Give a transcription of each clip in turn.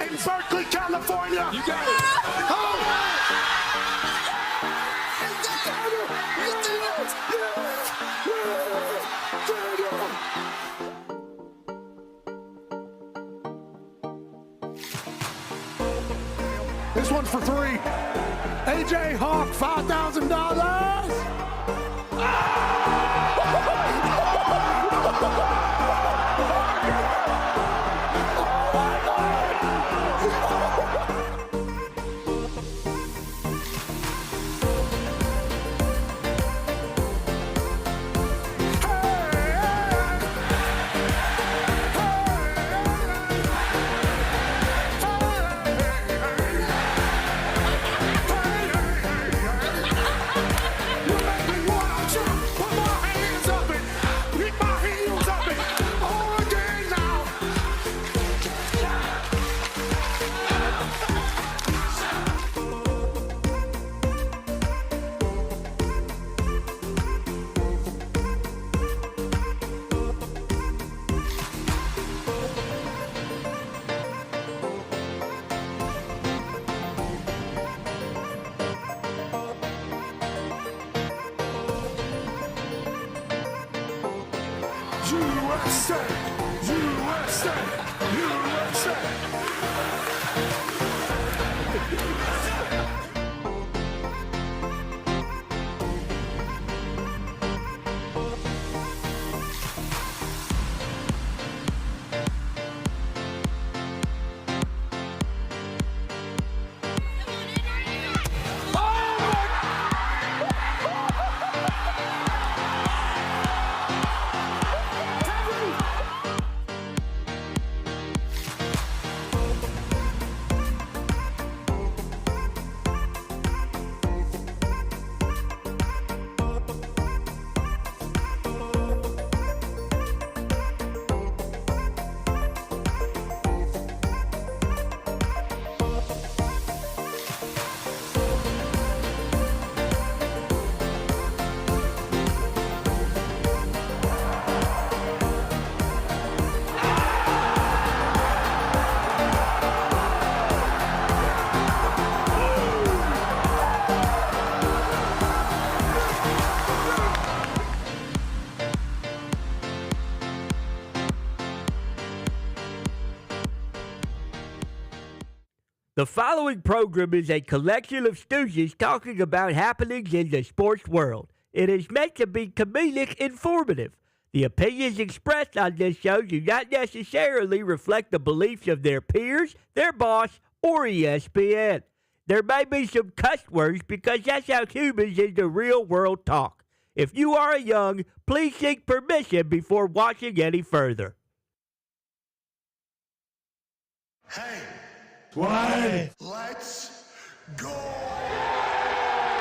In Berkeley, California. You got it. This one's for three. AJ Hawk, $5,000. USA, USA, USA. The following program is a collection of stooges talking about happenings in the sports world. It is meant to be comedic informative. The opinions expressed on this show do not necessarily reflect the beliefs of their peers, their boss, or ESPN. There may be some cuss words because that's how humans in the real world talk. If you are young, please seek permission before watching any further. Hey. What? Let's go.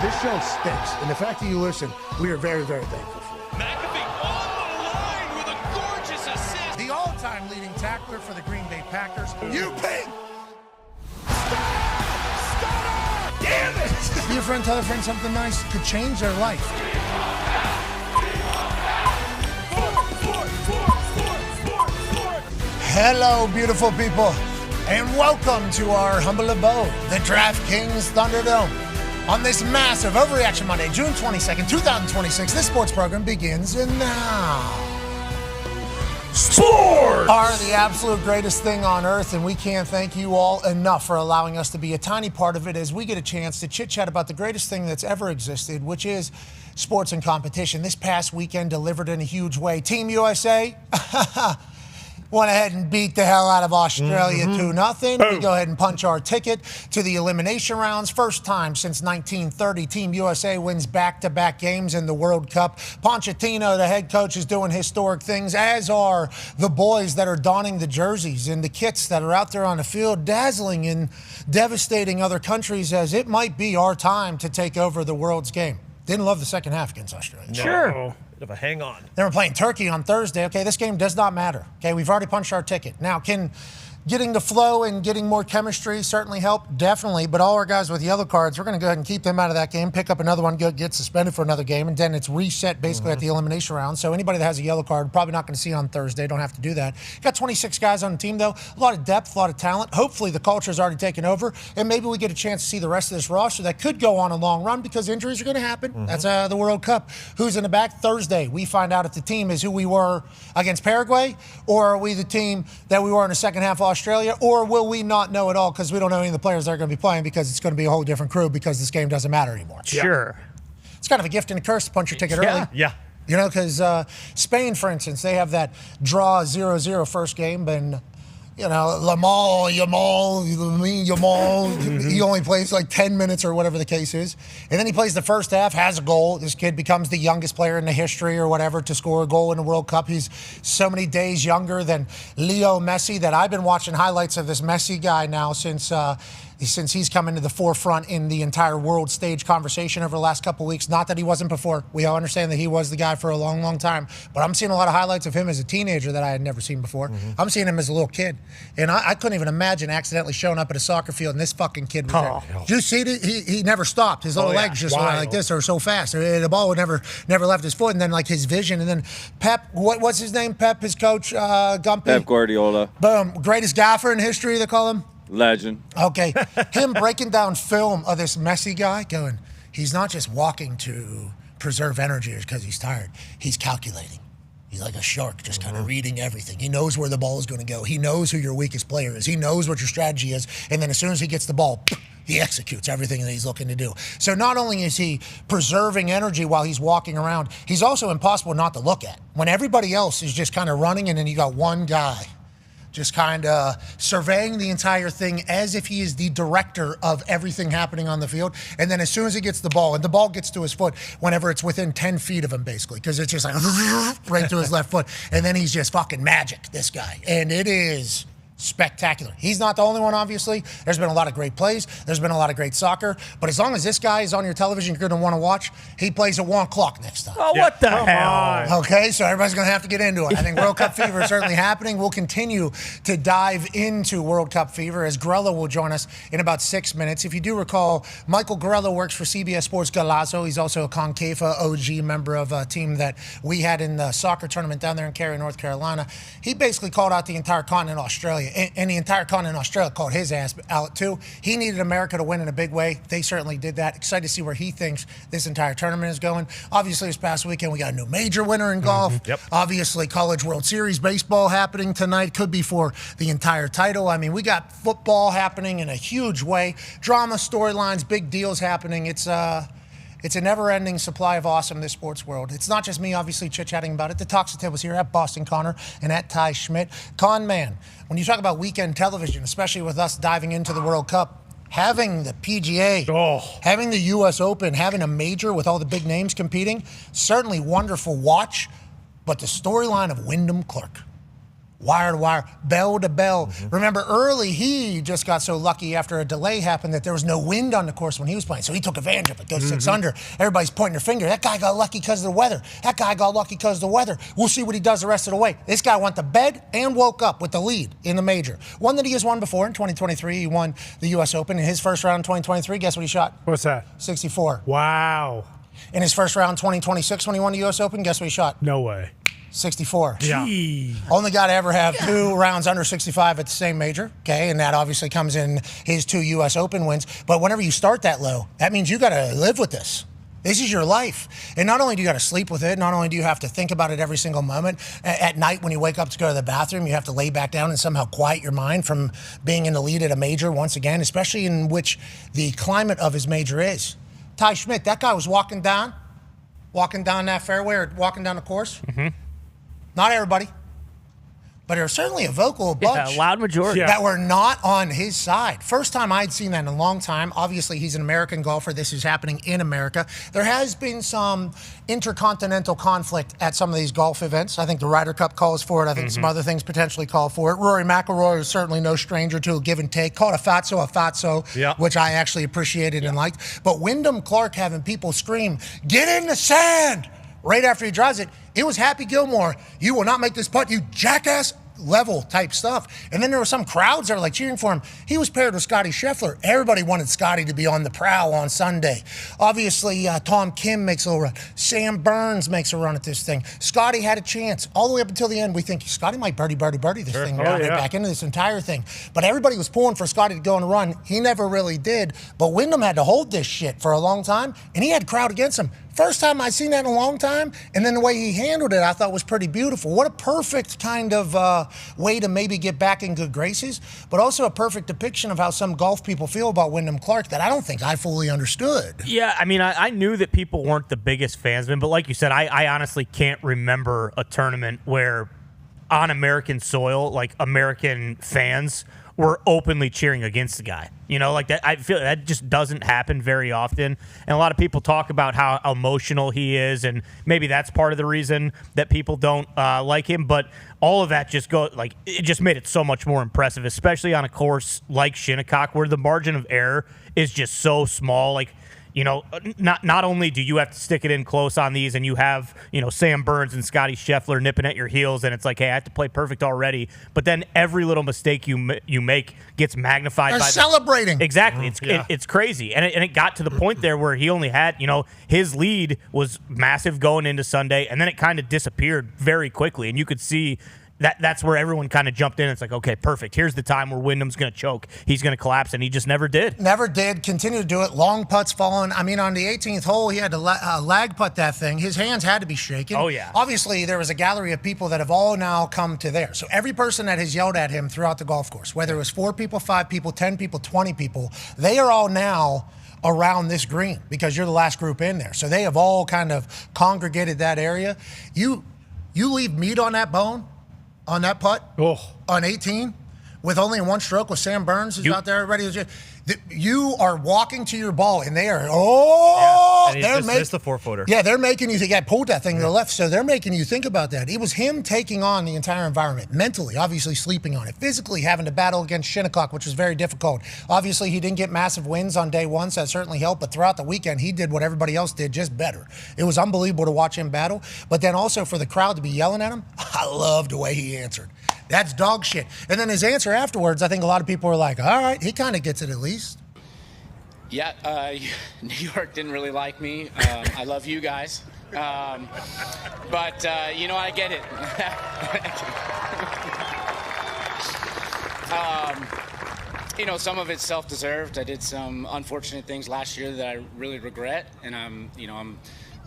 This show stinks, and the fact that you listen, we are very, very thankful for it. McAfee on the line with a gorgeous assist. The all-time leading tackler for the Green Bay Packers. You ping. Damn it! Your friend tell a friend something nice could change their life. Hello, beautiful people. And welcome to our humble abode, the DraftKings Thunderdome. On this massive Overreaction Monday, June 22nd, 2026, this sports program begins now. Sports are the absolute greatest thing on earth, and we can't thank you all enough for allowing us to be a tiny part of it as we get a chance to chit-chat about the greatest thing that's ever existed, which is sports and competition. This past weekend delivered in a huge way. Team USA went ahead and beat the hell out of Australia 2-0. We go ahead and punch our ticket to the elimination rounds. First time since 1930, Team USA wins back-to-back games in the World Cup. Pochettino, the head coach, is doing historic things, as are the boys that are donning the jerseys and the kits that are out there on the field, dazzling and devastating other countries as it might be our time to take over the world's game. Didn't love the second half against Australia. Sure. Bit of a hang on. Then we're playing Turkey on Thursday. Okay, this game does not matter. Okay, we've already punched our ticket. Now, can getting the flow and getting more chemistry certainly help? Definitely. But all our guys with yellow cards, we're going to go ahead and keep them out of that game, pick up another one, get suspended for another game, and then it's reset basically at the elimination round. So anybody that has a yellow card, probably not going to see on Thursday. Don't have to do that. Got 26 guys on the team, though. A lot of depth, a lot of talent. Hopefully the culture's already taken over, and maybe we get a chance to see the rest of this roster that could go on a long run because injuries are going to happen. That's the World Cup. Who's in the back? Thursday, we find out if the team is who we were against Paraguay, or are we the team that we were in the second half of Australia, or will we not know at all because we don't know any of the players that are going to be playing because it's going to be a whole different crew because this game doesn't matter anymore. Sure. It's kind of a gift and a curse to punch your ticket early. Yeah. You know, because Spain, for instance, they have that draw 0-0 first game, and you know, Yamal, he only plays like 10 minutes or whatever the case is. And then he plays the first half, has a goal. This kid becomes the youngest player in the history or whatever to score a goal in the World Cup. He's so many days younger than Leo Messi that I've been watching highlights of this Messi guy now since he's come into the forefront in the entire world stage conversation over the last couple of weeks. Not that he wasn't before. We all understand that he was the guy for a long, long time. But I'm seeing a lot of highlights of him as a teenager that I had never seen before. I'm seeing him as a little kid. And I couldn't even imagine accidentally showing up at a soccer field and this fucking kid was there. Did you see it? He never stopped. His little legs just went like this. They were so fast. The ball would never left his foot. And then like his vision. And then Pep, what's his name? Pep, his coach, Gumpy? Pep Guardiola. Boom. Greatest gaffer in history, they call him? Legend. Okay. Him breaking down film of this Messi guy going, he's not just walking to preserve energy because he's tired. He's calculating. He's like a shark, just kind of reading everything. He knows where the ball is going to go. He knows who your weakest player is. He knows what your strategy is. And then as soon as he gets the ball, he executes everything that he's looking to do. So not only is he preserving energy while he's walking around, he's also impossible not to look at. When everybody else is just kind of running and then you got one guy just kind of surveying the entire thing as if he is the director of everything happening on the field. And then as soon as he gets the ball, and the ball gets to his foot whenever it's within 10 feet of him, basically, because it's just like right to his left foot. And then he's just fucking magic, this guy. And it is spectacular. He's not the only one, obviously. There's been a lot of great plays. There's been a lot of great soccer. But as long as this guy is on your television, you're going to want to watch. He plays at 1 o'clock next time. Oh, what the hell? Okay, so everybody's going to have to get into it. I think World Cup fever is certainly happening. We'll continue to dive into World Cup fever as Grella will join us in about 6 minutes. If you do recall, Michael Grella works for CBS Sports Golazo. He's also a CONCAFA OG member of a team that we had in the soccer tournament down there in Cary, North Carolina. He basically called out the entire continent of Australia. And the entire continent of Australia called his ass out too. He needed America to win in a big way. They certainly did that. Excited to see where he thinks this entire tournament is going. Obviously, this past weekend, we got a new major winner in golf. Yep. Obviously, College World Series baseball happening tonight. Could be for the entire title. I mean, we got football happening in a huge way. Drama, storylines, big deals happening. It's a never-ending supply of awesome in this sports world. It's not just me, obviously, chit-chatting about it. The Toxic was here at Boston Connor and at Ty Schmidt. Con man, when you talk about weekend television, especially with us diving into the World Cup, having the PGA, having the U.S. Open, having a major with all the big names competing, certainly wonderful watch, but the storyline of Wyndham Clark. Wire to wire, bell to bell. Remember, early he just got so lucky after a delay happened that there was no wind on the course when he was playing. So he took advantage of it, goes 6 under. Everybody's pointing their finger. That guy got lucky because of the weather. That guy got lucky because of the weather. We'll see what he does the rest of the way. This guy went to bed and woke up with the lead in the major. One that he has won before in 2023. He won the U.S. Open in his first round in 2023. Guess what he shot? What's that? 64. Wow. In his first round in 2026 when he won the U.S. Open, guess what he shot? No way. 64. Yeah. Only guy to ever have 2 rounds under 65 at the same major, okay? And that obviously comes in his 2 U.S. Open wins. But whenever you start that low, that means you got to live with this. This is your life. And not only do you got to sleep with it, not only do you have to think about it every single moment, at night when you wake up to go to the bathroom, you have to lay back down and somehow quiet your mind from being in the lead at a major once again, especially in which the climate of his major is. Ty Schmidt, that guy was walking down that fairway or walking down the course. Not everybody, but there was certainly a vocal bunch. Yeah, loud majority. That were not on his side. First time I'd seen that in a long time. Obviously, he's an American golfer. This is happening in America. There has been some intercontinental conflict at some of these golf events. I think the Ryder Cup calls for it. I think some other things potentially call for it. Rory McIlroy is certainly no stranger to a give and take. Called a fatso, which I actually appreciated and liked. But Wyndham Clark having people scream, "Get in the sand!" right after he drives it, it was Happy Gilmore. You will not make this putt, you jackass. Level type stuff. And then there were some crowds that were like cheering for him. He was paired with Scotty Scheffler. Everybody wanted Scotty to be on the prowl on Sunday. Obviously, Tom Kim makes a little run. Sam Burns makes a run at this thing. Scotty had a chance. All the way up until the end, we think Scotty might birdie this thing. Back into this entire thing. But everybody was pulling for Scotty to go on a run. He never really did. But Wyndham had to hold this shit for a long time, and he had crowd against him. First time I'd seen that in a long time, and then the way he handled it, I thought was pretty beautiful. What a perfect kind of way to maybe get back in good graces, but also a perfect depiction of how some golf people feel about Wyndham Clark that I don't think I fully understood. Yeah, I mean, I knew that people weren't the biggest fans of him, but like you said, I honestly can't remember a tournament where on American soil, like American fans were openly cheering against the guy. You know, like that. I feel that just doesn't happen very often. And a lot of people talk about how emotional he is, and maybe that's part of the reason that people don't like him. But all of that just it just made it so much more impressive, especially on a course like Shinnecock, where the margin of error is just so small. Like, you know, not only do you have to stick it in close on these, and you have, you know, Sam Burns and Scotty Scheffler nipping at your heels, and it's like, hey, I have to play perfect already. But then every little mistake you make gets magnified. They're by celebrating. Exactly. It's crazy. And it got to the point there where he only had, you know, his lead was massive going into Sunday, and then it kind of disappeared very quickly. And you could see that's where everyone kind of jumped in. It's like, okay, perfect. Here's the time where Wyndham's going to choke. He's going to collapse, and he just never did. Never did. Continued to do it. Long putts falling. I mean, on the 18th hole, he had to lag putt that thing. His hands had to be shaking. Oh, yeah. Obviously, there was a gallery of people that have all now come to there. So every person that has yelled at him throughout the golf course, whether it was 4 people, 5 people, 10 people, 20 people, they are all now around this green because you're the last group in there. So they have all kind of congregated that area. You leave meat on that bone, on that putt, on 18, with only one stroke with Sam Burns who's out there ready to. You are walking to your ball, and they are, they're making the 4-footer. Yeah, they're making you think, I pulled that thing to the left, so they're making you think about that. It was him taking on the entire environment, mentally, obviously sleeping on it, physically having to battle against Shinnecock, which was very difficult. Obviously, he didn't get massive wins on day one, so that certainly helped, but throughout the weekend, he did what everybody else did, just better. It was unbelievable to watch him battle, but then also for the crowd to be yelling at him, I loved the way he answered. That's dog shit. And then his answer afterwards, I think a lot of people were like, all right, he kind of gets it at least. Yeah, New York didn't really like me. I love you guys. But, you know, I get it. You know, some of it's self-deserved. I did some unfortunate things last year that I really regret. And I'm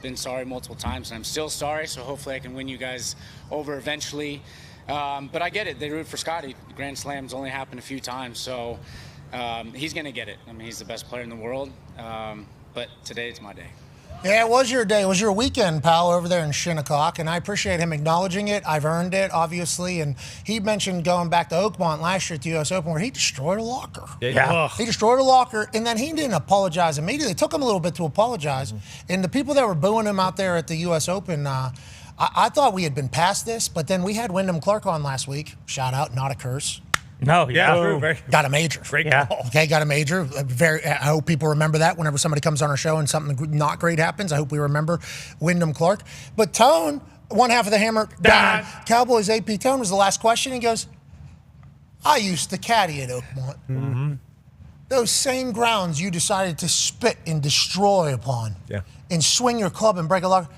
been sorry multiple times, and I'm still sorry. So hopefully I can win you guys over eventually. But I get it. They root for Scotty. Grand Slams only happened a few times, so he's going to get it. I mean, he's the best player in the world. But today it's my day. Yeah, it was your day. It was your weekend, pal, over there in Shinnecock, and I appreciate him acknowledging it. I've earned it, obviously. And he mentioned going back to Oakmont last year at the U.S. Open where he destroyed a locker. Yeah. He destroyed a locker, and then he didn't apologize immediately. It took him a little bit to apologize. And the people that were booing him out there at the U.S. Open, I thought we had been past this, but then we had Wyndham Clark on last week. Shout out, not a curse. No, Got a major. Great call. Okay, got a major. I hope people remember that whenever somebody comes on our show and something not great happens. I hope we remember Wyndham Clark. But Tone, one half of the hammer, Dahn. Cowboys AP Tone was the last question. He goes, I used to caddy at Oakmont. Mm-hmm. Those same grounds you decided to spit and destroy upon and swing your club and break a locker.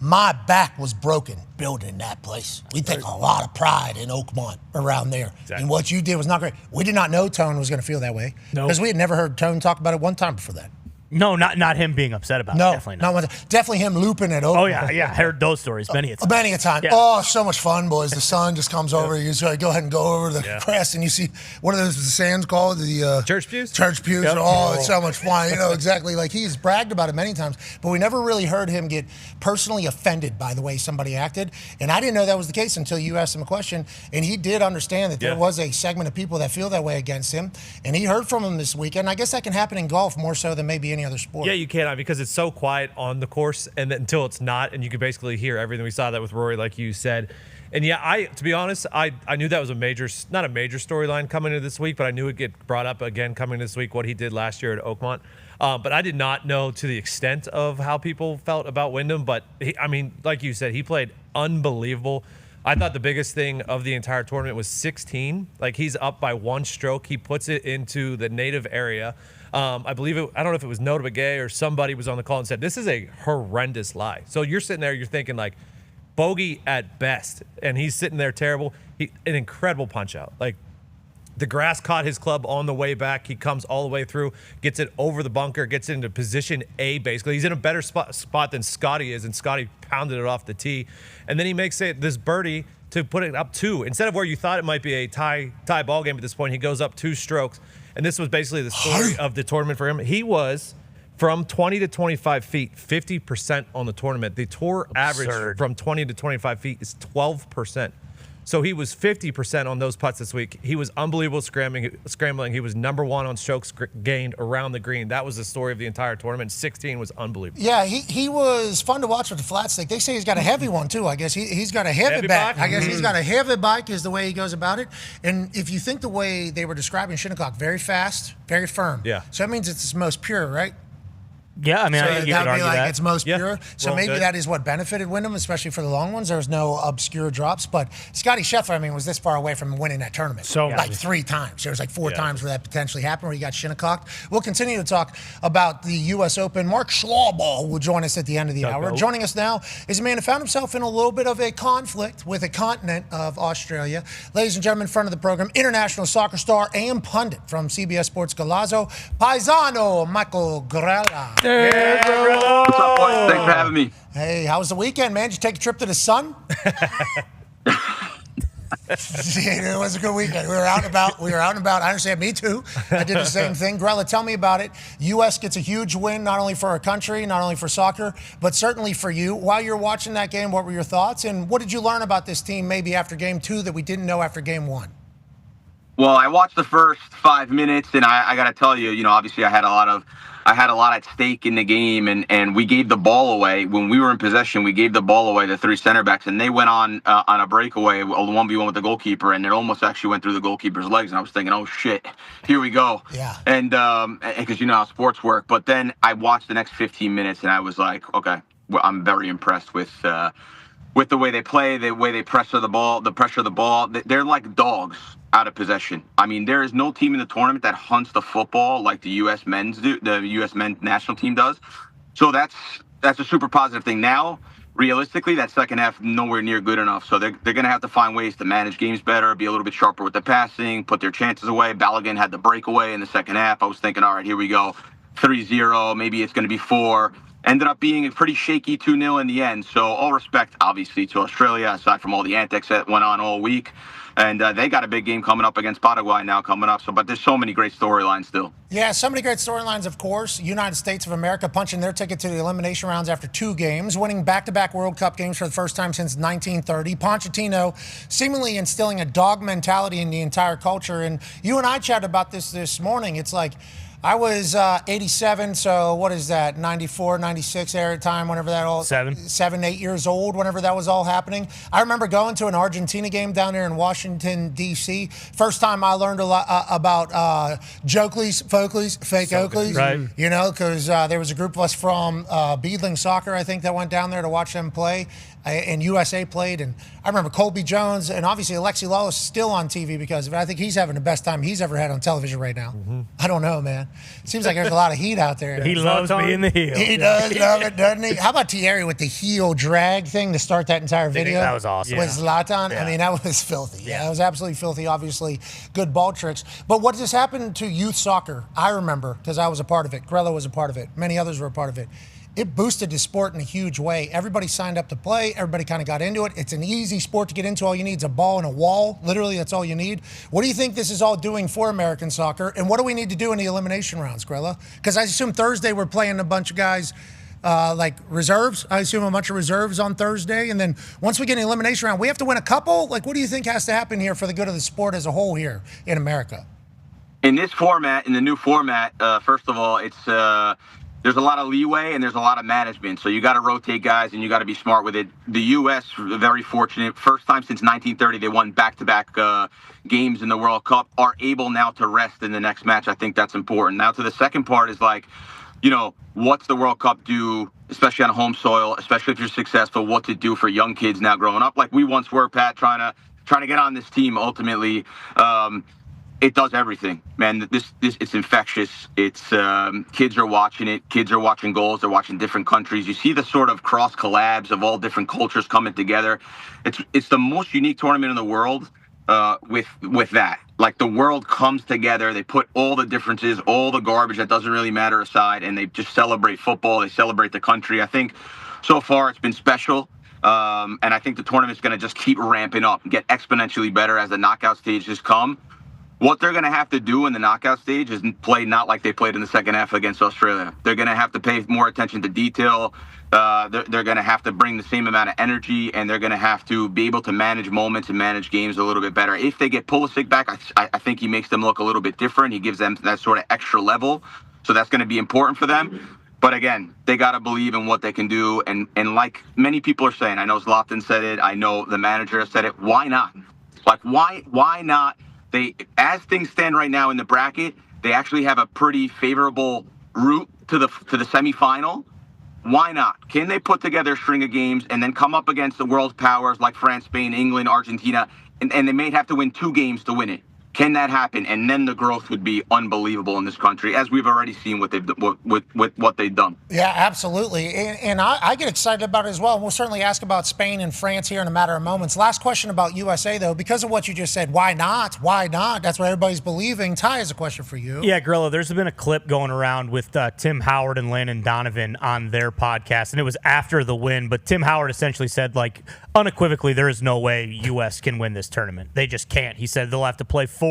My back was broken building that place. We take a lot of pride in Oakmont around there. Exactly. And what you did was not great. We did not know Tone was going to feel that way. Because we had never heard Tone talk about it one time before that. No, not him being upset about it. Definitely not. Definitely him looping it over. Oh, yeah. I heard those stories many a time. Many a time. Yeah. Oh, so much fun, boys. The sun just comes over. You just go ahead and go over the crest, and you see, what are those sands called? The church pews? Church pews. Yep. Oh, it's so much fun. You know, exactly. Like, he's bragged about it many times, but we never really heard him get personally offended by the way somebody acted. And I didn't know that was the case until you asked him a question, and he did understand that there was a segment of people that feel that way against him, and he heard from him this weekend. I guess that can happen in golf more so than maybe any other sport. Yeah, you can. Because it's so quiet on the course and until it's not, and you can basically hear everything. We saw that with Rory, like you said. And yeah, to be honest, I knew that was not a major storyline coming into this week, but I knew it'd get brought up again coming this week, what he did last year at Oakmont. But I did not know to the extent of how people felt about Wyndham. But like you said, he played unbelievable. I thought the biggest thing of the entire tournament was 16. Like, he's up by 1 stroke. He puts it into the native area. I believe I don't know if it was Nota Begay or somebody was on the call and said, this is a horrendous lie. So you're sitting there, you're thinking like, bogey at best. And he's sitting there terrible. An incredible punch out. Like, the grass caught his club on the way back. He comes all the way through, gets it over the bunker, gets it into position A, basically. He's in a better spot than Scotty is, and Scotty pounded it off the tee. And then he makes this birdie to put it up 2. Instead of where you thought it might be a tie ball game at this point, he goes up 2 strokes. And this was basically the story of the tournament for him. He was from 20 to 25 feet, 50% on the tournament. The tour average from 20 to 25 feet is 12%. So he was 50% on those putts this week. He was unbelievable scrambling. He was number 1 on strokes gained around the green. That was the story of the entire tournament. 16 was unbelievable. Yeah, he was fun to watch with the flat stick. They say he's got a heavy one, too. I guess he's got a heavy bike. I guess he's got a heavy bike is the way he goes about it. And if you think the way they were describing Shinnecock, very fast, very firm. Yeah. So that means it's its most pure, right? Yeah, I mean, So I think you could that would argue be like that. its most pure. So Well, maybe good. that is what benefited Wyndham, especially for the long ones. There was no obscure drops. But Scotty Scheffler, was this far away from winning that tournament. So like 3 times. There was like 4 times where that potentially happened, where he got Shinnecocked. We'll continue to talk about the U.S. Open. Mark Schwabel will join us at the end of the hour. Joining us now is a man who found himself in a little bit of a conflict with a continent of Australia. Ladies and gentlemen, in front of the program, international soccer star and pundit from CBS Sports Golazo, Paisano Michael Grella. What's up, boys? Thanks for having me. Hey, how was the weekend, man? Did you take a trip to the sun? It was a good weekend. We were out and about. I understand. Me too. I did the same thing. Grella, tell me about it. U.S. gets a huge win, not only for our country, not only for soccer, but certainly for you. While you're watching that game, what were your thoughts? And what did you learn about this team maybe after game 2 that we didn't know after game 1? Well, I watched the first 5 minutes, and I got to tell you, obviously I had a lot at stake in the game, and we gave the ball away. When we were in possession, we gave the ball away, the 3 center backs, and they went on a breakaway, a 1v1 with the goalkeeper, and it almost actually went through the goalkeeper's legs, and I was thinking, oh, shit, here we go. Yeah. And because you know how sports work. But then I watched the next 15 minutes, and I was like, okay, well, I'm very impressed with the way they play, the way they pressure the ball. They're like dogs out of possession. There is no team in the tournament that hunts the football like the U.S. men's national team does. So that's a super positive thing. Now, realistically, that second half nowhere near good enough. So they're going to have to find ways to manage games better, be a little bit sharper with the passing, put their chances away. Balogun had the breakaway in the second half. I was thinking, all right, here we go, 3-0. Maybe it's going to be 4. Ended up being a pretty shaky 2-0 in the end. So all respect, obviously, to Australia, aside from all the antics that went on all week. And they got a big game coming up against Paraguay now coming up. But there's so many great storylines still. Yeah, so many great storylines, of course. United States of America punching their ticket to the elimination rounds after 2 games, winning back-to-back World Cup games for the first time since 1930. Pochettino seemingly instilling a dog mentality in the entire culture. And you and I chatted about this morning. It's like, I was 87, so what is that, 94, 96 era time, whenever that all... 7, 8 years old, whenever that was all happening. I remember going to an Argentina game down there in Washington, D.C. First time I learned a lot about Jokleys, fake Oakleys. Right. Because there was a group of us from Beadling Soccer, I think, that went down there to watch them play. And USA played, and I remember Colby Jones, and obviously Alexi Lawless still on TV because of it. I think he's having the best time he's ever had on television right now. Mm-hmm. I don't know, man. Seems like there's a lot of heat out there. He loves being the heel. He does love it, doesn't he? How about Thierry with the heel drag thing to start that entire video? That was awesome. With Zlatan? Yeah. That was filthy. Yeah, that was absolutely filthy. Obviously, good ball tricks. But what just happened to youth soccer, I remember, because I was a part of it. Grella was a part of it. Many others were a part of it. It boosted the sport in a huge way. Everybody signed up to play. Everybody kind of got into it. It's an easy sport to get into. All you need is a ball and a wall. Literally, that's all you need. What do you think this is all doing for American soccer? And what do we need to do in the elimination rounds, Grella? Because I assume Thursday we're playing a bunch of guys like reserves. I assume a bunch of reserves on Thursday. And then once we get in the elimination round, we have to win a couple? Like, what do you think has to happen here for the good of the sport as a whole here in America? In this format, in the new format, first of all, there's a lot of leeway and there's a lot of management. So you got to rotate guys and you got to be smart with it. The U.S. very fortunate. First time since 1930 they won back-to-back games in the World Cup. Are able now to rest in the next match. I think that's important. Now to the second part is like, what's the World Cup do, especially on home soil, especially if you're successful, what's it do for young kids now growing up? Like we once were, Pat, trying to get on this team ultimately. It does everything, man. This it's infectious. It's kids are watching it. Kids are watching goals. They're watching different countries. You see the sort of cross collabs of all different cultures coming together. It's the most unique tournament in the world with that. Like the world comes together. They put all the differences, all the garbage that doesn't really matter aside, and they just celebrate football. They celebrate the country. I think so far it's been special. And I think the tournament's going to just keep ramping up and get exponentially better as the knockout stages come. What they're going to have to do in the knockout stage is play not like they played in the second half against Australia. They're going to have to pay more attention to detail. They're going to have to bring the same amount of energy, and they're going to have to be able to manage moments and manage games a little bit better. If they get Pulisic back, I think he makes them look a little bit different. He gives them that sort of extra level. So that's going to be important for them. But again, they got to believe in what they can do. And like many people are saying, I know Zlatan said it. I know the manager has said it. Why not? Like, why not? As things stand right now in the bracket, they actually have a pretty favorable route to the semifinal. Why not? Can they put together a string of games and then come up against the world's powers like France, Spain, England, Argentina, and they may have to win 2 games to win it? Can that happen? And then the growth would be unbelievable in this country, as we've already seen with what they've done. Yeah, absolutely. And I get excited about it as well. And we'll certainly ask about Spain and France here in a matter of moments. Last question about USA, though. Because of what you just said, why not? Why not? That's what everybody's believing. Ty has a question for you. Yeah, Grillo, there's been a clip going around with Tim Howard and Landon Donovan on their podcast, and it was after the win. But Tim Howard essentially said, like, unequivocally, there is no way U.S. can win this tournament. They just can't. He said they'll have to play 4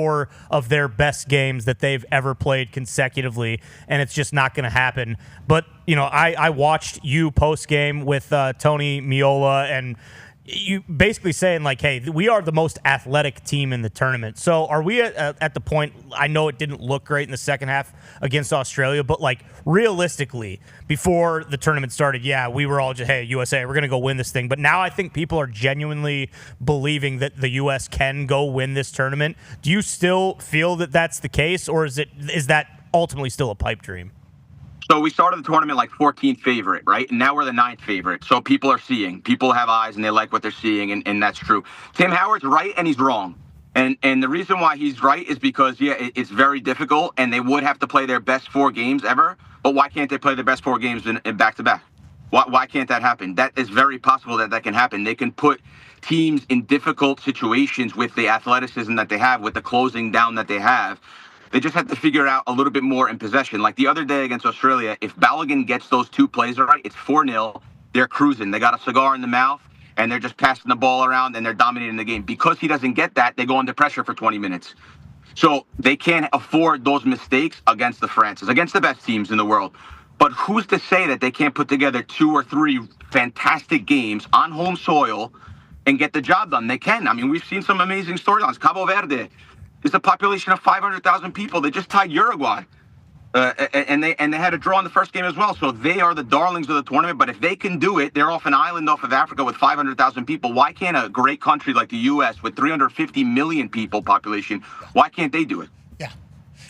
of their best games that they've ever played consecutively, and it's just not going to happen. But, I watched you post-game with Tony Meola, and you basically saying, like, hey, we are the most athletic team in the tournament. So are we at the point, I know it didn't look great in the second half against Australia, but, like, realistically, before the tournament started, yeah, we were all just, hey, USA, we're going to go win this thing. But now I think people are genuinely believing that the U.S. can go win this tournament. Do you still feel that that's the case, or is that ultimately still a pipe dream? So we started the tournament like 14th favorite, right? And now we're the 9th favorite. So people have eyes and they like what they're seeing, and that's true. Tim Howard's right and he's wrong. And the reason why he's right is because, yeah, it's very difficult and they would have to play their best 4 games ever. But why can't they play their best 4 games in back-to-back? Why can't that happen? That is very possible that can happen. They can put teams in difficult situations with the athleticism that they have, with the closing down that they have. They just have to figure it out a little bit more in possession. Like the other day against Australia, if Balogun gets those 2 plays right, it's 4-0. They're cruising. They got a cigar in the mouth, and they're just passing the ball around, and they're dominating the game. Because he doesn't get that, they go under pressure for 20 minutes. So they can't afford those mistakes against the Frances, against the best teams in the world. But who's to say that they can't put together 2 or 3 fantastic games on home soil and get the job done? They can. I mean, we've seen some amazing storylines. Cabo Verde is a population of 500,000 people. They just tied Uruguay, and they had a draw in the first game as well. So they are the darlings of the tournament. But if they can do it, they're off an island off of Africa with 500,000 people. Why can't a great country like the U.S. with 350 million people population, why can't they do it? Yeah.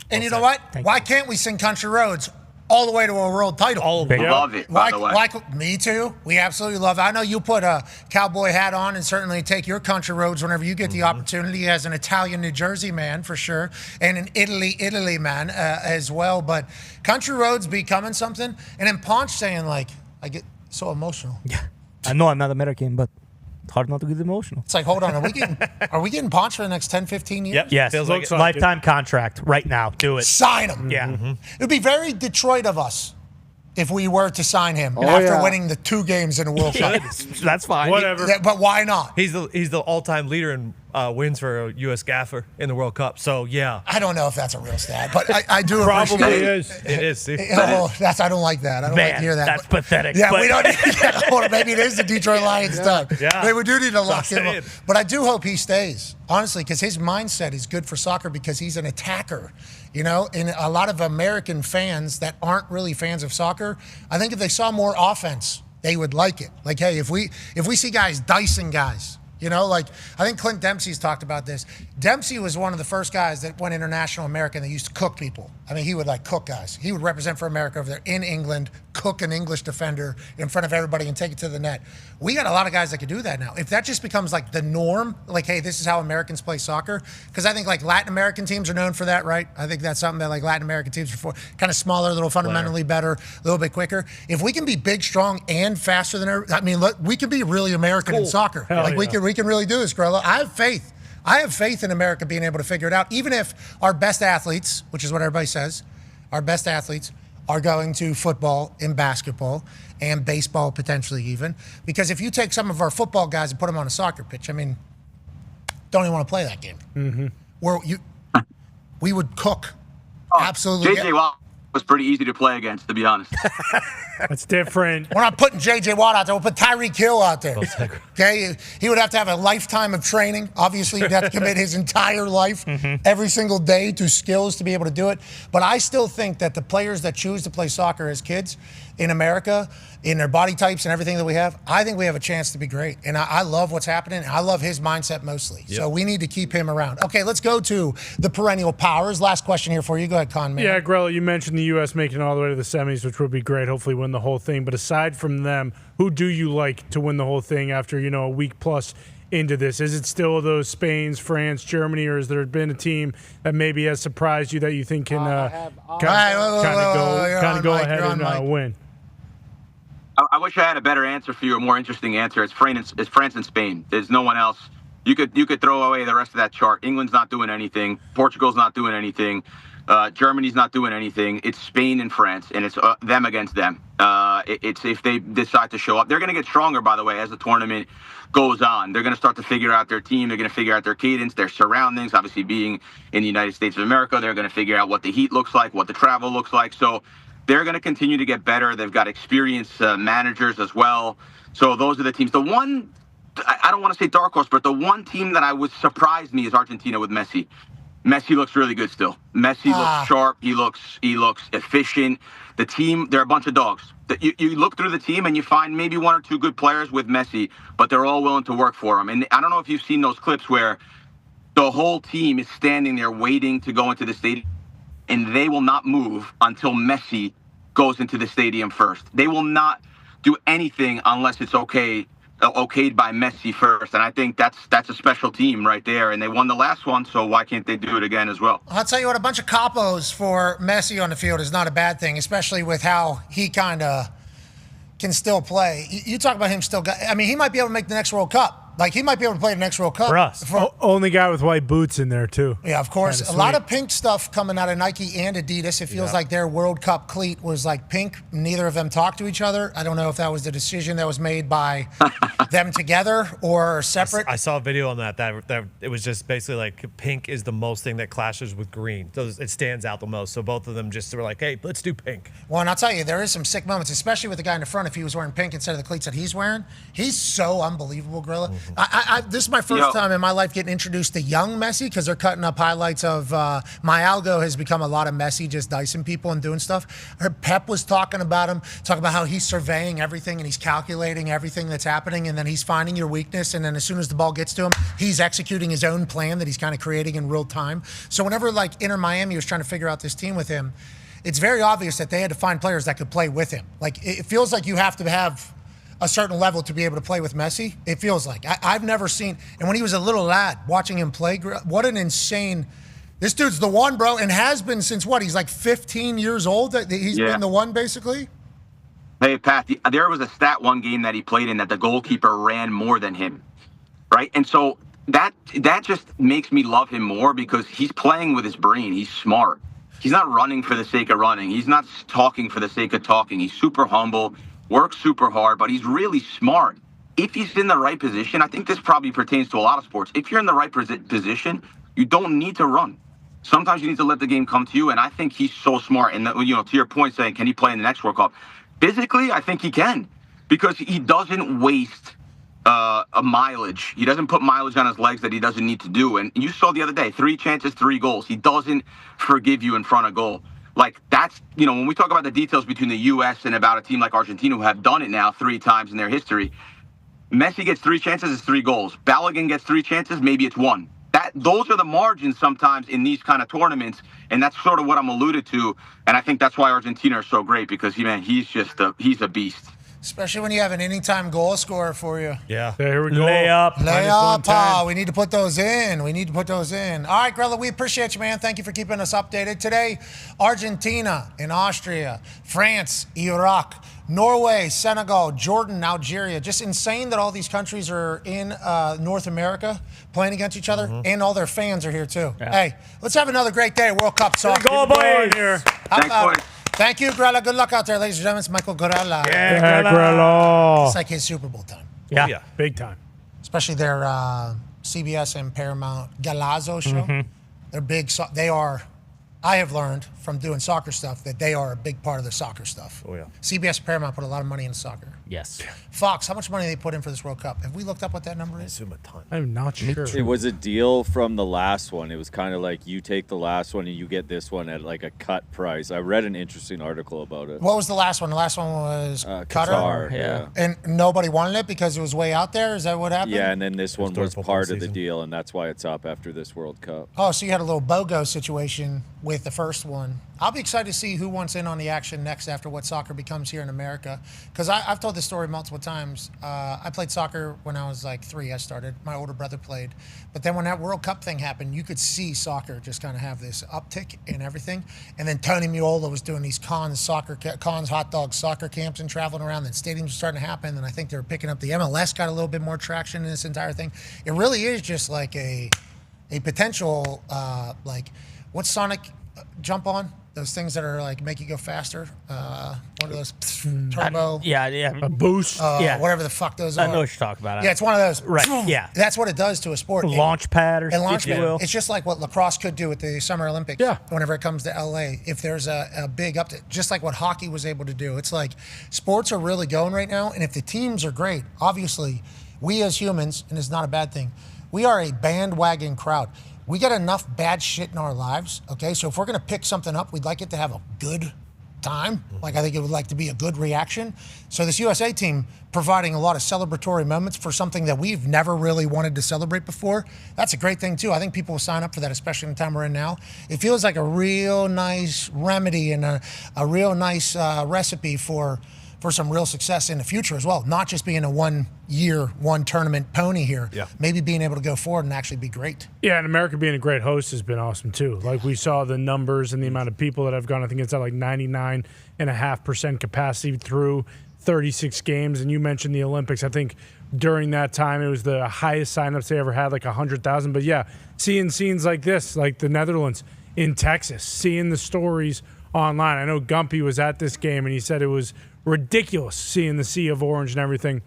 And you know what? Why can't we sing Country Roads all the way to a world title? Love it, by the way. Me too. We absolutely love it. I know you put a cowboy hat on and certainly take your country roads whenever you get the opportunity, as an Italian New Jersey man for sure, and an Italy man as well. But country roads becoming something. And then Ponch saying, like, I get so emotional. Yeah. I know I'm not American, but it's hard not to get emotional. It's like, hold on, are we getting Ponch for the next 10, 15 years? Yep. Yes. Feels like Lifetime contract right now. Do it. Sign him. Yeah. It would be very Detroit of us if we were to sign him after winning the 2 games in the World Cup. That's fine. Whatever. Yeah, but why not? He's the all-time leader in wins for a U.S. gaffer in the World Cup. So, yeah. I don't know if that's a real stat, but I do Probably appreciate is. It is. See? Well, I don't like that. I don't like to hear that. That's but, pathetic. Yeah, but we don't need that. Well, maybe it is the Detroit Lions stuff. Yeah. Maybe we do need to lock him saying. up. But I do hope he stays, honestly, because his mindset is good for soccer because he's an attacker. You know, and a lot of American fans that aren't really fans of soccer, I think if they saw more offense, they would like it. Like, hey, if we see guys dicing guys, you know, like I think Clint Dempsey's talked about this. Dempsey was one of the first guys that went international American that used to cook people. I mean, he would like cook guys. He would represent for America over there in England, cook an English defender in front of everybody and take it to the net. We got a lot of guys that could do that now. If that just becomes like the norm, like, hey, this is how Americans play soccer, because I think like Latin American teams are known for that, right? I think that's something that like Latin American teams are for, kind of smaller, a little fundamentally better, a little bit quicker. If we can be big, strong, and faster than everybody, I mean, look, we can be really American in soccer. Hell like yeah. we can really do this, Grella. I have faith. I have faith in America being able to figure it out, even if our best athletes, which is what everybody says, our best athletes are going to football and basketball and baseball potentially even. Because if you take some of our football guys and put them on a soccer pitch, I mean, don't even want to play that game. Mm-hmm. We would cook. Absolutely. J.J. Watt was pretty easy to play against, to be honest. That's different. We're not putting J.J. Watt out there. We'll put Tyreek Hill out there. Okay? He would have to have a lifetime of training. Obviously, he'd have to commit his entire life, every single day, to skills to be able to do it. But I still think that the players that choose to play soccer as kids in America, in their body types and everything that we have, I think we have a chance to be great. And I love what's happening. I love his mindset mostly. Yep. So we need to keep him around. Okay, let's go to the perennial powers. Last question here for you. Go ahead, Con Man. Yeah, Grella, you mentioned the U.S. making it all the way to the semis, which would be great. Hopefully win the whole thing. But aside from them, who do you like to win the whole thing after, a week plus into this? Is it still those Spain, France, Germany, or has there been a team that maybe has surprised you that you think can kind of go ahead and win? I wish I had a better answer for you, a more interesting answer. It's France and Spain. There's no one else. You could throw away the rest of that chart. England's not doing anything. Portugal's not doing anything. Germany's not doing anything. It's Spain and France, and it's them against them. It's if they decide to show up. They're going to get stronger, by the way, as the tournament goes on. They're going to start to figure out their team. They're going to figure out their cadence, their surroundings. Obviously, being in the United States of America, they're going to figure out what the heat looks like, what the travel looks like. So they're going to continue to get better. They've got experienced managers as well. So those are the teams. The one, I don't want to say dark horse, but the one team that surprised me is Argentina with Messi. Messi looks really good still. Messi looks sharp. He looks efficient. The team, they're a bunch of dogs. You look through the team and you find maybe one or two good players with Messi, but they're all willing to work for him. And I don't know if you've seen those clips where the whole team is standing there waiting to go into the stadium, and they will not move until Messi goes into the stadium first. They will not do anything unless it's okayed by Messi first. And I think that's a special team right there. And they won the last one, so why can't they do it again as well? I'll tell you what, a bunch of capos for Messi on the field is not a bad thing, especially with how he kind of can still play. You talk about him still. He might be able to make the next World Cup. Like, he might be able to play the next World Cup. For us. Only guy with white boots in there, too. Yeah, of course. A lot of pink stuff coming out of Nike and Adidas. It feels like their World Cup cleat was like pink. Neither of them talked to each other. I don't know if that was the decision that was made by them together or separate. I saw a video on that it was just basically like pink is the most thing that clashes with green. So it stands out the most. So both of them just were like, hey, let's do pink. Well, and I'll tell you, there is some sick moments, especially with the guy in the front. If he was wearing pink instead of the cleats that he's wearing, he's so unbelievable, Gorilla. This is my first time in my life getting introduced to young Messi because they're cutting up highlights of my algo has become a lot of Messi just dicing people and doing stuff. Pep was talking about him, talking about how he's surveying everything and he's calculating everything that's happening, and then he's finding your weakness, and then as soon as the ball gets to him, he's executing his own plan that he's kind of creating in real time. So whenever like Inter Miami was trying to figure out this team with him, it's very obvious that they had to find players that could play with him. Like, it feels like you have to have a certain level to be able to play with Messi. It feels like. I've never seen, and when he was a little lad, watching him play, what an insane, this dude's the one, bro, and has been since what? He's like 15 years old? He's been the one, basically? Hey, Pat, there was a stat one game that he played in that the goalkeeper ran more than him, right? And so that just makes me love him more because he's playing with his brain. He's smart. He's not running for the sake of running. He's not talking for the sake of talking. He's super humble, works super hard, but he's really smart. if he's in the right position, I think this probably pertains to a lot of sports. If you're in the right position, you don't need to run. Sometimes you need to let the game come to you, and I think he's so smart. And, to your point saying, can he play in the next World Cup? Physically, I think he can, because he doesn't waste a mileage. He doesn't put mileage on his legs that he doesn't need to do. And you saw the other day, 3 chances, 3 goals. He doesn't forgive you in front of goal. Like, that's, when we talk about the details between the U.S. and about a team like Argentina who have done it now 3 times in their history, Messi gets 3 chances, it's 3 goals. Balogun gets 3 chances, maybe it's 1. Those are the margins sometimes in these kind of tournaments, and that's sort of what I'm alluded to. And I think that's why Argentina are so great, because he's a beast. Especially when you have an anytime goal scorer for you. Yeah. Here we go. Lay up, we need to put those in. All right, Grella, we appreciate you, man. Thank you for keeping us updated. Today, Argentina and Austria, France, Iraq, Norway, Senegal, Jordan, Algeria. Just insane that all these countries are in North America playing against each other, and all their fans are here, too. Yeah. Hey, let's have another great day at World Cup soccer. Go, boys! Thanks, boys. Thank you, Grella. Good luck out there, ladies and gentlemen. It's Michael Grella. Yeah, Grella. It's like his Super Bowl time. Yeah, big time. Especially their CBS and Paramount Galazo show. They're big. I have learned from doing soccer stuff that they are a big part of the soccer stuff. Oh, yeah. CBS and Paramount put a lot of money into soccer. Yes. Fox, how much money they put in for this World Cup? Have we looked up what that number is? I assume a ton. I'm not sure. It was a deal from the last one. It was kind of like you take the last one and you get this one at like a cut price. I read an interesting article about it. What was the last one? The last one was Qatar. Yeah. And nobody wanted it because it was way out there? Is that what happened? Yeah, and then this one was part of the deal, and that's why it's up after this World Cup. Oh, so you had a little BOGO situation with the first one. I'll be excited to see who wants in on the action next after what soccer becomes here in America. Because I've told this story multiple times. I played soccer when I was like 3. I started. My older brother played. But then when that World Cup thing happened, you could see soccer just kind of have this uptick in everything. And then Tony Meola was doing these Cons hot dog soccer camps and traveling around. Then stadiums were starting to happen. And I think they were picking up the MLS got a little bit more traction in this entire thing. It really is just like a potential, what's Sonic jump on? Those things that are like make you go faster. One of those turbo. A boost. Whatever the fuck those are. I know what you're talking about. Yeah, it's one of those. Right. Yeah. That's what it does to a sport. Launch pad or launch if you pad. will. It's just like what lacrosse could do with the Summer Olympics. Yeah. Whenever it comes to LA, if there's a big uptick, just like what hockey was able to do. It's like sports are really going right now, and if the teams are great, obviously, we as humans, and it's not a bad thing, we are a bandwagon crowd. We got enough bad shit in our lives, okay? So if we're going to pick something up, we'd like it to have a good time. Like, I think it would like to be a good reaction. So this USA team providing a lot of celebratory moments for something that we've never really wanted to celebrate before, that's a great thing, too. I think people will sign up for that, especially in the time we're in now. It feels like a real nice remedy and a real nice recipe for some real success in the future as well. Not just being a 1 year, 1 tournament pony here. Yeah. Maybe being able to go forward and actually be great. Yeah, and America being a great host has been awesome too. Like we saw the numbers and the amount of people that have gone. I think it's at like 99.5% capacity through 36 games. And you mentioned the Olympics. I think during that time it was the highest signups they ever had, like 100,000. But yeah, seeing scenes like this, like the Netherlands in Texas, seeing the stories online. I know Gumpy was at this game and he said it was ridiculous seeing the sea of orange and everything.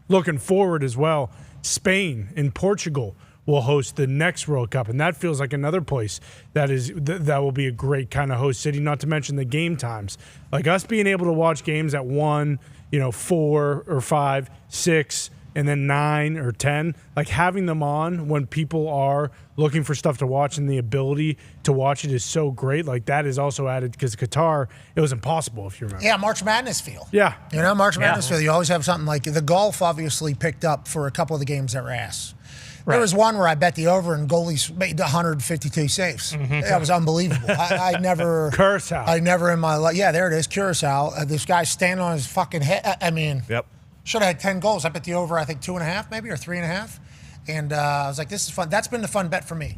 Looking forward as well, Spain and Portugal will host the next World Cup, and that feels like another place that will be a great kind of host city. Not to mention the game times, like us being able to watch games at 1, 4 or 5, 6, and then 9 or 10. Like having them on when people are looking for stuff to watch, and the ability to watch it is so great. Like that is also added because Qatar, it was impossible if you remember. Yeah, March Madness feel. Yeah. March Madness feel. You always have something like the golf obviously picked up for a couple of the games that were ass. Right. There was one where I bet the over and goalies made 152 saves. Mm-hmm. That was unbelievable. I never. Curacao. I never in my life. Yeah, there it is, Curacao. This guy standing on his fucking head. I mean. Yep. Should have had 10 goals. I bet the over, I think 2.5 maybe, or 3.5. And I was like, this is fun. That's been the fun bet for me.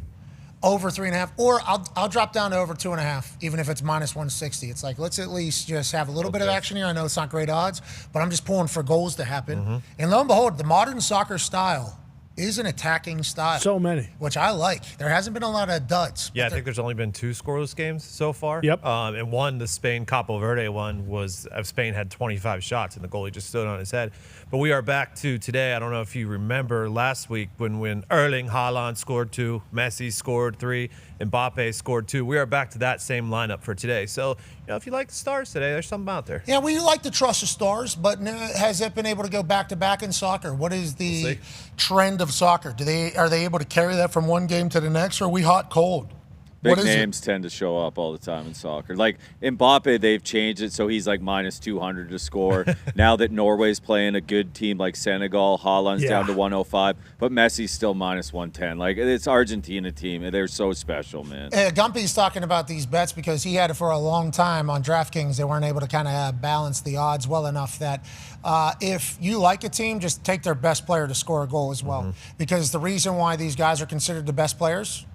Over 3.5. Or I'll drop down to over 2.5, even if it's minus 160. It's like, let's at least just have a little bit of action here. I know it's not great odds, but I'm just pulling for goals to happen. Mm-hmm. And lo and behold, the modern soccer style is an attacking style. So many. Which I like. There hasn't been a lot of duds. Yeah, I think there's only been 2 scoreless games so far. Yep. And one, the Spain Capo Verde one, was Spain had 25 shots and the goalie just stood on his head. But we are back to today. I don't know if you remember last week when Erling Haaland scored 2, Messi scored 3, Mbappe scored 2. We are back to that same lineup for today. So, if you like the stars today, there's something out there. Yeah, we like to trust the stars, but has it been able to go back-to-back in soccer? What is the trend of soccer? Are they able to carry that from one game to the next, or are we hot-cold? Big names tend to show up all the time in soccer. Like Mbappe, they've changed it so he's like minus 200 to score. Now that Norway's playing a good team like Senegal, Haaland's down to 105, but Messi's still minus 110. Like it's Argentina team, and they're so special, man. Gumpy's talking about these bets because he had it for a long time on DraftKings. They weren't able to kind of balance the odds well enough that if you like a team, just take their best player to score a goal as well. Because the reason why these guys are considered the best players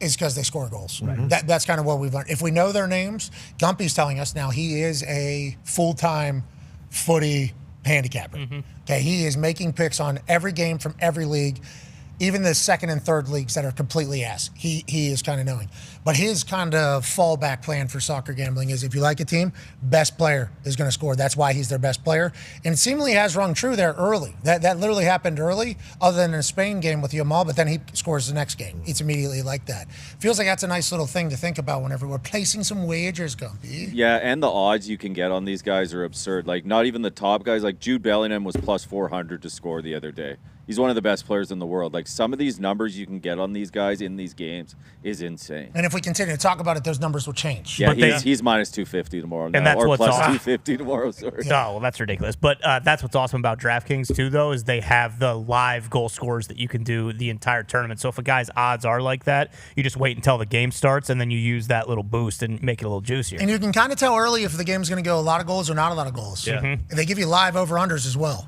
is because they score goals. That's kind of what we've learned. If we know their names, Gumpy's telling us now he is a full-time footy handicapper. Okay, he is making picks on every game from every league, even the second and third leagues that are completely ass. He is kind of knowing. But his kind of fallback plan for soccer gambling is if you like a team, best player is going to score. That's why he's their best player. And it seemingly has rung true there early. That literally happened early, other than in a Spain game with Yamal, but then he scores the next game. It's immediately like that. Feels like that's a nice little thing to think about whenever we're placing some wagers, Gumpy. Yeah, and the odds you can get on these guys are absurd. Like, not even the top guys. Like, Jude Bellingham was plus 400 to score the other day. He's one of the best players in the world. Like, some of these numbers you can get on these guys in these games is insane. And if we continue to talk about it, those numbers will change. Yeah, he's minus 250 tomorrow now, and that's or what's plus awesome. 250 tomorrow. Sorry. Oh, well, that's ridiculous. But that's what's awesome about DraftKings, too, though, is they have the live goal scores that you can do the entire tournament. So if a guy's odds are like that, you just wait until the game starts, and then you use that little boost and make it a little juicier. And you can kind of tell early if the game's going to go a lot of goals or not a lot of goals. Yeah. They give you live over-unders as well.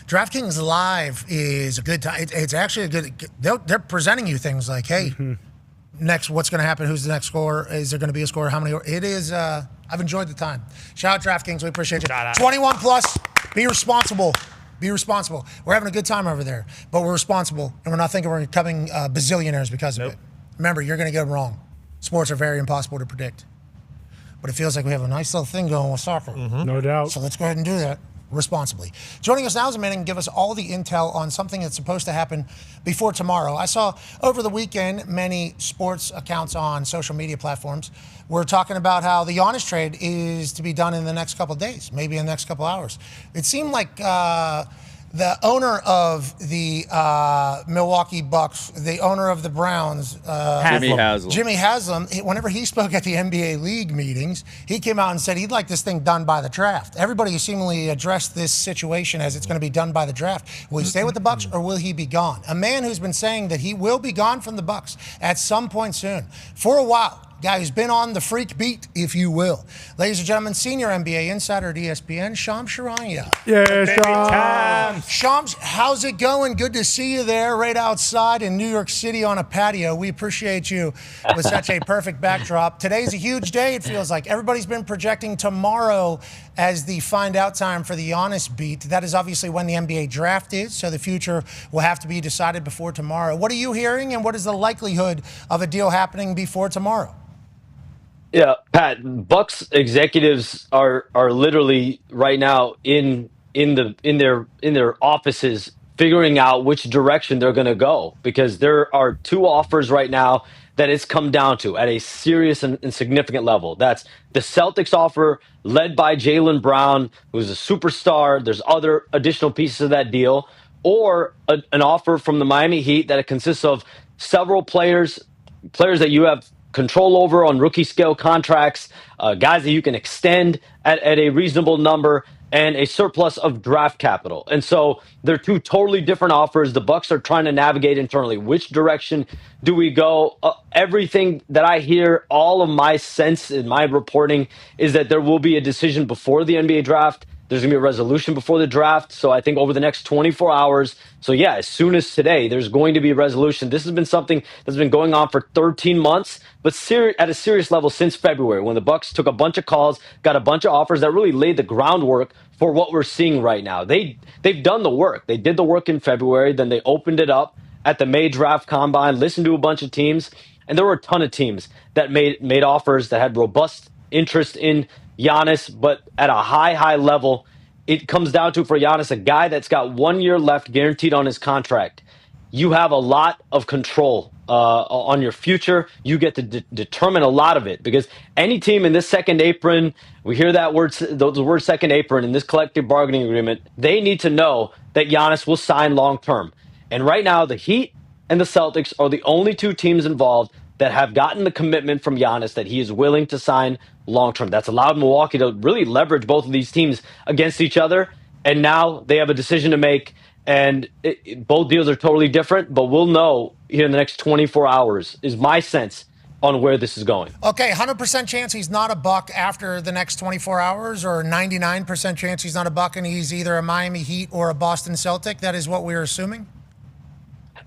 DraftKings Live is a good time. It's actually a good – they're presenting you things like, hey, next, what's going to happen? Who's the next scorer? Is there going to be a scorer? How many? It is. I've enjoyed the time. Shout out DraftKings. We appreciate you. 21 plus. Be responsible. Be responsible. We're having a good time over there, but we're responsible, and we're not thinking we're becoming bazillionaires because of it. Remember, you're going to get them wrong. Sports are very impossible to predict, but it feels like we have a nice little thing going with soccer. No doubt. So let's go ahead and do that responsibly. Joining us now is a man who can give us all the intel on something that's supposed to happen before tomorrow. I saw over the weekend many sports accounts on social media platforms were talking about how the Giannis trade is to be done in the next couple of days, maybe in the next couple of hours. It seemed like the owner of the Milwaukee Bucks, the owner of the Browns, Jimmy Haslam, whenever he spoke at the NBA League meetings, he came out and said he'd like this thing done by the draft. Everybody seemingly addressed this situation as it's going to be done by the draft. Will he stay with the Bucks or will he be gone? A man who's been saying that he will be gone from the Bucks at some point soon. For a while. Guy who's been on the freak beat, if you will. Ladies and gentlemen, senior NBA insider at ESPN, Shams Charania. Yeah, Shams. Shams, how's it going? Good to see you there right outside in New York City on a patio. We appreciate you with such a perfect backdrop. Today's a huge day, it feels like. Everybody's been projecting tomorrow as the find out time for the Giannis beat. That is obviously when the NBA draft is, so the future will have to be decided before tomorrow. What are you hearing, and what is the likelihood of a deal happening before tomorrow? Yeah, Pat, Bucks executives are literally right now in their offices figuring out which direction they're going to go, because there are two offers right now that it's come down to at a serious and significant level. That's the Celtics offer led by Jaylen Brown, who's a superstar. There's other additional pieces of that deal, or an offer from the Miami Heat that it consists of several players that you have control over on rookie scale contracts, guys that you can extend at a reasonable number, and a surplus of draft capital. And so they're two totally different offers. The Bucks are trying to navigate internally. Which direction do we go? Everything that I hear, all of my sense in my reporting is that there will be a decision before the NBA draft. There's going to be a resolution before the draft. So I think over the next 24 hours, so yeah, as soon as today, there's going to be a resolution. This has been something that's been going on for 13 months, but at a serious level since February, when the Bucks took a bunch of calls, got a bunch of offers that really laid the groundwork for what we're seeing right now. They've done the work. They did the work in February, then they opened it up. at the May draft combine, listened to a bunch of teams, and there were a ton of teams that made offers that had robust interest in Giannis, but at a high level. It comes down to, for Giannis, a guy that's got 1 year left guaranteed on his contract. You have a lot of control on your future. You get to determine a lot of it, because any team in this second apron, we hear that word, the word second apron in this collective bargaining agreement, they need to know that Giannis will sign long term. And right now, the Heat and the Celtics are the only two teams involved that have gotten the commitment from Giannis that he is willing to sign long term. That's allowed Milwaukee to really leverage both of these teams against each other. And now they have a decision to make. And both deals are totally different, but we'll know here in the next 24 hours, is my sense on where this is going. Okay, 100% chance he's not a Buck after the next 24 hours, or 99% chance he's not a Buck and he's either a Miami Heat or a Boston Celtic? That is what we're assuming?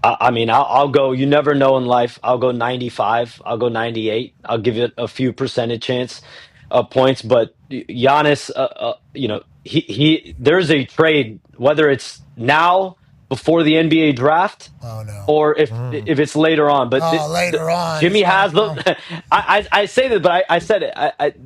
I mean, I'll go, you never know in life. I'll go 95. I'll go 98. I'll give it a few percentage chance points. But Giannis, there's a trade, whether it's now before the NBA draft, or if it's later on. But later on. Jimmy has the. I say that, but I said it.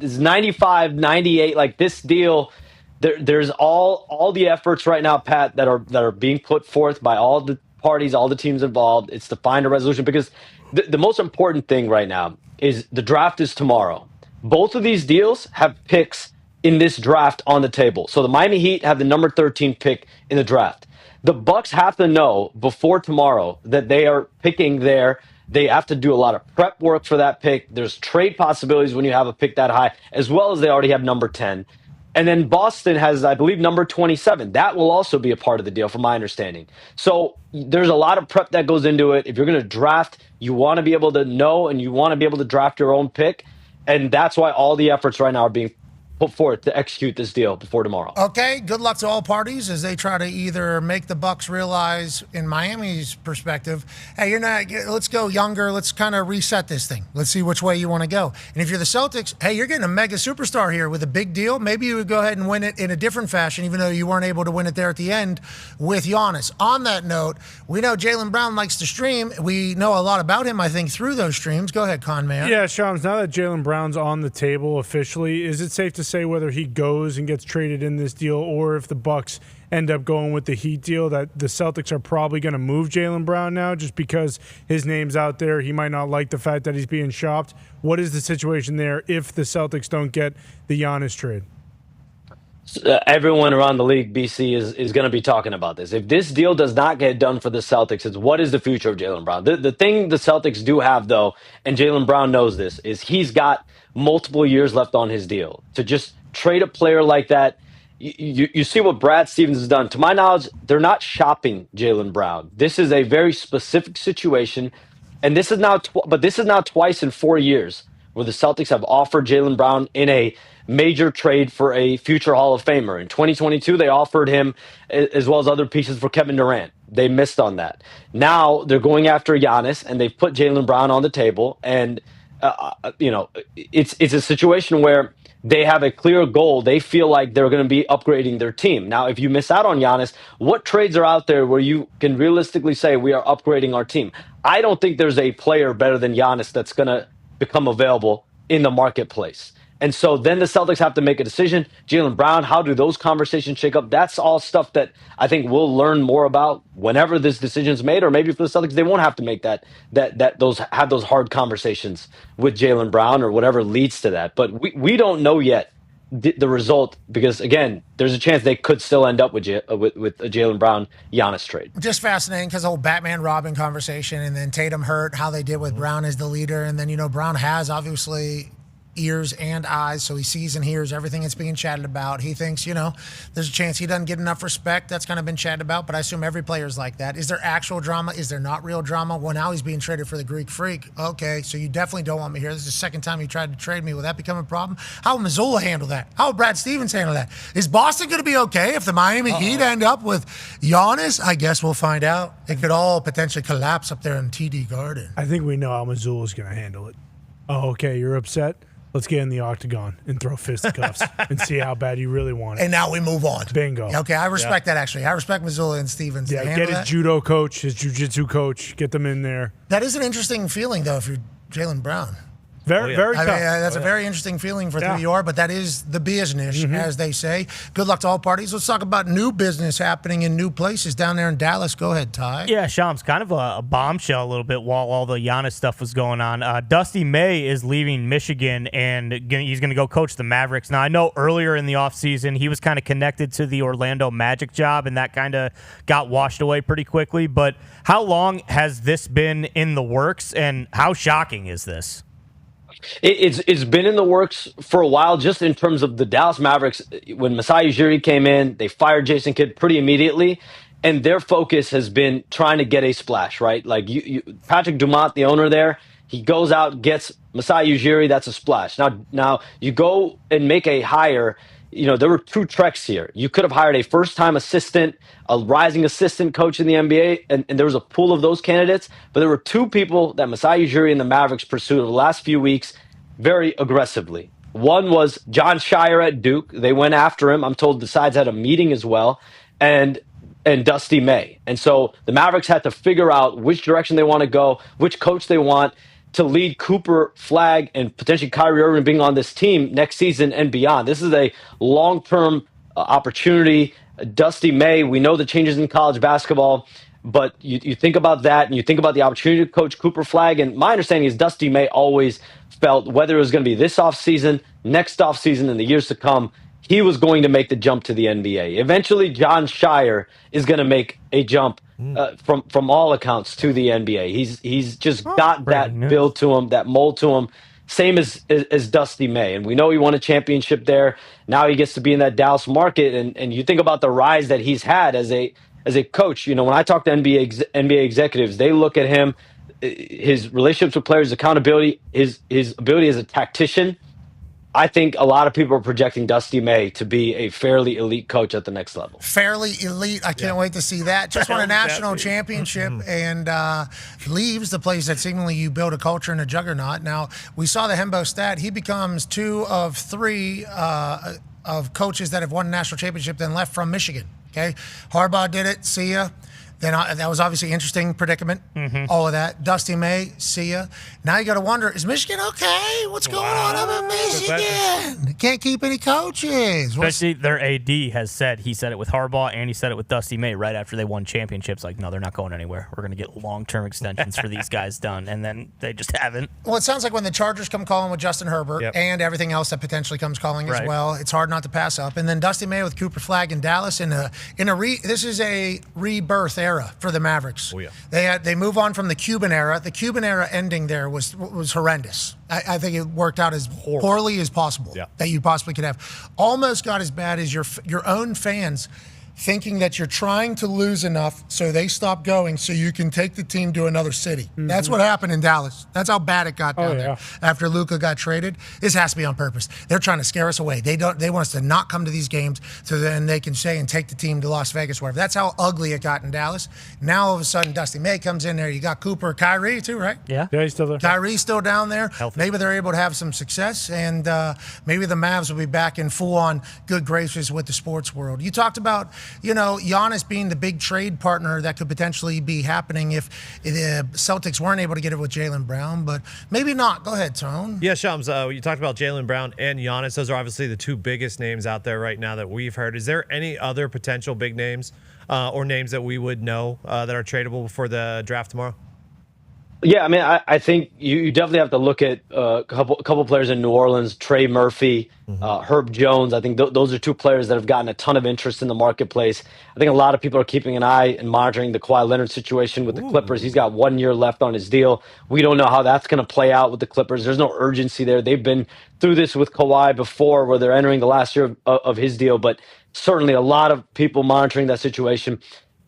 It's 95, 98. Like this deal. There's all the efforts right now, Pat, that are being put forth by all the parties, all the teams involved. It's to find a resolution, because the most important thing right now is the draft is tomorrow. Both of these deals have picks in this draft on the table. So the Miami Heat have the number 13 pick in the draft. The Bucks have to know before tomorrow that they are picking there. They have to do a lot of prep work for that pick. There's trade possibilities when you have a pick that high, as well as they already have number 10. And then Boston has, I believe, number 27. That will also be a part of the deal, from my understanding. So there's a lot of prep that goes into it. If you're going to draft, you want to be able to know, and you want to be able to draft your own pick. And that's why all the efforts right now are being put forth to execute this deal before tomorrow. Okay, good luck to all parties as they try to either make the Bucks realize, in Miami's perspective, hey, let's go younger, let's kind of reset this thing. Let's see which way you want to go. And if you're the Celtics, hey, you're getting a mega superstar here with a big deal. Maybe you would go ahead and win it in a different fashion, even though you weren't able to win it there at the end with Giannis. On that note, we know Jaylen Brown likes to stream. We know a lot about him, I think, through those streams. Go ahead, Con Man. Yeah, Shams, now that Jaylen Brown's on the table officially, is it safe to say whether he goes and gets traded in this deal, or if the Bucks end up going with the Heat deal, that the Celtics are probably going to move Jaylen Brown now just because his name's out there? He might not like the fact that he's being shopped. What is the situation there if the Celtics don't get the Giannis trade? Everyone around the league, BC, is going to be talking about this. If this deal does not get done for the Celtics, it's what is the future of Jaylen Brown? The thing the Celtics do have, though, and Jaylen Brown knows this, is he's got multiple years left on his deal. To just trade a player like that, you see what Brad Stevens has done. To my knowledge, they're not shopping Jaylen Brown. This is a very specific situation, and this is now twice in 4 years where the Celtics have offered Jaylen Brown in a major trade for a future Hall of Famer. In 2022, they offered him, as well as other pieces, for Kevin Durant. They missed on that. Now they're going after Giannis, and they've put Jaylen Brown on the table. And it's a situation where they have a clear goal. They feel like they're going to be upgrading their team. Now, if you miss out on Giannis, what trades are out there where you can realistically say we are upgrading our team? I don't think there's a player better than Giannis that's going to become available in the marketplace. And so then the Celtics have to make a decision. Jaylen Brown, how do those conversations shake up? That's all stuff that I think we'll learn more about whenever this decision is made, or maybe for the Celtics, they won't have to make those hard conversations with Jaylen Brown or whatever leads to that. But we don't know yet the result, because again, there's a chance they could still end up with a Jaylen Brown Giannis trade. Just fascinating, because the whole Batman Robin conversation, and then Tatum hurt, how they did with Brown as the leader, and then Brown has obviously ears and eyes, so he sees and hears everything that's being chatted about. He thinks, there's a chance he doesn't get enough respect. That's kind of been chatted about, but I assume every player is like that. Is there actual drama? Is there not real drama? Well, now he's being traded for the Greek Freak. Okay, so you definitely don't want me here. This is the second time you tried to trade me. Will that become a problem? How will Missoula handle that? How will Brad Stevens handle that? Is Boston going to be okay if the Miami Heat end up with Giannis? I guess we'll find out. It could all potentially collapse up there in TD Garden. I think we know how Missoula's going to handle it. Oh, okay, you're upset? Let's get in the octagon and throw fisticuffs and see how bad you really want it. And now we move on. Bingo. Okay, I respect that, actually. I respect Missoula and Stevens. Yeah, get his judo coach, his jiu-jitsu coach, get them in there. That is an interesting feeling, though, if you're Jaylen Brown. Very tough. That's a very interesting feeling for who you are, but that is the business, as they say. Good luck to all parties. Let's talk about new business happening in new places down there in Dallas. Go ahead, Ty. Yeah, Shams, kind of a bombshell a little bit while all the Giannis stuff was going on. Dusty May is leaving Michigan, and he's going to go coach the Mavericks. Now, I know earlier in the offseason, he was kind of connected to the Orlando Magic job, and that kind of got washed away pretty quickly. But how long has this been in the works, and how shocking is this? It's been in the works for a while, just in terms of the Dallas Mavericks. When Masai Ujiri came in, they fired Jason Kidd pretty immediately, and their focus has been trying to get a splash, right? Like Patrick Dumont, the owner there, he goes out, gets Masai Ujiri, that's a splash. Now you go and make a hire. There were two treks here. You could have hired a first-time assistant, a rising assistant coach in the NBA, and there was a pool of those candidates. But there were two people that Masai Ujiri and the Mavericks pursued over the last few weeks very aggressively. One was John Shire at Duke. They went after him. I'm told the sides had a meeting as well. And Dusty May. And so the Mavericks had to figure out which direction they want to go, which coach they want to lead Cooper, Flagg, and potentially Kyrie Irving being on this team next season and beyond. This is a long-term opportunity. Dusty May, we know the changes in college basketball, but you think about that, and you think about the opportunity to coach Cooper, Flagg, and my understanding is Dusty May always felt, whether it was going to be this offseason, next offseason, and the years to come, he was going to make the jump to the NBA. Eventually, John Shire is going to make a jump from all accounts to the NBA. He's just got that build to him, that mold to him, same as Dusty May. And we know he won a championship there. Now he gets to be in that Dallas market. And you think about the rise that he's had as a coach. When I talk to NBA executives, they look at him, his relationships with players, accountability, his ability as a tactician. I think a lot of people are projecting Dusty May to be a fairly elite coach at the next level. Fairly elite. I can't wait to see that. Just won a national championship and leaves the place that seemingly you build a culture and a juggernaut. Now, we saw the Hembo stat. He becomes 2 of 3 of coaches that have won a national championship then left from Michigan. Okay, Harbaugh did it. See ya. Then that was obviously an interesting predicament, all of that. Dusty May, see ya. Now you got to wonder, is Michigan okay? What's going on up in Michigan? Can't keep any coaches. Especially their AD has said, he said it with Harbaugh and he said it with Dusty May right after they won championships. Like, no, they're not going anywhere. We're going to get long-term extensions for these guys done. And then they just haven't. Well, it sounds like when the Chargers come calling with Justin Herbert and everything else that potentially comes calling as well, it's hard not to pass up. And then Dusty May with Cooper Flagg in Dallas this is a rebirth era for the Mavericks. Oh, yeah. They move on from the Cuban era. The Cuban era ending there was horrendous. I think it worked out as poorly as possible that you possibly could have. Almost got as bad as your own fans thinking that you're trying to lose enough so they stop going so you can take the team to another city. Mm-hmm. That's what happened in Dallas. That's how bad it got down there after Luka got traded. This has to be on purpose. They're trying to scare us away. They want us to not come to these games so then they can say and take the team to Las Vegas, wherever. That's how ugly it got in Dallas. Now all of a sudden Dusty May comes in there. You got Cooper, Kyrie too, right? Yeah, he's still there. Kyrie's still down there. Healthy. Maybe they're able to have some success, and maybe the Mavs will be back in full-on good graces with the sports world. You talked about, Giannis being the big trade partner that could potentially be happening if the Celtics weren't able to get it with Jaylen Brown, but maybe not. Go ahead, Tone. Yeah, Shams, you talked about Jaylen Brown and Giannis. Those are obviously the two biggest names out there right now that we've heard. Is there any other potential big names or names that we would know that are tradable before the draft tomorrow? Yeah, I mean, I think you definitely have to look at a couple players in New Orleans, Trey Murphy, Herb Jones. I think those are two players that have gotten a ton of interest in the marketplace. I think a lot of people are keeping an eye and monitoring the Kawhi Leonard situation with the Clippers. He's got 1 year left on his deal. We don't know how that's going to play out with the Clippers. There's no urgency there. They've been through this with Kawhi before where they're entering the last year of his deal, but certainly a lot of people monitoring that situation.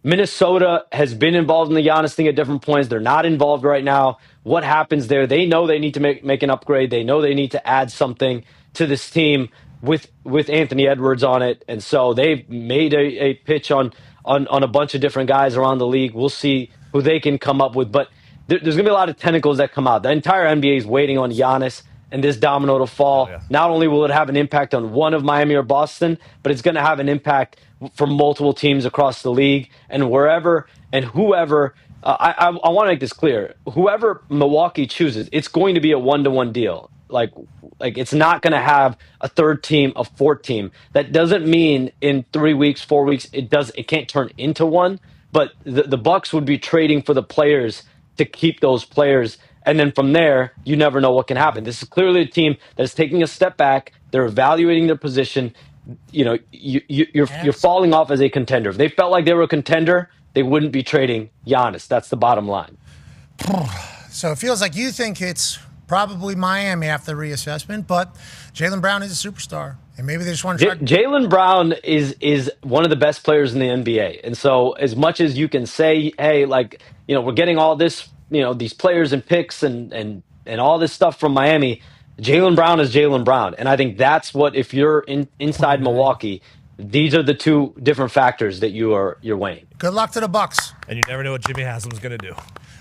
Minnesota has been involved in the Giannis thing at different points. They're not involved right now. What happens there? They know they need to make an upgrade. They know they need to add something to this team with Anthony Edwards on it. And so they've made a pitch on a bunch of different guys around the league. We'll see who they can come up with. But there's going to be a lot of tentacles that come out. The entire NBA is waiting on Giannis and this domino to fall, not only will it have an impact on one of Miami or Boston, but it's going to have an impact for multiple teams across the league and wherever and whoever. I want to make this clear. Whoever Milwaukee chooses, it's going to be a 1-to-1 deal. Like it's not going to have a third team, a fourth team. That doesn't mean in 3 weeks, 4 weeks, it can't turn into one. But the Bucks would be trading for the players to keep those players. And then from there, you never know what can happen. This is clearly a team that's taking a step back. They're evaluating their position. You know, you're falling off as a contender. If they felt like they were a contender, they wouldn't be trading Giannis. That's the bottom line. So it feels like you think it's probably Miami after the reassessment, but Jaylen Brown is a superstar. And maybe they just want to try. Jaylen Brown is one of the best players in the NBA. And so as much as you can say, hey, like, you know, we're getting all this, you know, these players and picks and all this stuff from Miami, Jaylen Brown is Jaylen Brown. And I think that's what, if you're inside Milwaukee, these are the two different factors that you're weighing. Good luck to the Bucks. And you never know what Jimmy Haslam's going to do.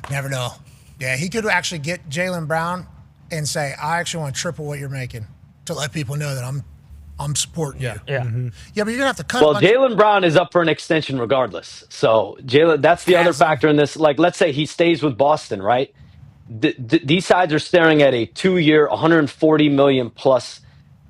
Never know. Yeah, he could actually get Jaylen Brown and say, I actually want triple what you're making to let people know that I'm supporting you. Yeah. Yeah, but you're going to have to cut. Well, Jaylen Brown is up for an extension regardless. So Jaylen, that's the other factor in this. Like, let's say he stays with Boston, right? These sides are staring at a 2-year, $140 million plus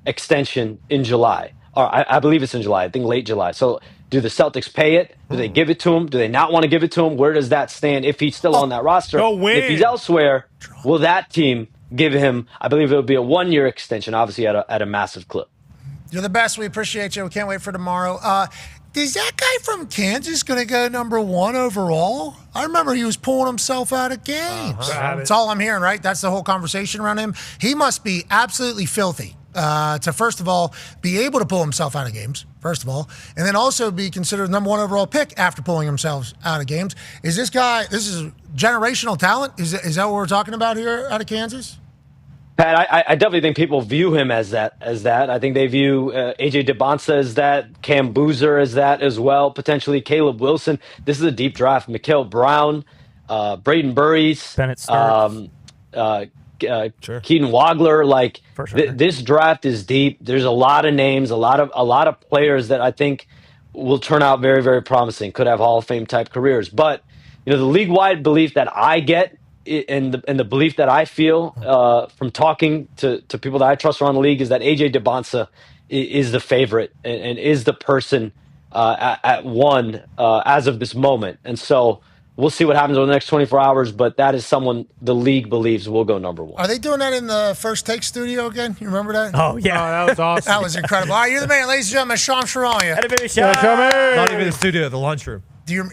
extension in July. Or I believe it's in July. I think late July. So do the Celtics pay it? Do they give it to him? Do they not want to give it to him? Where does that stand if he's still on that roster? If he's elsewhere, will that team give him, I believe it would be a 1-year extension, obviously at a massive clip. You're the best. We appreciate you. We can't wait for tomorrow. Is that guy from Kansas going to go number 1 overall? I remember he was pulling himself out of games. That's all I'm hearing, right? That's the whole conversation around him. He must be absolutely filthy to, first of all, be able to pull himself out of games, first of all, and then also be considered number 1 overall pick after pulling himself out of games. Is this guy, this is generational talent? Is that what we're talking about here out of Kansas? Pat, I definitely think people view him as that. I think they view AJ DeBonsa as that, Cam Boozer as that as well, potentially Caleb Wilson. This is a deep draft. Mikal Brown, Braden Burries, Bennett Stark. Keaton Wagler. Like this draft is deep. There's a lot of names, a lot of players that I think will turn out very, very promising. Could have Hall of Fame type careers. But you know, the league wide belief that I get, and the belief that I feel from talking to people that I trust around the league is that AJ DeBonsa is the favorite and is the person at 1 as of this moment. And so we'll see what happens over the next 24 hours, but that is someone the league believes will go number 1. Are they doing that in the First Take studio again? You remember that? Oh, yeah. That was awesome. That was incredible. All right, you're the man, ladies and gentlemen. Sean Sharon. Not even the studio, the lunchroom. Do you?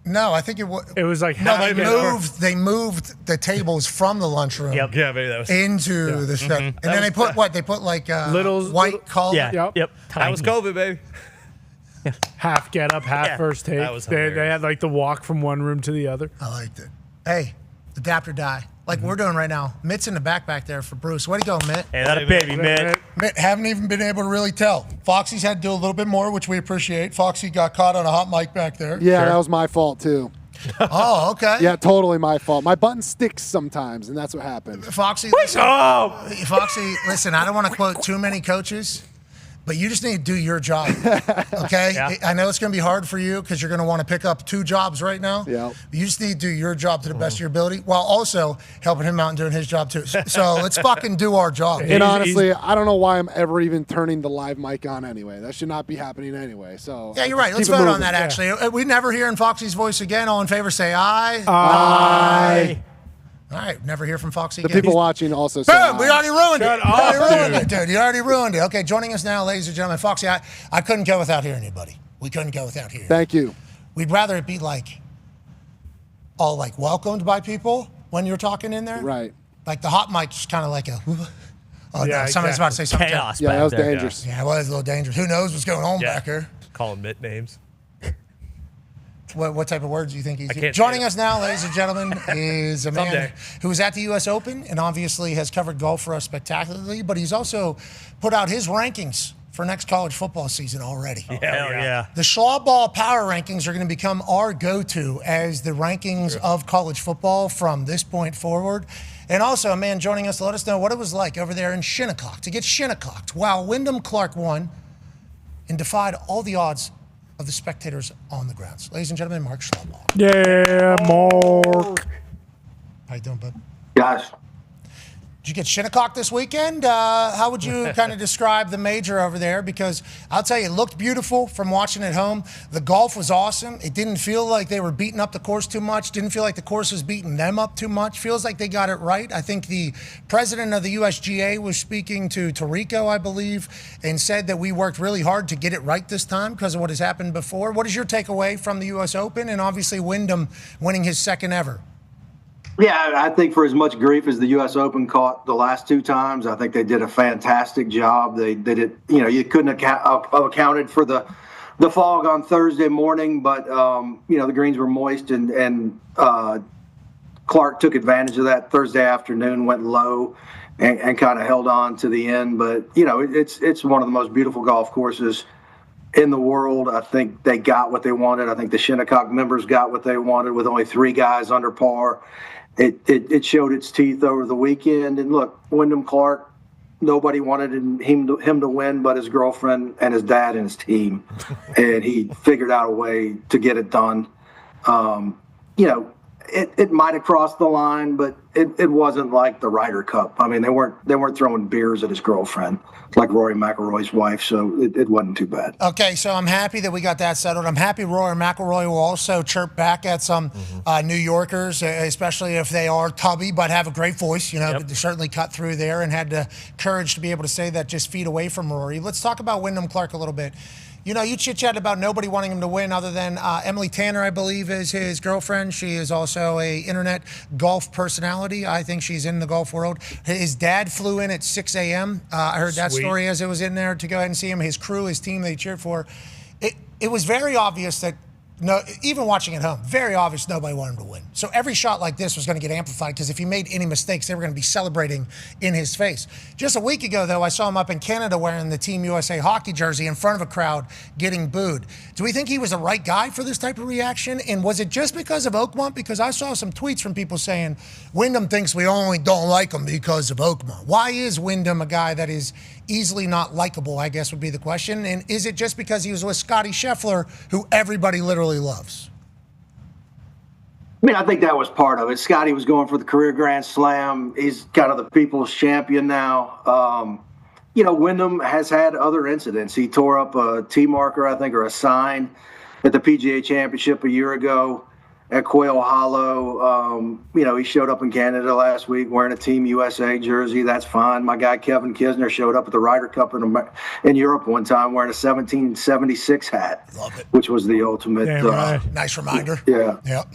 No, I think it was. It was like no. They moved the tables from the lunchroom. Yep. Yeah, maybe that was into the stuff, and then they put what? They put like little white collar. Yeah. Yep. That was COVID, baby. Half get up, half first take. That was they had like the walk from one room to the other. I liked it. Hey, adapt or die, like we're doing right now. Mitt's in the back there for Bruce. Way to go, Mitt. Hey, that a baby, Mitt. Mitt, haven't even been able to really tell. Foxy's had to do a little bit more, which we appreciate. Foxy got caught on a hot mic back there. Yeah, that was my fault too. Oh, okay. Yeah, totally my fault. My button sticks sometimes, and that's what happens. Foxy, listen, listen, I don't want to quote too many coaches, but you just need to do your job, okay? Yeah. I know it's going to be hard for you because you're going to want to pick up 2 jobs right now. Yeah. You just need to do your job to the best of your ability while also helping him out and doing his job too. So let's fucking do our job. And honestly, I don't know why I'm ever even turning the live mic on anyway. That should not be happening anyway. So Yeah, you're right. Let's vote on that, actually. We never hear in Foxy's voice again. All in favor, say aye. Aye. All right, never hear from Foxy the again. people watching also say Boom, we already ruined Shut it. up, You already ruined it, dude. You already ruined it. Okay, joining us now, ladies and gentlemen, Foxy, I couldn't go without hearing you, buddy. We couldn't go without hearing you. Thank you. We'd rather it be like all like welcomed by people when you're talking in there. Right. Like the hot mic's kind of like a, oh Yeah, no, somebody's about to say something. Chaos. Yeah, that was back there. dangerous. Yeah, it was a little dangerous. Who knows what's going on back here? Calling Mitt names. What type of words do you think he's can't joining say us now, ladies and gentlemen, is a man Someday. who was at the U.S. Open and obviously has covered golf for us spectacularly, but he's also put out his rankings for next college football season already. Hell yeah. The Shaw Ball Power Rankings are going to become our go-to as the rankings of college football from this point forward. And also, a man joining us to let us know what it was like over there in Shinnecock to get Shinnecocked while Wyndham Clark won and defied all the odds of the spectators on the grounds. Ladies and gentlemen, Mark Schlabach. Yeah, Mark. How you doing, bud? Guys. Did you get Shinnecock this weekend? How would you kind of describe the major over there? Because I'll tell you, it looked beautiful from watching at home. The golf was awesome. It didn't feel like they were beating up the course too much. Didn't feel like the course was beating them up too much. Feels like they got it right. I think the president of the USGA was speaking to Tarico, I believe, and said that we worked really hard to get it right this time because of what has happened before. What is your takeaway from the U.S. Open and obviously Wyndham winning his second ever? Yeah, I think for as much grief as the U.S. Open caught the last two times, I think they did a fantastic job. They did it, you couldn't have accounted for the fog on Thursday morning, but, the greens were moist and Clark took advantage of that Thursday afternoon, went low and kind of held on to the end. But, it's one of the most beautiful golf courses in the world. I think they got what they wanted. I think the Shinnecock members got what they wanted with only 3 guys under par. It showed its teeth over the weekend. And look, Wyndham Clark, nobody wanted him to win but his girlfriend and his dad and his team. And he figured out a way to get it done. It might have crossed the line, but it wasn't like the Ryder Cup. I mean, they weren't throwing beers at his girlfriend like Rory McIlroy's wife, so it wasn't too bad. Okay, so I'm happy that we got that settled. I'm happy Rory McIlroy will also chirp back at some New Yorkers, especially if they are tubby but have a great voice. They certainly cut through there and had the courage to be able to say that just feet away from Rory. Let's talk about Wyndham Clark a little bit. You chit-chat about nobody wanting him to win other than Emily Tanner, I believe, is his girlfriend. She is also a internet golf personality. I think she's in the golf world. His dad flew in at 6 a.m. I heard that story as it was in there to go ahead and see him. His crew, his team that he cheered for. It was very obvious that, even watching at home, very obvious nobody wanted him to win. So every shot like this was going to get amplified because if he made any mistakes, they were going to be celebrating in his face. Just a week ago, though, I saw him up in Canada wearing the Team USA hockey jersey in front of a crowd getting booed. Do we think he was the right guy for this type of reaction? And was it just because of Oakmont? Because I saw some tweets from people saying, Wyndham thinks we only don't like him because of Oakmont. Why is Wyndham a guy that is easily not likable, I guess would be the question? And is it just because he was with Scottie Scheffler, who everybody literally loves? I think that was part of it. Scottie was going for the career Grand Slam. He's kind of the people's champion now. Wyndham has had other incidents. He tore up a tee marker, I think, or a sign at the PGA Championship a year ago at Quail Hollow. He showed up in Canada last week wearing a Team USA jersey. That's fine. My guy Kevin Kisner showed up at the Ryder Cup in Europe one time wearing a 1776 hat, which was the ultimate. Nice reminder. Yeah. Yep.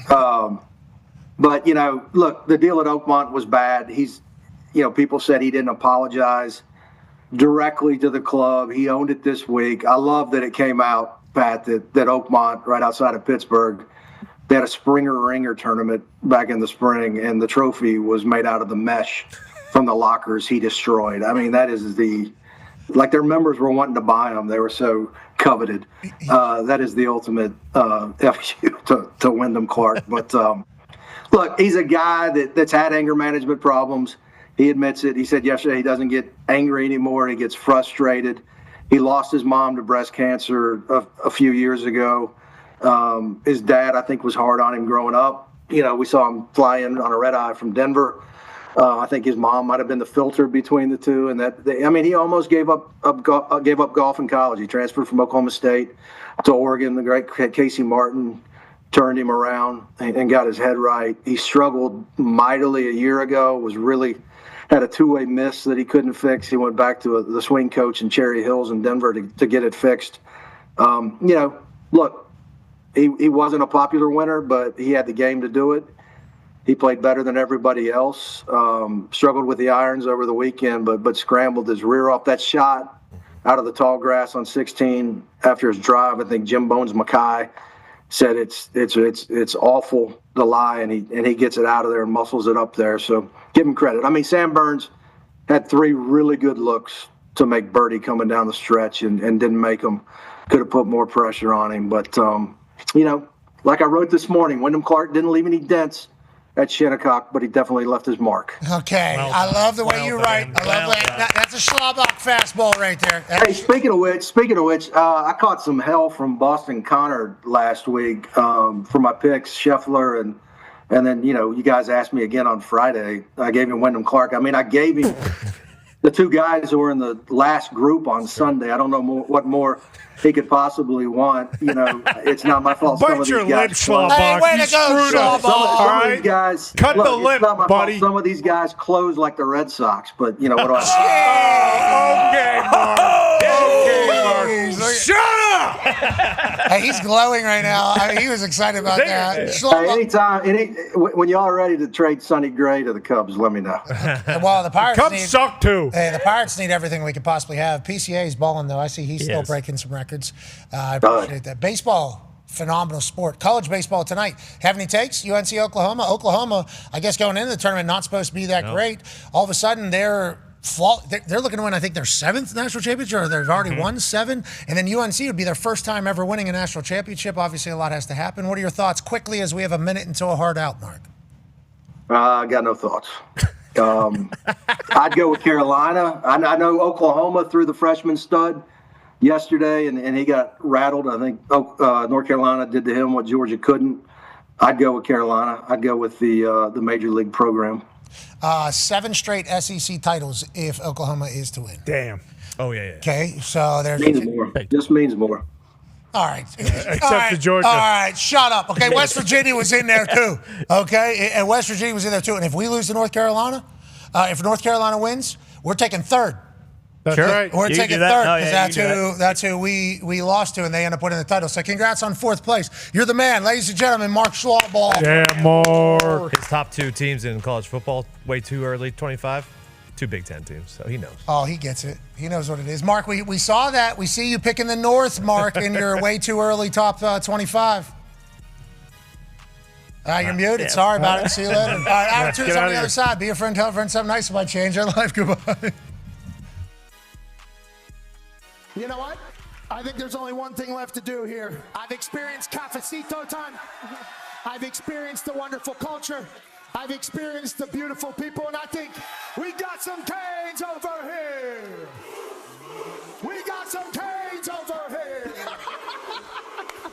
But, look, the deal at Oakmont was bad. People said he didn't apologize directly to the club. He owned it this week. I love that it came out, Pat, that Oakmont, right outside of Pittsburgh, they had a Springer Ringer tournament back in the spring, and the trophy was made out of the mesh from the lockers he destroyed. I mean, that is their members were wanting to buy them. They were so coveted. That is the ultimate FU to Wyndham Clark. But, look, he's a guy that's had anger management problems. He admits it. He said yesterday he doesn't get angry anymore. He gets frustrated. He lost his mom to breast cancer a few years ago. His dad, I think, was hard on him growing up. We saw him fly in on a red eye from Denver. I think his mom might have been the filter between the two, and he almost gave up golf in college. He transferred from Oklahoma State to Oregon. The great Casey Martin turned him around and got his head right. He struggled mightily a year ago. Had a two-way miss that he couldn't fix. He went back to the swing coach in Cherry Hills in Denver to get it fixed. Look. He wasn't a popular winner, but he had the game to do it. He played better than everybody else. Struggled with the irons over the weekend, but scrambled his rear off. That shot out of the tall grass on 16 after his drive, I think Jim Bones Mackay said it's awful to lie, and he gets it out of there and muscles it up there. So give him credit. Sam Burns had 3 really good looks to make birdie coming down the stretch and didn't make them. Could have put more pressure on him, but like I wrote this morning, Wyndham Clark didn't leave any dents at Shinnecock, but he definitely left his mark. Okay, I love the way you write. I love that's a Schlabach fastball right there. Hey, speaking of which, I caught some hell from Boston Connor last week for my picks, Scheffler, and then you guys asked me again on Friday. I gave him Wyndham Clark. I mean, I gave him the two guys who were in the last group on Sunday. I don't know what more he could possibly want. It's not my fault. Bite your lip, Schlabach. Hey, way to go, Schlabach. Some of these guys, cut the lip, it's not my buddy. fault. Some of these guys close like the Red Sox, but what do I? Okay, Mark. Okay, Mark. Shut up! Hey, he's glowing right now. I mean, he was excited about that. Hey, when y'all are ready to trade Sonny Gray to the Cubs, let me know. Well, the Pirates Cubs suck too. Hey, the Pirates need everything we could possibly have. PCA is balling though. I see he's still breaking some records. I appreciate that. Baseball. Phenomenal sport. College baseball tonight. Have any takes? UNC Oklahoma. Oklahoma, I guess going into the tournament, not supposed to be that great. All of a sudden, they're looking to win, I think, their 7th national championship, or they've already won 7. And then UNC would be their first time ever winning a national championship. Obviously, a lot has to happen. What are your thoughts quickly as we have a minute until a hard out, Mark? I got no thoughts. I'd go with Carolina. I know Oklahoma threw the freshman stud yesterday, and he got rattled. I think North Carolina did to him what Georgia couldn't. I'd go with Carolina. I'd go with the major league program. 7 straight SEC titles if Oklahoma is to win. Damn. Oh, yeah. Okay, so there's... Means more. Just means more. All right. Except for Georgia. All right, shut up. Okay, West Virginia was in there too. Okay, and West Virginia was in there too. And if we lose to North Carolina, if North Carolina wins, we're taking 3rd. That's right. We're You taking do that? 3rd because Oh, yeah, that's who we lost to, and they end up winning the title. So congrats on 4th place. You're the man, ladies and gentlemen. Mark Schlabach. Yeah, Mark. His top 2 teams in college football, way too early, 25. 2 Big Ten teams, so he knows. Oh, he gets it. He knows what it is. Mark, we saw that. We see you picking the North, Mark, in your way too early top 25. You're muted. Yeah. Sorry about it. See you later. All right, attitudes on the here. other side. Be a friend, tell a friend something nice about change your life. Goodbye. You know what? I think there's only one thing left to do here. I've experienced cafecito time. I've experienced the wonderful culture. I've experienced the beautiful people, and I think we got some Canes over here. We got some Canes over here.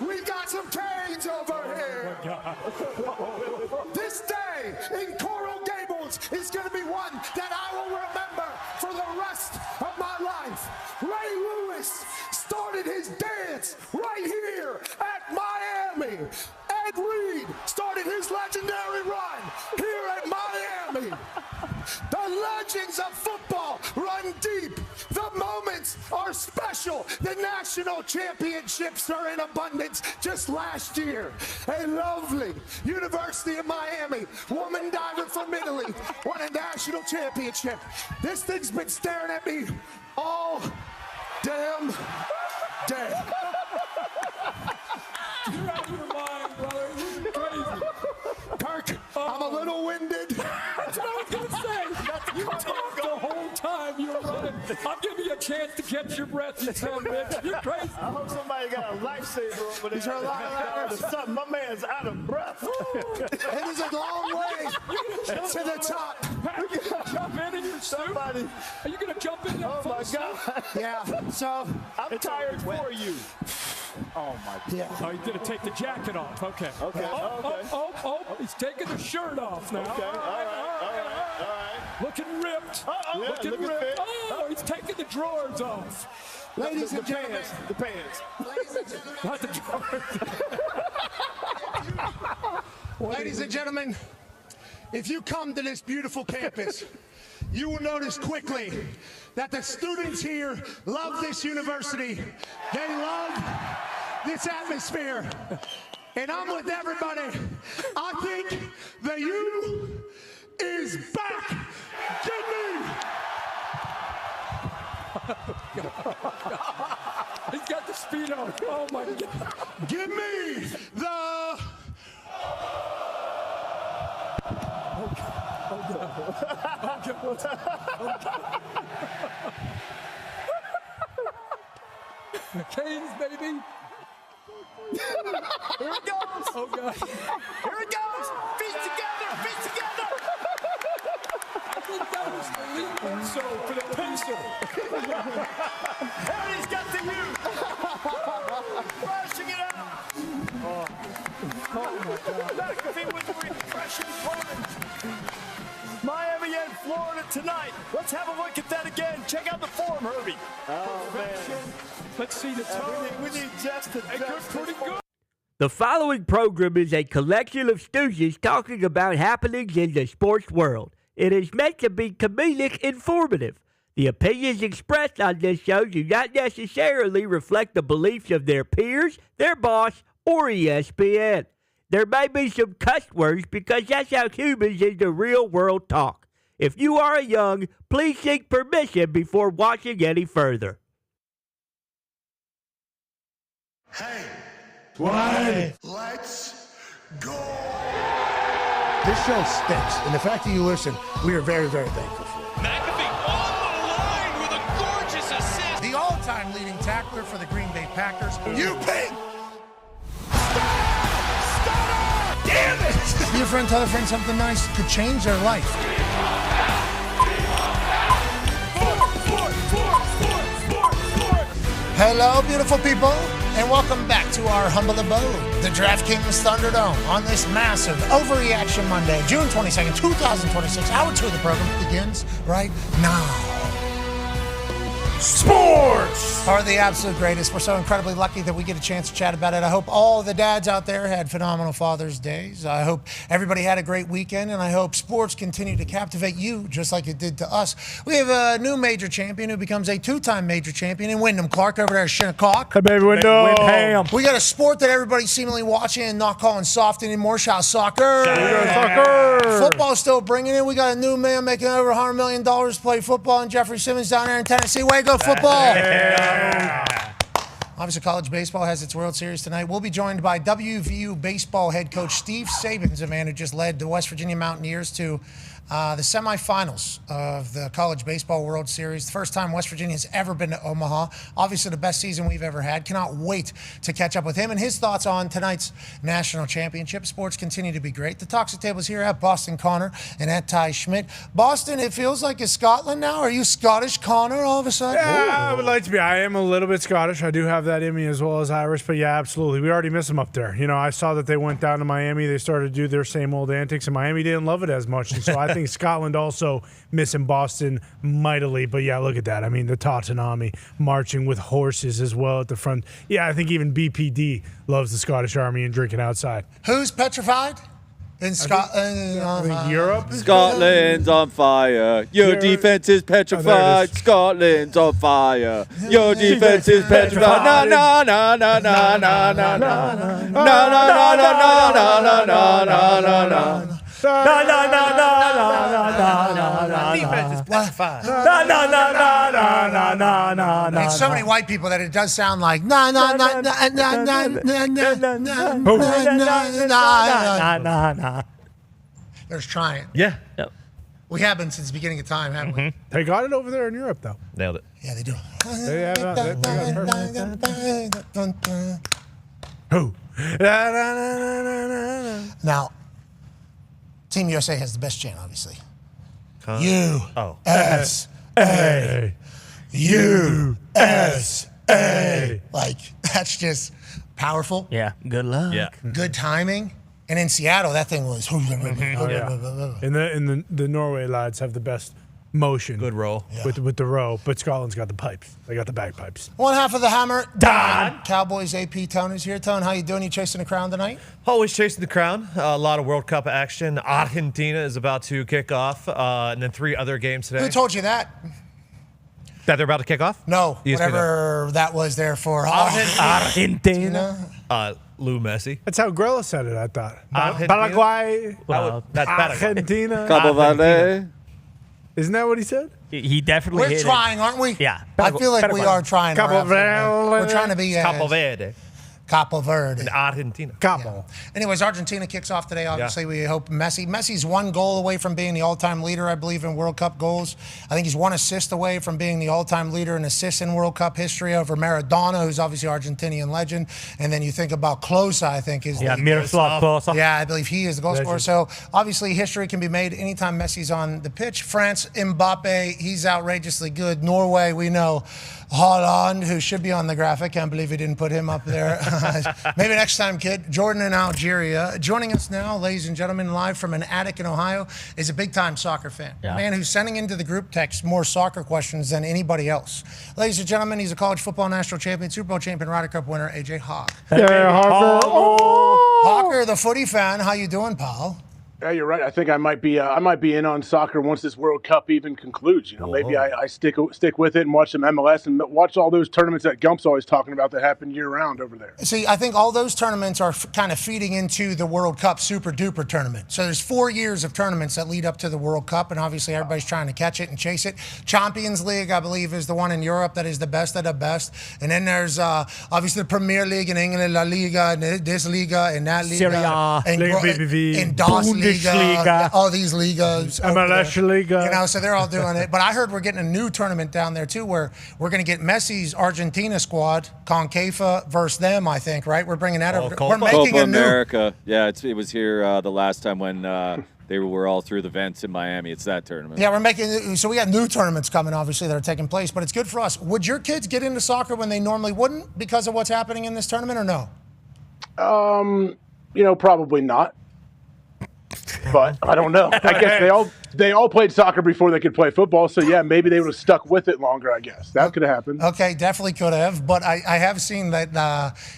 We got some Canes over here. This day in Coral Gables is going to be one that I will remember for the rest of my life. Ray Lewis started his dance right here at Miami. Ed Reed started his legendary run here at Miami. The legends of football run deep. The moments are special. The national championships are in abundance. Just last year, a lovely University of Miami woman diver from Italy won a national championship. This thing's been staring at me all damn day. You're out of your mind, brother. You're crazy. Kirk, I'm a little winded. That's what I was going to say. You talked the whole time you were running. I'm giving you a chance to catch your breath, you son of a bitch. You're crazy. I hope somebody got a lifesaver over there. Is there a lot of my man's out of breath. It is a long way to the top. Are you going to jump in your suit? Are you going to jump in that full suit? Yeah, so I'm tired for you. Oh, my God. Yeah. Oh, he's going to take the jacket off. Okay. Okay. Oh, he's taking the shirt off now. Okay. All right. Looking ripped. Looking ripped. Oh, he's taking the drawers off. Ladies and gentlemen. The pants. Ladies and gentlemen. Not the drawers. Ladies and gentlemen, if you come to this beautiful campus, you will notice quickly that the students here love this university. They love this atmosphere. And I'm with everybody. I think the U is back. Give me. He's got the speed on. Oh, my God. Give me the. Canes, baby. Here it goes. Oh, God. Here it goes. Feet together. Feet together. I think that was the lead so for the pencil. And he's got the youth. Rushing it out. Oh, my God. McAfee with the refreshing plunge. Miami and Florida tonight. Let's have a look at that again. Check out the form, Herbie. Oh, man. Let's see the tone. We need just to pretty good. The following program is a collection of stooges talking about happenings in the sports world. It is meant to be comedic informative. The opinions expressed on this show do not necessarily reflect the beliefs of their peers, their boss, or ESPN. There may be some cuss words because that's how humans in the real world talk. If you are young, please seek permission before watching any further. Hey, Why? let's go. This show stinks, and the fact that you listen, we are very, very thankful for. McAfee on the line with a gorgeous assist. The all-time leading tackler for the Green Bay Packers. You pink. Damn it! Your friend tell a friend something nice could change their life. Hello, beautiful people, and welcome back to our humble abode, the DraftKings Thunderdome, on this massive Overreaction Monday, June 22nd, 2026. Hour 2 of the program begins right now. Sports are the absolute greatest. We're so incredibly lucky that we get a chance to chat about it. I hope all the dads out there had phenomenal Father's Days. I hope everybody had a great weekend, and I hope sports continue to captivate you just like it did to us. We have a new major champion who becomes a two-time major champion in Wyndham Clark over there at Shinnecock. Hey, baby, Wyndham. We got a sport that everybody's seemingly watching and not calling soft anymore. Shout soccer. Soccer. Football's still bringing it. We got a new man making over $100 million to play football, and Jeffrey Simmons down there in Tennessee. Way to go, football. Obviously, college baseball has its World Series tonight. We'll be joined by WVU baseball head coach Steve Sabins, a man who just led the West Virginia Mountaineers to the semifinals of the College Baseball World Series. The first time West Virginia has ever been to Omaha. Obviously, the best season we've ever had. Cannot wait to catch up with him and his thoughts on tonight's national championship. Sports continue to be great. The Toxic Table is here at Boston Connor and at Ty Schmidt. Boston, it feels like it's Scotland now. Are you Scottish, Connor, all of a sudden? Yeah, I would like to be. I am a little bit Scottish. I do have that in me as well as Irish, but yeah, absolutely. We already miss them up there. You know, I saw that they went down to Miami. They started to do their same old antics, and Miami didn't love it as much. And so I think Scotland also missing Boston mightily. But yeah, look at that. I mean, the Tottenham marching with horses as well at the front. Yeah, I think even BPD loves the Scottish Army and drinking outside. Who's petrified? In Scotland, I think Europe. Scotland's on fire. Your defense is petrified. Scotland's on fire. Your defense is petrified. Na na na na na na na na na na na na na na na na. Na na na na na na na na. Defense is petrified. Na na na na na na na na. It's so many white people that it does sound like na na na na na na na na na na na. There's trying. Yeah. We have been since the beginning of time, haven't we? They got it over there in Europe, though. Nailed it. Yeah, they do. They got it. Who? Now, Team USA has the best chant, obviously. Oh. USA. USA. Like, that's just powerful. Yeah, good luck. Yeah. Good timing. And in Seattle, that thing was. And the Norway lads have the best motion. Good roll. With the row, but Scotland's got the pipes. They got the bagpipes. One half of the hammer, Dahn. Cowboys AP Tone is here. Tone, how you doing? You chasing the crown tonight? Always chasing the crown. A lot of World Cup action. Argentina is about to kick off, and then 3 other games today. Who told you that? That they're about to kick off? No, ESPN. whatever that was there for. Argentina. Lou Messi. That's how Grella said it, I thought. Argentina? Paraguay. That's Paraguay. Argentina. Cabo Verde. Isn't that what he said? He definitely We're hit trying, aren't we? Yeah. I feel like we are trying. Cabo Verde. We're trying to be. Capo Verde. Capo Verde. In Argentina. Capo. Anyways, Argentina kicks off today. Obviously, we hope Messi's one goal away from being the all-time leader, I believe, in World Cup goals. I think he's one assist away from being the all-time leader in assists in World Cup history over Maradona, who's obviously Argentinian legend. And then you think about Klose, I think is Miroslav Klose. Yeah, I believe he is the goal scorer. So obviously, history can be made anytime Messi's on the pitch. France, Mbappe, he's outrageously good. Norway, we know. Haaland, who should be on the graphic. Can't believe we didn't put him up there. Maybe next time, kid. Jordan in Algeria. Joining us now, ladies and gentlemen, live from an attic in Ohio, is a big-time soccer fan. Yeah. A man who's sending into the group text more soccer questions than anybody else. Ladies and gentlemen, he's a college football national champion, Super Bowl champion, Ryder Cup winner, AJ Hawk. Yeah, Harper. Hawker, the footy fan. How you doing, pal? Yeah, you're right. I think I might be in on soccer once this World Cup even concludes. Maybe I stick with it and watch some MLS and watch all those tournaments that Gump's always talking about that happen year round over there. See, I think all those tournaments are kind of feeding into the World Cup Super Duper tournament. So there's 4 years of tournaments that lead up to the World Cup, and obviously everybody's trying to catch it and chase it. Champions League, I believe, is the one in Europe that is the best of the best. And then there's obviously the Premier League in England, La Liga, and this Liga, and that Liga. Serie A, and Das Liga. All these ligas. MLS Liga. So they're all doing it. But I heard we're getting a new tournament down there, too, where we're going to get Messi's Argentina squad, CONCAFA versus them, I think, right? We're bringing that over. We're making Copa a new... America. Yeah, it was here the last time when they were all through the vents in Miami. It's that tournament. Yeah, we're making... So we got new tournaments coming, obviously, that are taking place. But it's good for us. Would your kids get into soccer when they normally wouldn't because of what's happening in this tournament, or no? Probably not. But I don't know. I guess they all played soccer before they could play football. So yeah, maybe they would have stuck with it longer. I guess that could have happened. Okay, definitely could have. But I have seen that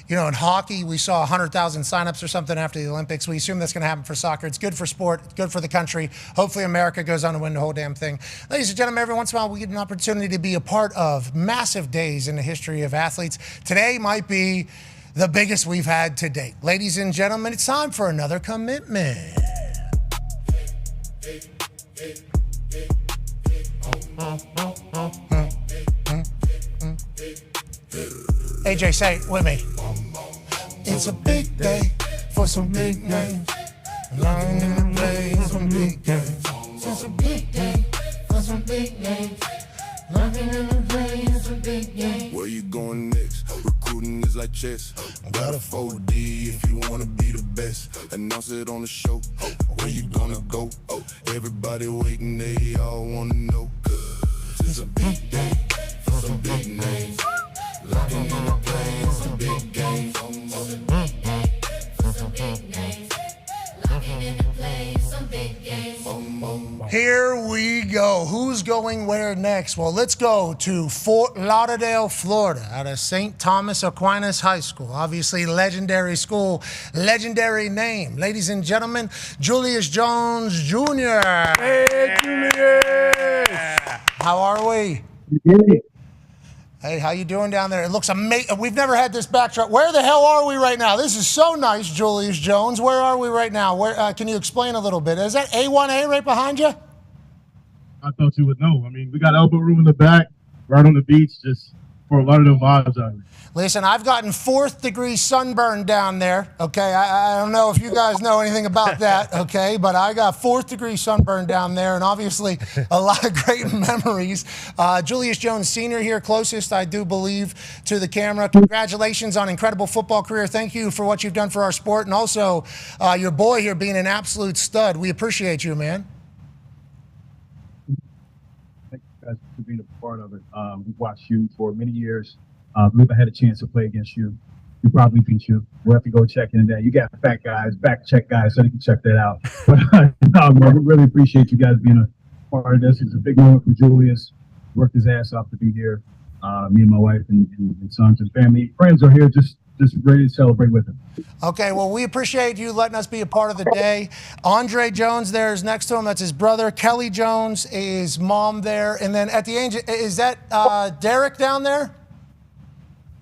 in hockey we saw 100,000 signups or something after the Olympics. We assume that's going to happen for soccer. It's good for sport. It's good for the country. Hopefully America goes on to win the whole damn thing. Ladies and gentlemen, every once in a while we get an opportunity to be a part of massive days in the history of athletes. Today might be the biggest we've had to date. Ladies and gentlemen, it's time for another commitment. AJ, say it with me. It's a big day for some big names. Lying in the play some big games. It's a big day for some big names. Lying in the play some big games. Where you going next? Recruiting is like chess. Got a 4D if you wanna be the best. Announce it on the show. Where you gonna go? Everybody waiting, they all wanna know. It's a big day for some big names. Locking in the plane, some big games. It's a big day for some big names. Locking in the plane, some big games. Here we go. Who's going where next? Well, let's go to Fort Lauderdale, Florida, out of St. Thomas Aquinas High School. Obviously, legendary school, legendary name. Ladies and gentlemen, Julius Jones Jr. Hey, Julius! How are we? Hey, how you doing down there? It looks amazing. We've never had this backdrop. Where the hell are we right now? This is so nice, Julius Jones. Where are we right now? Where? Can you explain a little bit? Is that A1A right behind you? I thought you would know. I mean, we got elbow room in the back, right on the beach, just for a lot of the vibes out here. Listen, I've gotten 4th-degree sunburn down there, okay? I don't know if you guys know anything about that, okay? But I got 4th-degree sunburn down there, and obviously a lot of great memories. Julius Jones Sr. here, closest, I do believe, to the camera. Congratulations on an incredible football career. Thank you for what you've done for our sport, and also your boy here being an absolute stud. We appreciate you, man. Thank you guys for being a part of it. We've watched you for many years. We've had a chance to play against you. We probably beat you. We'll have to go check into that. You got fat guys, back check guys, so you can check that out. But we really appreciate you guys being a part of this. It's a big moment for Julius. Worked his ass off to be here. Me and my wife and sons and family. Friends are here just ready to celebrate with him. Okay, well, we appreciate you letting us be a part of the day. Andre Jones there is next to him. That's his brother. Kelly Jones is mom there. And then at the end, is that Derek down there?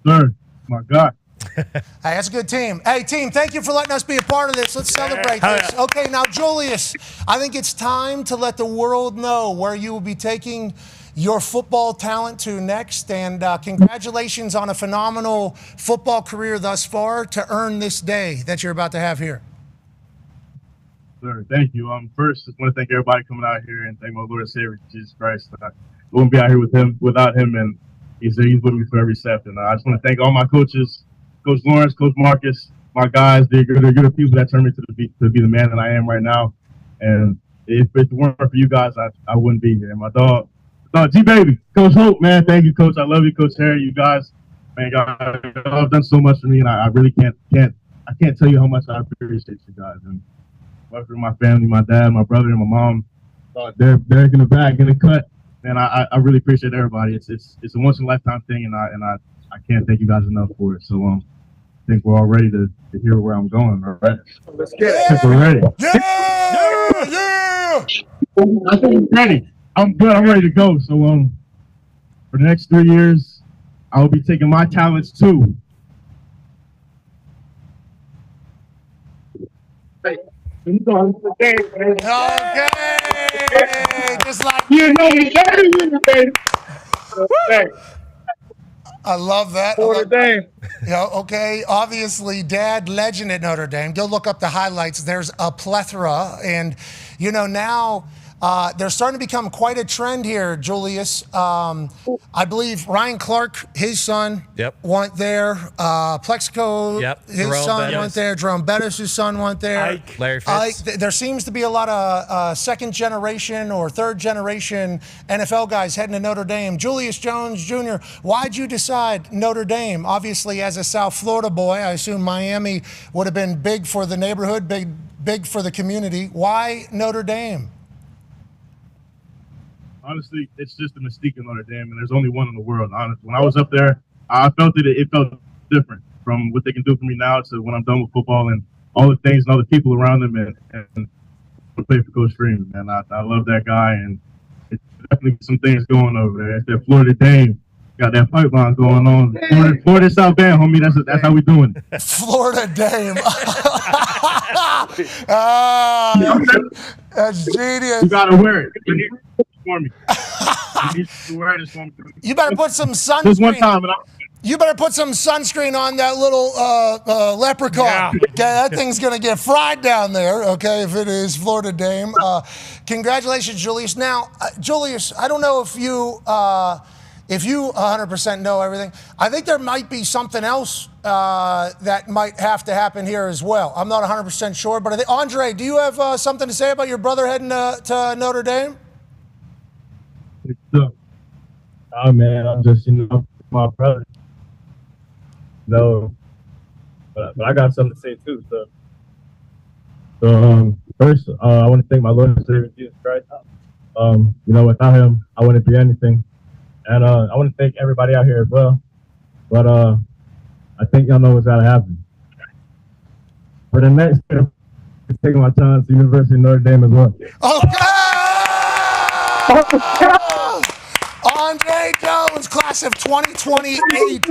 Sir, my God. Hey, that's a good team. Hey, team, thank you for letting us be a part of this. Let's celebrate this. Okay, now, Julius, I think it's time to let the world know where you will be taking your football talent to next. And congratulations on a phenomenal football career thus far to earn this day that you're about to have here. Sir, thank you. First, I want to thank everybody coming out here and thank my Lord and Savior Jesus Christ. I wouldn't be out here without him, and he's with me for every step. And I just want to thank all my coaches, Coach Lawrence, Coach Marcus, my guys. They're good people that turned me to be the man that I am right now. And if it weren't for you guys, I wouldn't be here. And my dog G Baby, Coach Hope, man, thank you, Coach. I love you, Coach Harry. You guys, man, y'all have done so much for me, and I really can't tell you how much I appreciate you guys. And for my family, my dad, my brother, and my mom, they're in the back in the cut. Man, I really appreciate everybody. It's a once in a lifetime thing, and I can't thank you guys enough for it. So I think we're all ready to hear where I'm going. All right, let's get it. We're ready. Yeah. I think I'm ready. I'm good. I'm ready to go. So for the next 3 years, I will be taking my talents too. Okay. Just like you know, I love that. Notre Dame. Yeah, okay. Obviously, Dad, legend at Notre Dame. Go look up the highlights. There's a plethora. And, now they're starting to become quite a trend here, Julius. I believe Ryan Clark, his son, went there. Plexico, his Jerome son Bettis. went there. Jerome Bettis, his son went there. Larry Fitz. There seems to be a lot of second generation or third generation NFL guys heading to Notre Dame. Julius Jones Jr., why'd you decide Notre Dame? Obviously, as a South Florida boy, I assume Miami would have been big for the neighborhood, big for the community. Why Notre Dame? Honestly, it's just the mystique of Notre Dame, and there's only one in the world. Honestly, when I was up there, I felt it felt different from what they can do for me now to when I'm done with football and all the things and all the people around them and play for Coach Freeman. And I love that guy, and it's definitely some things going over there. It's that Florida Dame. Got that pipeline going on. Florida South Bend, homie. That's how we doing it. Florida Dame. That's genius. You gotta wear it. For me. You better put some sunscreen. Just one time, you better put some sunscreen on that little leprechaun. Yeah. Okay, that thing's gonna get fried down there. Okay, if it is Florida Dame. Congratulations, Julius. Now, Julius, I don't know if you 100% know everything. I think there might be something else that might have to happen here as well. I'm not 100% sure, but I think Andre, do you have something to say about your brother heading to Notre Dame? Oh man, I'm just my brother. No, but I got something to say too. So first, I want to thank my Lord and Savior Jesus Christ. Without him, I wouldn't be anything, and I want to thank everybody out here as well. But I think y'all know what's gotta happen. For the next year, I'm taking my time to University of Notre Dame as well. Andre Jones, class of 2028,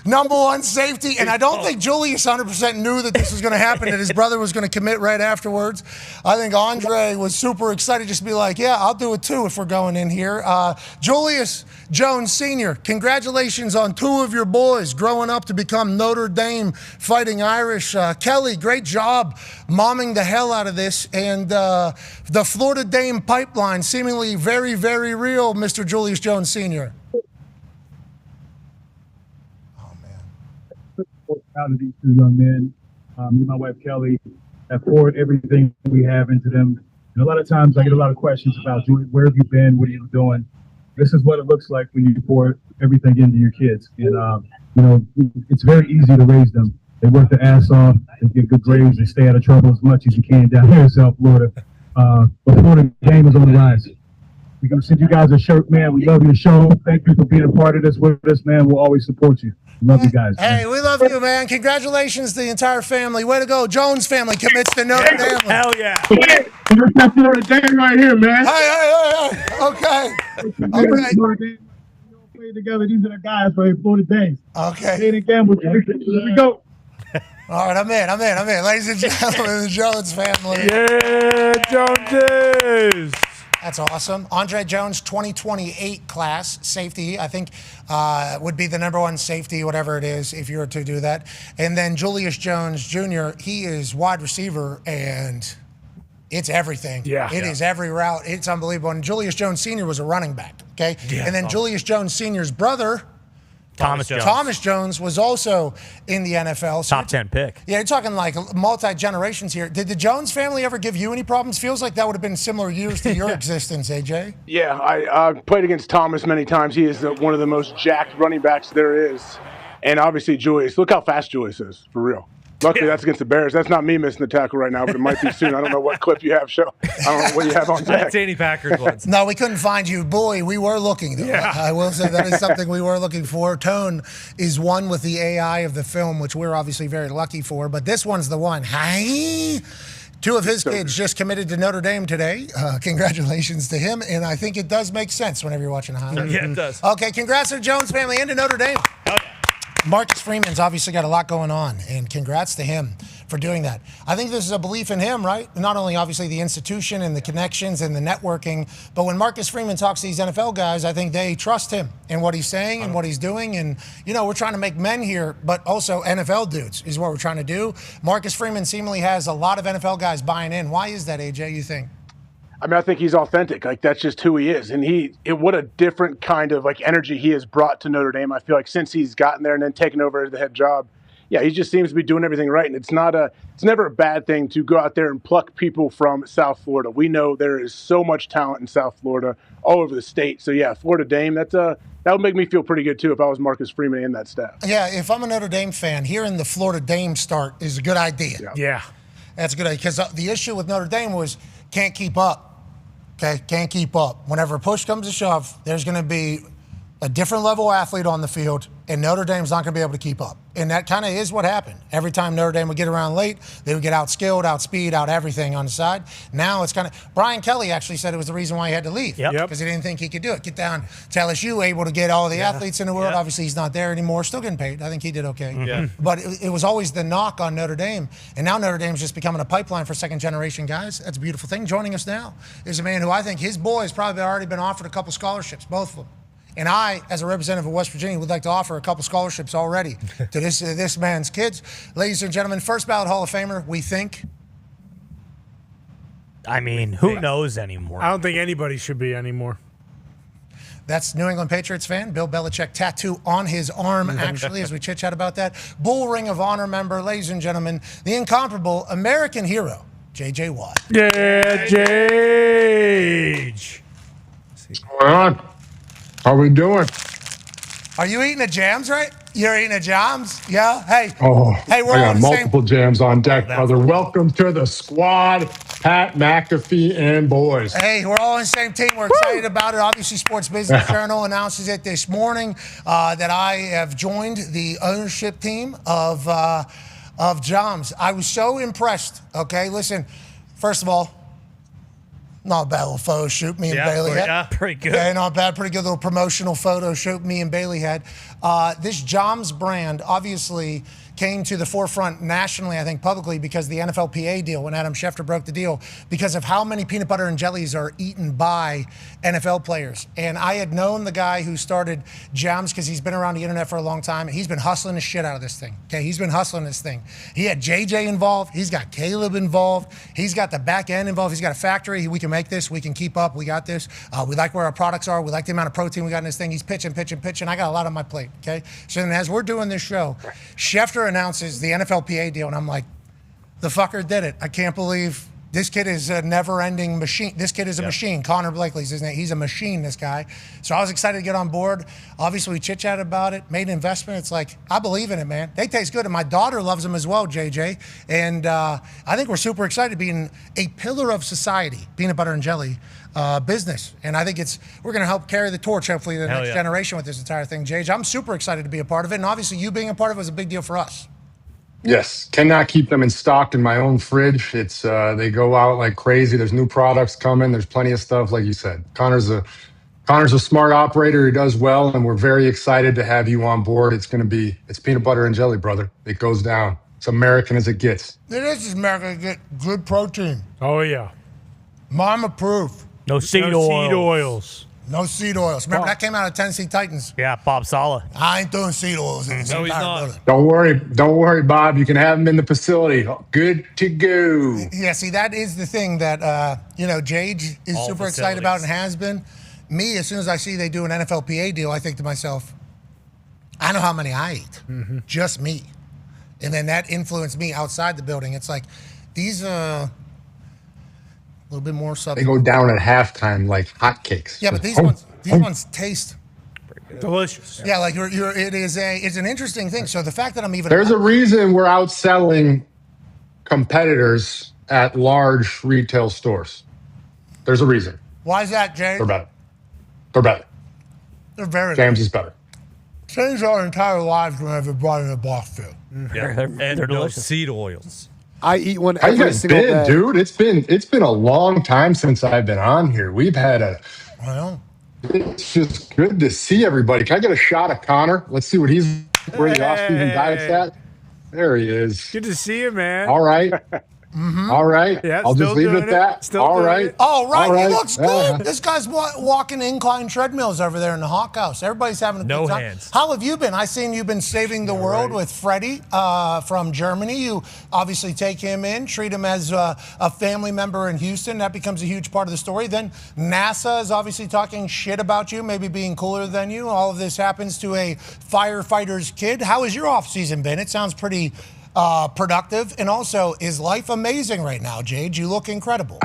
#1 safety. And I don't think Julius 100% knew that this was going to happen, that his brother was going to commit right afterwards. I think Andre was super excited just to be like, yeah, I'll do it too if we're going in here. Julius Jones Sr., congratulations on 2 of your boys growing up to become Notre Dame Fighting Irish. Kelly, great job momming the hell out of this. And the Florida Dame pipeline, seemingly very, very real, Mr. Julius Jones Sr. Proud of these 2 young men. Me and my wife Kelly have poured everything we have into them. And a lot of times I get a lot of questions about, where have you been? What are you doing? This is what it looks like when you pour everything into your kids. And, it's very easy to raise them. They work their ass off, they get good grades, they stay out of trouble as much as you can down here in South Florida. But Florida Game is on the rise. We're going to send you guys a shirt, man. We love your show. Thank you for being a part of this with us, man. We'll always support you. Love you guys. Hey, we love you, man. Congratulations to the entire family. Way to go. Jones family commits to Notre Dame. Hell yeah. That's Florida Dame right here, man. Hey. Okay. Play together. These are the guys for Florida Dame. Okay. Play the gamble. Here we go. All right, I'm in. Ladies and gentlemen, the Jones family. Yeah, Joneses. That's awesome. Andre Jones, 2028 class, safety, I think would be the number one safety, whatever it is, if you were to do that. And then Julius Jones Jr., he is wide receiver, and it's everything. Yeah. It is every route. It's unbelievable. And Julius Jones Sr. was a running back, okay? Yeah. And then Julius Jones Sr.'s brother, Thomas Jones. Thomas Jones, was also in the NFL. So Top 10 pick. yeah, you're talking like multi-generations here. Did the Jones family ever give you any problems? Feels like that would have been similar years to your existence, AJ. Yeah, I played against Thomas many times. He is one of the most jacked running backs there is. And obviously Julius. Look how fast Julius is, for real. Luckily, that's against the Bears. That's not me missing the tackle right now, but it might be soon. I don't know what clip you have, show. I don't know what you have on deck. Danny Packers ones. No, we couldn't find you. Boy, we were looking, though. Yeah. I will say that is something we were looking for. Tone is one with the AI of the film, which we're obviously very lucky for, but this one's the one. Hi. Two of his kids just committed to Notre Dame today. Congratulations to him, and I think it does make sense whenever you're watching a highlight. Yeah, it does. Okay, congrats to the Jones family and to Notre Dame. Marcus Freeman's obviously got a lot going on, and congrats to him for doing that. I think this is a belief in him, right? Not only obviously the institution and the connections and the networking, but when Marcus Freeman talks to these NFL guys, I think they trust him and what he's saying and what he's doing. And, you know, we're trying to make men here, but also NFL dudes is what we're trying to do. Marcus Freeman seemingly has a lot of NFL guys buying in. Why is that, AJ, you think? I mean, I think he's authentic. Like, that's just who he is. And what a different kind of, like, energy he has brought to Notre Dame. I feel like since he's gotten there and then taken over the head job, yeah, he just seems to be doing everything right. And it's never a bad thing to go out there and pluck people from South Florida. We know there is so much talent in South Florida, all over the state. So, yeah, Florida Dame, that would make me feel pretty good, too, if I was Marcus Freeman and that staff. Yeah, if I'm a Notre Dame fan, hearing the Florida Dame start is a good idea. Yeah. That's a good idea, because the issue with Notre Dame was can't keep up. Okay, can't keep up. Whenever push comes to shove, there's going to be a different level athlete on the field, and Notre Dame's not going to be able to keep up. And that kind of is what happened. Every time Notre Dame would get around late, they would get outskilled, outspeed, out everything on the side. Now it's kind of – Brian Kelly actually said it was the reason why he had to leave. Because he didn't think he could do it. Get down to LSU, able to get all the athletes in the world. Obviously, he's not there anymore. Still getting paid. I think he did okay. Yeah. But it was always the knock on Notre Dame. And now Notre Dame's just becoming a pipeline for second-generation guys. That's a beautiful thing. Joining us now is a man who I think his boys probably already been offered a couple scholarships, both of them. And I, as a representative of West Virginia, would like to offer a couple scholarships already to this man's kids. Ladies and gentlemen, first ballot Hall of Famer, we think. I mean, who knows anymore? I don't think anybody should be anymore. That's New England Patriots fan, Bill Belichick tattoo on his arm, actually, as we chit-chat about that. Bull Ring of Honor member, ladies and gentlemen, the incomparable American hero, J.J. Watt. Yeah, Jage. What's going on? How we doing? Are you eating the jams, right? You're eating the jams? Yeah? Hey. Oh, hey, we're I on got the multiple jams on deck, brother. Welcome to the squad, Pat McAfee and boys. Hey, we're all on the same team. We're excited about it. Obviously, Sports Business Journal announces it this morning that I have joined the ownership team of Jams. I was so impressed. Okay, listen, first of all, not a bad little photo shoot me and Bailey had. Yeah, pretty good. Okay, not bad. Pretty good little promotional photo shoot me and Bailey had. This Jams brand obviously came to the forefront nationally, I think publicly, because of the NFLPA deal, when Adam Schefter broke the deal, because of how many peanut butter and jellies are eaten by NFL players. And I had known the guy who started Jams because he's been around the internet for a long time, and he's been hustling the shit out of this thing. Okay, he's been hustling this thing. He had JJ involved. He's got Caleb involved. He's got the back end involved. He's got a factory. We can make this. We can keep up. We got this. We like where our products are. We like the amount of protein we got in this thing. He's pitching. I got a lot on my plate, okay? So then as we're doing this show, Schefter announces the NFLPA deal, and I'm like, the fucker did it. I can't believe this kid is a never-ending machine. This kid is a machine. Connor Blakely's his name. He's a machine, this guy. So I was excited to get on board. Obviously, we chit-chatted about it, made an investment. It's like, I believe in it, man. They taste good, and my daughter loves them as well, JJ. And I think we're super excited being a pillar of society, peanut butter and jelly business. And I think we're going to help carry the torch, hopefully, to the next generation with this entire thing, JJ. I'm super excited to be a part of it, and obviously you being a part of it was a big deal for us. Yes, cannot keep them in stock in my own fridge. It's they go out like crazy. There's new products coming. There's plenty of stuff, like you said. Connor's a smart operator. He does well, and we're very excited to have you on board. It's peanut butter and jelly, brother. It goes down. It's American as it gets. It is American. Get good protein. Oh, yeah. Mom approved. No seed No oils. seed oils. No seed oils. Remember, that came out of Tennessee Titans. Yeah, Bob Sala. I ain't doing seed oils in this entire building. Don't worry, Bob. You can have them in the facility. Good to go. Yeah, see, that is the thing that, Jage is super excited about and has been. Me, as soon as I see they do an NFLPA deal, I think to myself, I know how many I eat. Just me. And then that influenced me outside the building. It's like, these a little bit more They go down at halftime like hotcakes. Yeah, but these ones taste delicious. Yeah, like it's an interesting thing. So the fact that I'm even There's a reason we're outselling competitors at large retail stores. There's a reason. Why is that, Jay? They're better. They're better. They're very James is better. Changed our entire lives whenever brought in a box food. Yeah. And no seed oils. I eat one How you every guys single been, day. dude? It's been a long time since I've been on here. We've had it's just good to see everybody. Can I get a shot of Connor? Let's see what he's where the off-season diet's at. There he is. Good to see you, man. All right. All right. Yeah, I'll just leave it at that. All right. Oh, right. All He right. looks good. This guy's walking incline treadmills over there in the Hawk House. Everybody's having a No good time. hands. How have you been? I seen you've been saving the world with Freddie from Germany. You obviously take him in, treat him as a family member in Houston. That becomes a huge part of the story. Then NASA is obviously talking shit about you, maybe being cooler than you. All of this happens to a firefighter's kid. How has your off season been? It sounds pretty productive. And also, is life amazing right now, Jade? You look incredible.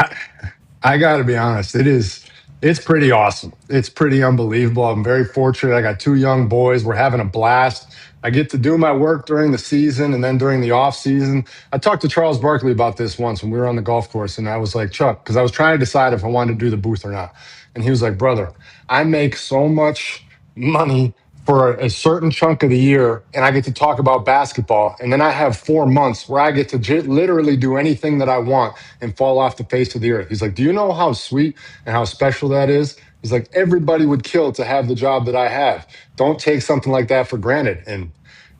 I got to be honest. It's pretty awesome. It's pretty unbelievable. I'm very fortunate. I got 2 young boys. We're having a blast. I get to do my work during the season and then during the off season. I talked to Charles Barkley about this once when we were on the golf course, and I was like, Chuck, because I was trying to decide if I wanted to do the booth or not. And he was like, brother, I make so much money for a certain chunk of the year, and I get to talk about basketball. And then I have 4 months where I get to literally do anything that I want and fall off the face of the earth. He's like, do you know how sweet and how special that is? He's like, everybody would kill to have the job that I have. Don't take something like that for granted. And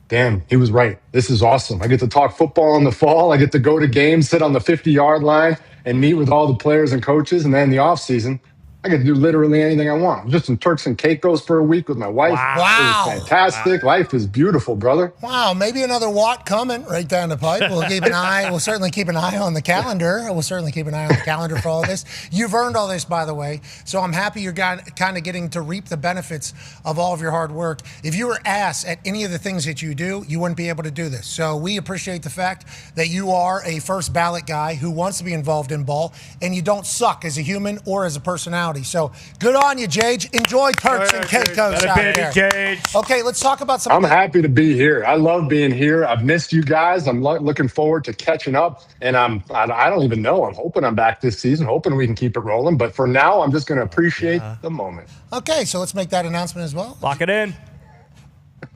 damn, he was right. This is awesome. I get to talk football in the fall. I get to go to games, sit on the 50-yard line, and meet with all the players and coaches. And then in the off season, I get to do literally anything I want. Just some Turks and Caicos for a week with my wife. Wow. It was fantastic. Life is beautiful, brother. Wow, maybe another Watt coming right down the pipe. We'll keep an eye. We'll certainly keep an eye on the calendar. We'll certainly keep an eye on the calendar for all this. You've earned all this, by the way. So I'm happy you're kind of getting to reap the benefits of all of your hard work. If you were ass at any of the things that you do, you wouldn't be able to do this. So we appreciate the fact that you are a first ballot guy who wants to be involved in ball, and you don't suck as a human or as a personality. So good on you, Jage. Enjoy Turks and Caicos out there. Okay, let's talk about some. I'm happy to be here. I love being here. I've missed you guys. I'm looking forward to catching up. And I don't even know. I'm hoping I'm back this season, hoping we can keep it rolling. But for now, I'm just going to appreciate the moment. Okay, so let's make that announcement as well. Lock it in.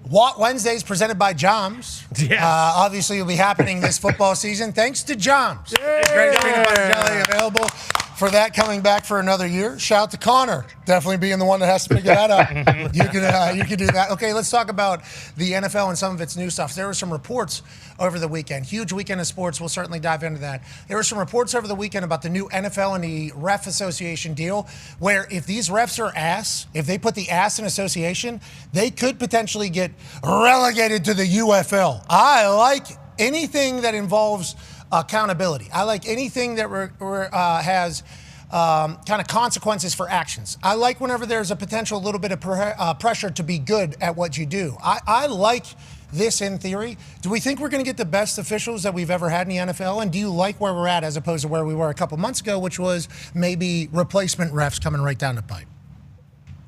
Watt Wednesdays presented by Joms. Yes. Obviously, will be happening this football season thanks to Joms. Great peanut butter jelly available for that coming back for another year. Shout out to Connor. Definitely being the one that has to figure that out. You can do that. Okay, let's talk about the NFL and some of its new stuff. There were some reports over the weekend. Huge weekend of sports. We'll certainly dive into that. There were some reports over the weekend about the new NFL and the Ref Association deal, where if these refs are ass, if they put the ass in association, they could potentially get relegated to the UFL. I like anything that involves accountability. I like anything that has kind of consequences for actions. I like whenever there's a potential little bit of pressure to be good at what you do. I like this in theory. Do we think we're going to get the best officials that we've ever had in the NFL? And do you like where we're at as opposed to where we were a couple months ago, which was maybe replacement refs coming right down the pipe?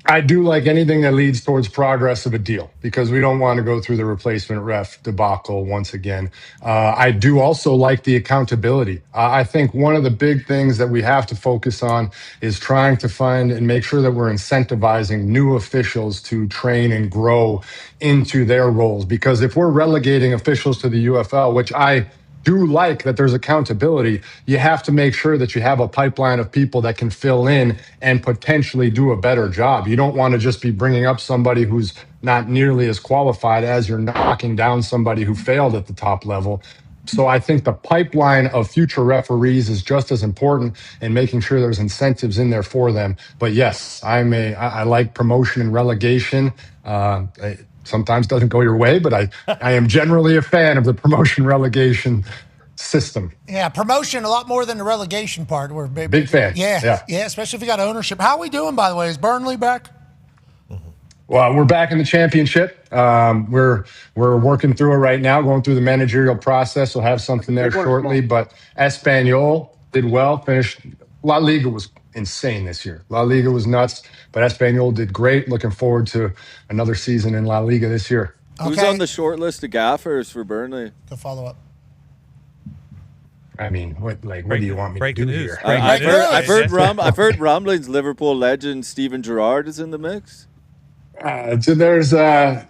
I do like anything that leads towards progress of a deal because we don't want to go through the replacement ref debacle once again. I do also like the accountability. I think one of the big things that we have to focus on is trying to find and make sure that we're incentivizing new officials to train and grow into their roles. Because if we're relegating officials to the UFL, which I do like that there's accountability, you have to make sure that you have a pipeline of people that can fill in and potentially do a better job. You don't want to just be bringing up somebody who's not nearly as qualified as you're knocking down somebody who failed at the top level. So I think the pipeline of future referees is just as important in making sure there's incentives in there for them. But yes, I like promotion and relegation. It sometimes doesn't go your way, but I am generally a fan of the promotion relegation system. Yeah, promotion a lot more than the relegation part. We're Big fan. Yeah, especially if you got ownership. How are we doing, by the way? Is Burnley back? Well, we're back in the championship. We're working through it right now, going through the managerial process. We'll have something there shortly. But Espanyol did well, finished. La Liga was insane this year. La Liga was nuts, but Espanyol did great. Looking forward to another season in La Liga this year. Who's on the short list of gaffers for Burnley? To follow up. I mean, what do you want me to do here? I've heard rumblings. Liverpool legend Steven Gerrard is in the mix. So there's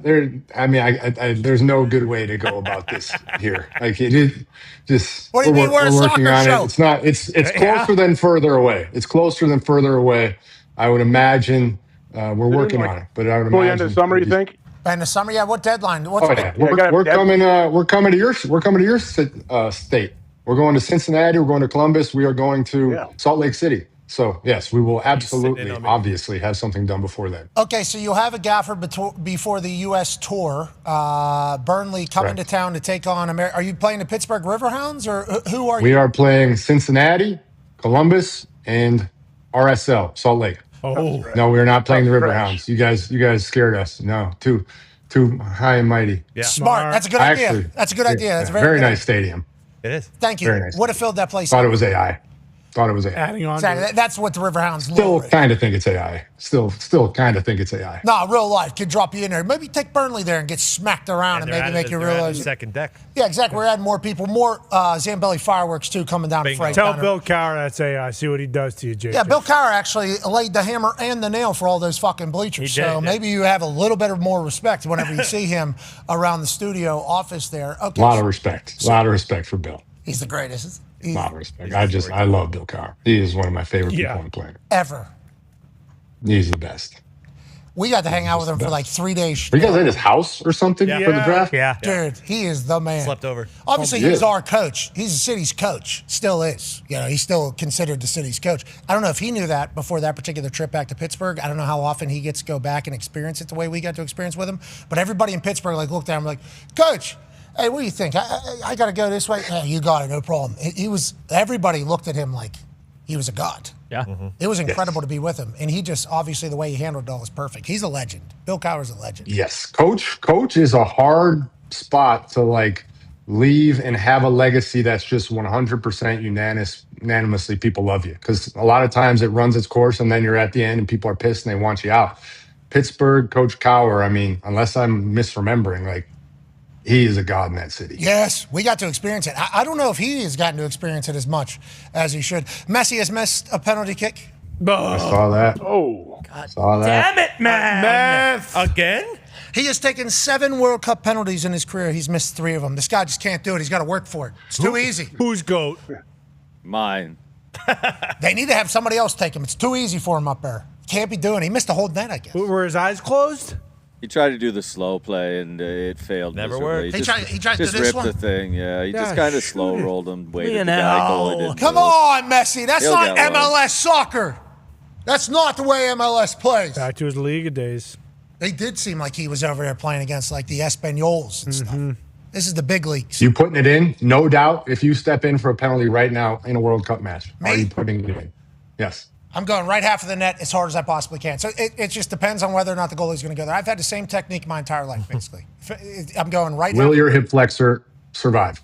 there's no good way to go about this here. Like it is just what do you mean we're working on show? it. It's not. It's closer than further away. It's closer than further away. I would imagine we're working on it, but I would imagine. Before the end of the summer, you think? By the summer, yeah. What deadline? What's We're coming to your state. We're going to Cincinnati. We're going to Columbus. We are going to Salt Lake City. So, yes, we will absolutely, obviously, have something done before then. Okay, so you'll have a gaffer before the U.S. tour. Burnley coming to town to take on America. Are you playing the Pittsburgh Riverhounds, or who are you? We are playing Cincinnati, Columbus, and RSL, Salt Lake. Oh. No, we're not playing the Riverhounds. You guys scared us. No, too high and mighty. Yeah. Smart. That's a good idea. Actually, that's a good idea. That's very nice stadium. It is. Thank you. Very nice. Would have filled that place. Thought it was AI. Adding on. Exactly. That's what the Riverhounds Still kind of think it's AI. Still kind of think it's AI. No, real life could drop you in there. Maybe take Burnley there and get smacked around and maybe make you realize. Second deck. Yeah, exactly. We're adding more people, more Zambelli fireworks too coming down to Frank. Tell Bill Cowher that's AI. See what he does to you, JJ. Yeah, Bill Cowher actually laid the hammer and the nail for all those fucking bleachers. Maybe you have a little bit of more respect whenever you see him around the studio office there. Okay. A lot of respect. A lot of respect for Bill. He's the greatest. A lot of respect. I love Bill Cowher. He is one of my favorite people on the planet. Ever. He's the best. We got to hang out with him for like 3 days. Were you guys at his house or something for the draft? Yeah. Dude, he is the man. Slept over. Obviously, he's our coach. He's the city's coach. Still is. You know, he's still considered the city's coach. I don't know if he knew that before that particular trip back to Pittsburgh. I don't know how often he gets to go back and experience it the way we got to experience with him. But everybody in Pittsburgh looked at him like, Coach, hey, what do you think? I got to go this way? Yeah, you got it, no problem. Everybody looked at him like he was a god. Yeah. Mm-hmm. It was incredible to be with him. And he just, obviously, the way he handled it all is perfect. He's a legend. Bill Cowher's a legend. Yes. Coach is a hard spot to leave and have a legacy that's just 100% unanimously people love you. Because a lot of times it runs its course and then you're at the end and people are pissed and they want you out. Pittsburgh, Coach Cowher, I mean, unless I'm misremembering, he is a god in that city. Yes, we got to experience it. I don't know if he has gotten to experience it as much as he should. Messi has missed a penalty kick. I saw that. Oh, God. Saw that. Damn it, man. Again? He has taken 7 World Cup penalties in his career. He's missed 3 of them. This guy just can't do it. He's got to work for it. It's too easy. Who's GOAT? Mine. They need to have somebody else take him. It's too easy for him up there. Can't be doing it. He missed the whole net, I guess. Were his eyes closed? He tried to do the slow play and it failed. Never miserably. worked. He tried to do just this ripped one? the thing. Yeah, he just Yeah, kind of slow rolled him, waited You the guy know. going in. Come on, Messi. That's He'll not get one. MLS soccer. That's not the way MLS plays. Back to his Liga days. They did seem like he was over there playing against the Espanols and stuff. This is the big leagues. You putting it in? No doubt. If you step in for a penalty right now in a World Cup match, Me? are you putting it in? Yes. I'm going right half of the net as hard as I possibly can. So it just depends on whether or not the goalie's going to go there. I've had the same technique my entire life, basically. I'm going right Will half. your hip flexor survive?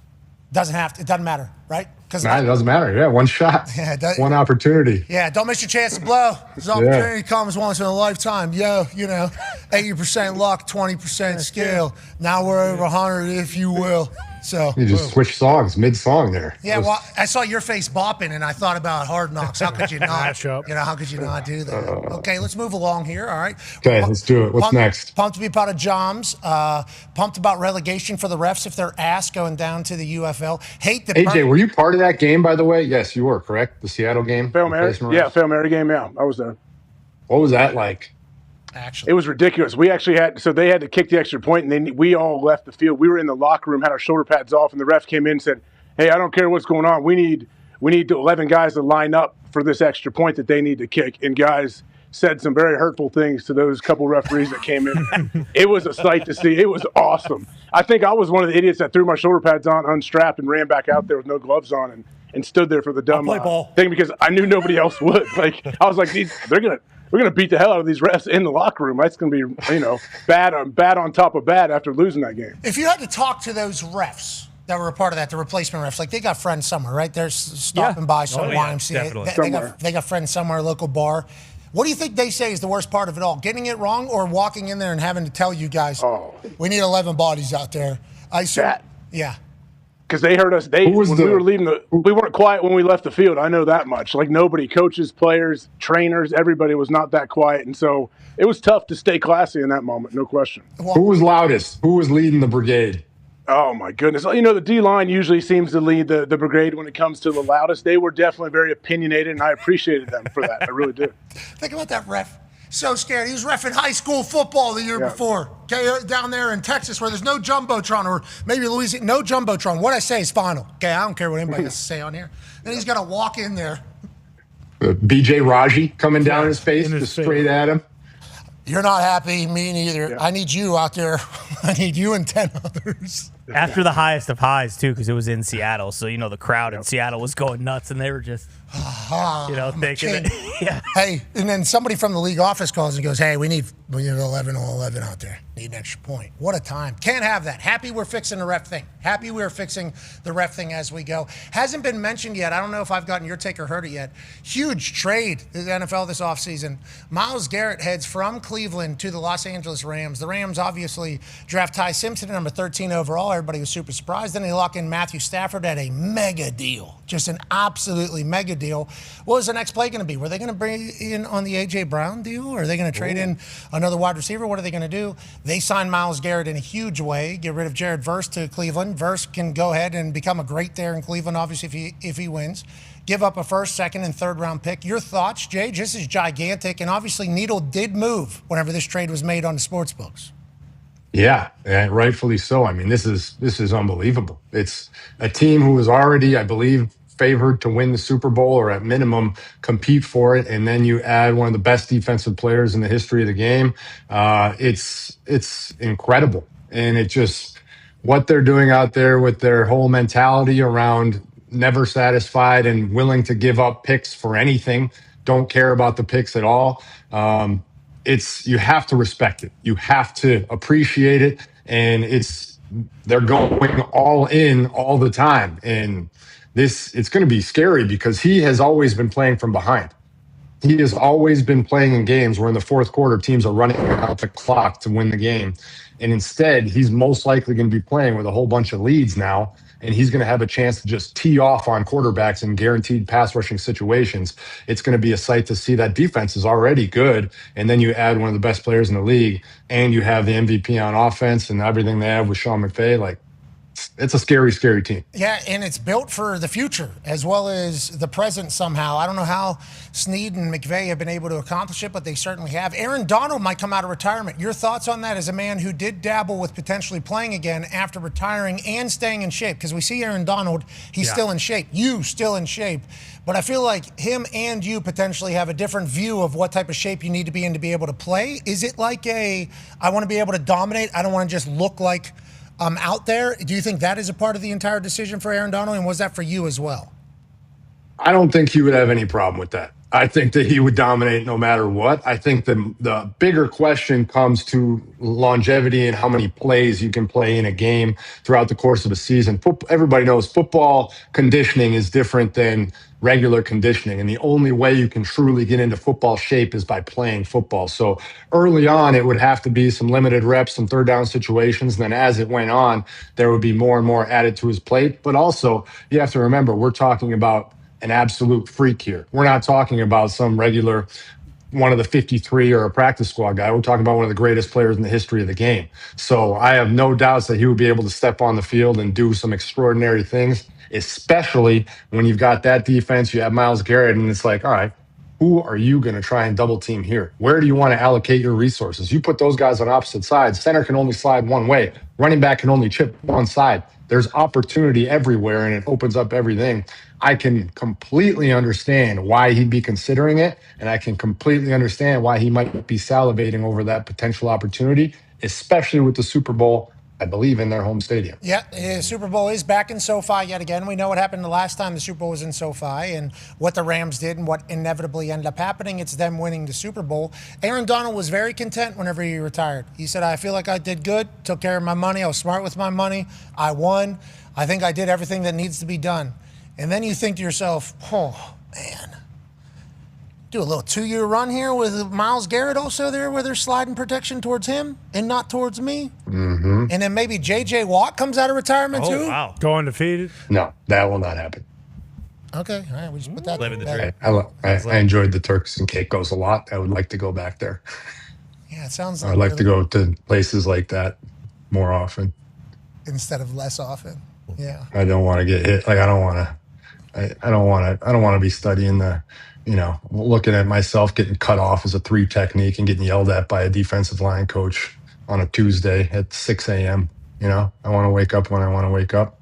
Doesn't have to. It doesn't matter, right? Because Nah, it doesn't matter. Yeah, one shot. Yeah, it does- one opportunity. yeah, don't miss your chance to blow. This opportunity comes once in a lifetime. 80% luck, 20% skill. Now we're over 100, if you will. So You just switch songs mid-song there. yeah, well, I saw your face bopping, and I thought about Hard Knocks. How could you not? Matchup. How could you not do that? Okay, let's move along here. All right. Okay, let's do it. What's next? Pumped to be part of Joms. Pumped about relegation for the refs if they're ass going down to the UFL. Hate the AJ, were you part of that game, by the way? Yes, you were, correct? The Seattle game? Fail Mary? Replacement Yeah, refs? Fail Mary game, yeah. I was there. What was that like? Actually, it was ridiculous. We actually they had to kick the extra point, and then we all left the field. We were in the locker room, had our shoulder pads off, and the ref came in and said, "Hey, I don't care what's going on. We need 11 guys to line up for this extra point that they need to kick." And guys said some very hurtful things to those couple referees that came in. It was a sight to see. It was awesome. I think I was one of the idiots that threw my shoulder pads on, unstrapped, and ran back out there with no gloves on and stood there for the dumb thing because I knew nobody else would. Like I was like, we're gonna beat the hell out of these refs in the locker room. That's gonna be bad on top of bad after losing that game. If you had to talk to those refs that were a part of that, the replacement refs, like they got friends somewhere, right? They're stopping by some YMCA. They got friends somewhere, local bar. What do you think they say is the worst part of it all? Getting it wrong or walking in there and having to tell you guys, we need 11 bodies out there? Yeah. Because they heard us. We were leaving we weren't quiet when we left the field. I know that much. Like nobody, coaches, players, trainers, everybody was not that quiet. And so it was tough to stay classy in that moment, no question. Who was loudest? Who was leading the brigade? Oh, my goodness. The D-line usually seems to lead the brigade when it comes to the loudest. They were definitely very opinionated, and I appreciated them for that. I really did. Think about that ref. So scared. He was reffing high school football the year before. Okay, down there in Texas where there's no Jumbotron, or maybe Louisiana, no Jumbotron. What I say is final. Okay, I don't care what anybody has to say on here. Then he's going to walk in there. BJ Raji coming down his face, just straight at him. You're not happy, me neither. Yeah. I need you out there. I need you and 10 others. After the highest of highs, too, because it was in Seattle. So, the crowd in Seattle was going nuts, and they were just, thinking it. Yeah. Hey, and then somebody from the league office calls and goes, hey, we need 11 on 11 out there. Need an extra point. What a time. Can't have that. Happy we're fixing the ref thing. Happy we're fixing the ref thing as we go. Hasn't been mentioned yet. I don't know if I've gotten your take or heard it yet. Huge trade in the NFL this offseason. Myles Garrett heads from Cleveland to the Los Angeles Rams. The Rams obviously draft Ty Simpson at number 13 overall. Everybody was super surprised. Then they lock in Matthew Stafford at a mega deal. Just an absolutely mega deal. What was the next play going to be? Were they going to bring in on the A.J. Brown deal? Or are they going to trade in another wide receiver? What are they going to do? They signed Myles Garrett in a huge way. Get rid of Jared Verse to Cleveland. Verse can go ahead and become a great there in Cleveland, obviously, if he wins. Give up a first, second, and third round pick. Your thoughts, Jay? This is gigantic. And obviously, needle did move whenever this trade was made on the sports books. Yeah, and rightfully so. I mean, this is unbelievable. It's a team who was already, I believe, favored to win the Super Bowl or at minimum compete for it, and then you add one of the best defensive players in the history of the game. It's incredible, and it just what they're doing out there with their whole mentality around never satisfied and willing to give up picks for anything. Don't care about the picks at all. You have to respect it. You have to appreciate it. And they're going all in all the time. And it's going to be scary because he has always been playing from behind. He has always been playing in games where in the fourth quarter teams are running out the clock to win the game. And instead, he's most likely going to be playing with a whole bunch of leads now. And he's going to have a chance to just tee off on quarterbacks in guaranteed pass rushing situations. It's going to be a sight to see. That defense is already good. And then you add one of the best players in the league, and you have the MVP on offense and everything they have with Sean McVay. Like, it's a scary, scary team. Yeah, and it's built for the future as well as the present somehow. I don't know how Snead and McVay have been able to accomplish it, but they certainly have. Aaron Donald might come out of retirement. Your thoughts on that as a man who did dabble with potentially playing again after retiring and staying in shape? Because we see Aaron Donald, he's still in shape. You still in shape. But I feel like him and you potentially have a different view of what type of shape you need to be in to be able to play. Is it like I want to be able to dominate, I don't want to just look like I'm out there? Do you think that is a part of the entire decision for Aaron Donald, and was that for you as well? I don't think he would have any problem with that. I think that he would dominate no matter what. I think the bigger question comes to longevity and how many plays you can play in a game throughout the course of a season. Everybody knows football conditioning is different than regular conditioning, and the only way you can truly get into football shape is by playing football. So early on, it would have to be some limited reps, some third down situations. And then as it went on, there would be more and more added to his plate. But also, you have to remember, we're talking about an absolute freak here. We're not talking about some regular one of the 53 or a practice squad guy. We're talking about one of the greatest players in the history of the game. So I have no doubts that he would be able to step on the field and do some extraordinary things, especially when you've got that defense, you have Myles Garrett, and it's like, all right, Who are you going to try and double team here? Where do you want to allocate your resources? You put those guys on opposite sides. Center can only slide one way. Running back can only chip one side. There's opportunity everywhere, and it opens up everything. I can completely understand why he'd be considering it, and I can completely understand why he might be salivating over that potential opportunity, especially with the Super Bowl, I believe, in their home stadium. Yeah, Super Bowl is back in SoFi yet again. We know what happened the last time the Super Bowl was in SoFi and what the Rams did and what inevitably ended up happening. It's them winning the Super Bowl. Aaron Donald was very content whenever he retired. He said, I feel like I did good, took care of my money, I was smart with my money, I won. I think I did everything that needs to be done. And then you think to yourself, oh, man. Do a little 2-year run here with Myles Garrett also there where they're sliding protection towards him and not towards me. Mm-hmm. And then maybe J.J. Watt comes out of retirement too. Oh, wow. Go undefeated? No, that will not happen. Okay, all right, we just put that. Living the dream. I enjoyed the Turks and Caicos a lot. I would like to go back there. Yeah, it sounds like I'd like to go to places like that more often. instead of less often. Yeah. I don't want to get hit. Like I don't want to be studying the, looking at myself getting cut off as a 3 technique and getting yelled at by a defensive line coach on a Tuesday at 6 a.m. I want to wake up when I want to wake up.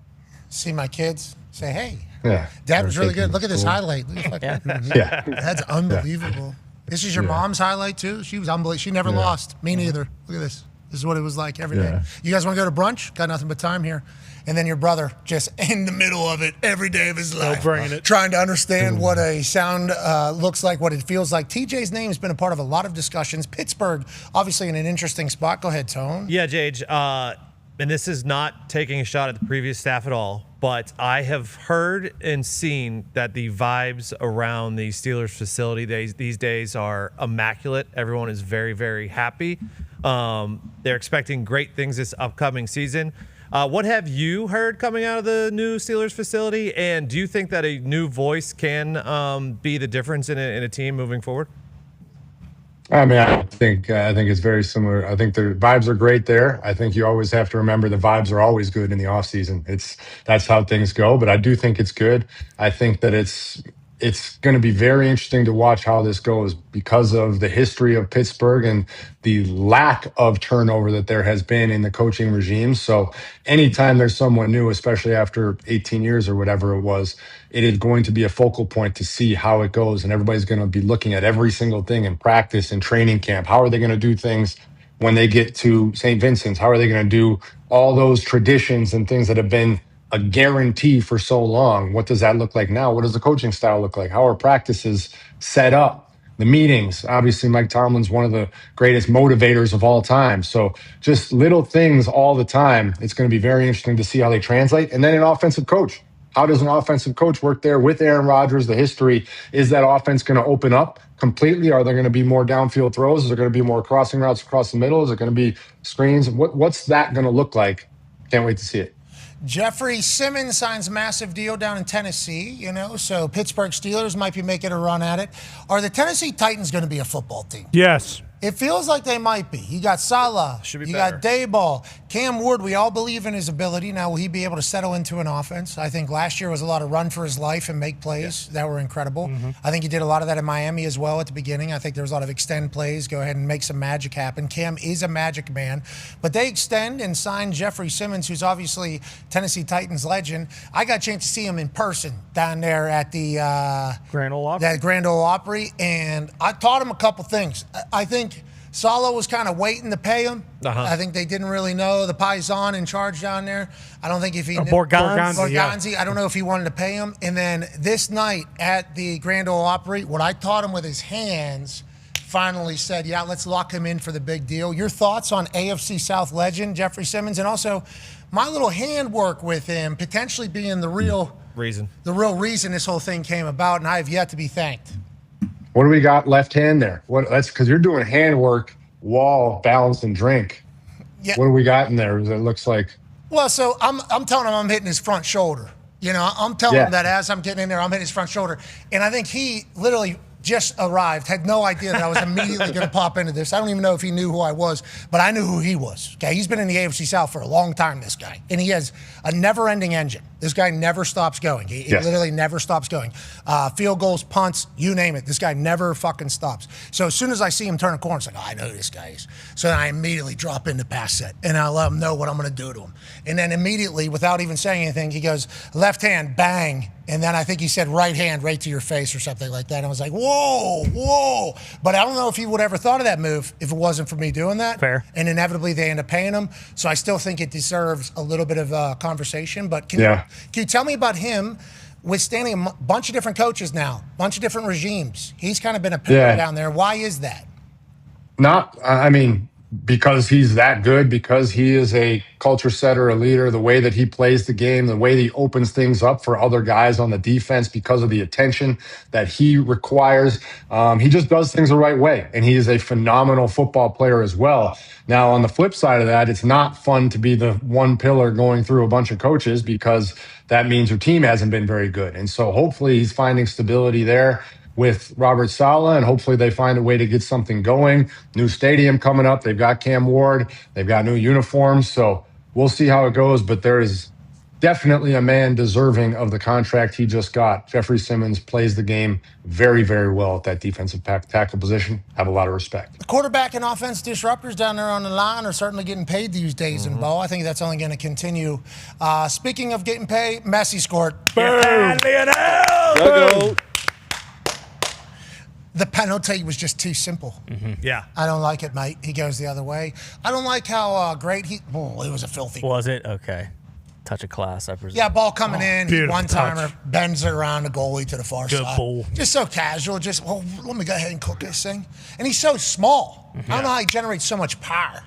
See my kids, say, hey, Yeah. Dad was really Taking good. Look at this school. highlight. Look at Yeah. That's unbelievable. This is your Yeah. mom's highlight too? She was unbelievable. She never lost. Me neither. Look at this. This is what it was like every day. Yeah. You guys want to go to brunch? Got nothing but time here. And then your brother just in the middle of it every day of his life. bringing it. Trying to understand what a sound looks like, what it feels like. TJ's name has been a part of a lot of discussions. Pittsburgh, obviously in an interesting spot. Go ahead, Tone. Yeah, Jage. And this is not taking a shot at the previous staff at all, but I have heard and seen that the vibes around the Steelers facility these days are immaculate. Everyone is very, very happy. They're expecting great things this upcoming season. What have you heard coming out of the new Steelers facility? And do you think that a new voice can be the difference in a team moving forward? I mean, I think it's very similar. I think the vibes are great there. I think you always have to remember the vibes are always good in the off season. That's how things go. But I do think it's good. I think that it's going to be very interesting to watch how this goes because of the history of Pittsburgh and the lack of turnover that there has been in the coaching regime. So anytime there's someone new, especially after 18 years or whatever it was, it is going to be a focal point to see how it goes. And everybody's going to be looking at every single thing in practice and training camp. How are they going to do things when they get to St. Vincent's? How are they going to do all those traditions and things that have been a guarantee for so long? What does that look like now? What does the coaching style look like? How are practices set up? The meetings, obviously Mike Tomlin's one of the greatest motivators of all time. So just little things all the time. It's going to be very interesting to see how they translate. And then an offensive coach. How does an offensive coach work there with Aaron Rodgers? The history, is that offense going to open up completely? Are there going to be more downfield throws? Is there going to be more crossing routes across the middle? Is it going to be screens? What's that going to look like? Can't wait to see it. Jeffrey Simmons signs a massive deal down in Tennessee, so Pittsburgh Steelers might be making a run at it. Are the Tennessee Titans going to be a football team? Yes. It feels like they might be. You got Salah. You got Dayball. Cam Ward, we all believe in his ability. Now, will he be able to settle into an offense? I think last year was a lot of run for his life and make plays that were incredible. I think he did a lot of that in Miami as well at the beginning. I think there was a lot of extend plays, go ahead and make some magic happen. Cam is a magic man. But they extend and sign Jeffrey Simmons, who's obviously Tennessee Titans legend. I got a chance to see him in person down there at the Grand Ole Opry. That Grand Ole Opry, and I taught him a couple things. I think Salah was kind of waiting to pay him. I think they didn't really know the Paisan in charge down there. I don't think if he knew Borgonzi, I don't know if he wanted to pay him. And then this night at the Grand Ole Opry, what I taught him with his hands, finally said, yeah, let's lock him in for the big deal. Your thoughts on AFC South legend Jeffrey Simmons, and also my little handwork with him potentially being the real reason this whole thing came about, and I have yet to be thanked. What do we got left hand there? That's because you're doing handwork, wall, balance, and drink. Yeah. What do we got in there? It looks like. Well, so I'm telling him I'm hitting his front shoulder. I'm telling him that as I'm getting in there, I'm hitting his front shoulder. And I think he literally just arrived, had no idea that I was immediately going to pop into this. I don't even know if he knew who I was, but I knew who he was. Okay, he's been in the AFC South for a long time, this guy. And he has a never-ending engine. This guy never stops going. He literally never stops going. Field goals, punts, you name it. This guy never fucking stops. So as soon as I see him turn a corner, it's like, oh, I know who this guy is. So then I immediately drop into pass set, and I let him know what I'm going to do to him. And then immediately, without even saying anything, he goes, left hand, bang. And then I think he said right hand right to your face or something like that. And I was like, whoa. But I don't know if he would ever thought of that move if it wasn't for me doing that. Fair. And inevitably they end up paying him. So I still think it deserves a little bit of conversation. But can you tell me about him withstanding a bunch of different coaches now, a bunch of different regimes? He's kind of been a pillar down there. Why is that? Because he's that good, because he is a culture setter, a leader, the way that he plays the game, the way that he opens things up for other guys on the defense because of the attention that he requires. He just does things the right way, and he is a phenomenal football player as well. Now, on the flip side of that, it's not fun to be the one pillar going through a bunch of coaches because that means your team hasn't been very good. And so hopefully he's finding stability there with Robert Saleh, and hopefully they find a way to get something going. New stadium coming up. They've got Cam Ward. They've got new uniforms. So we'll see how it goes, but there is definitely a man deserving of the contract he just got. Jeffrey Simmons plays the game very, very well at that defensive tackle position. Have a lot of respect. The quarterback and offense disruptors down there on the line are certainly getting paid these days in ball. I think that's only going to continue. Speaking of getting paid, Messi scored. Yeah, Lionel! The penalty was just too simple. Yeah. I don't like it, mate. He goes the other way. I don't like how great it was a filthy. Was it? Okay. Touch of class, I presume. Yeah, ball coming in, one-timer, touch. bends it around the goalie to the far Good side. ball. Just so casual, let me go ahead and cook this thing. And he's so small. I don't know how he generates so much power.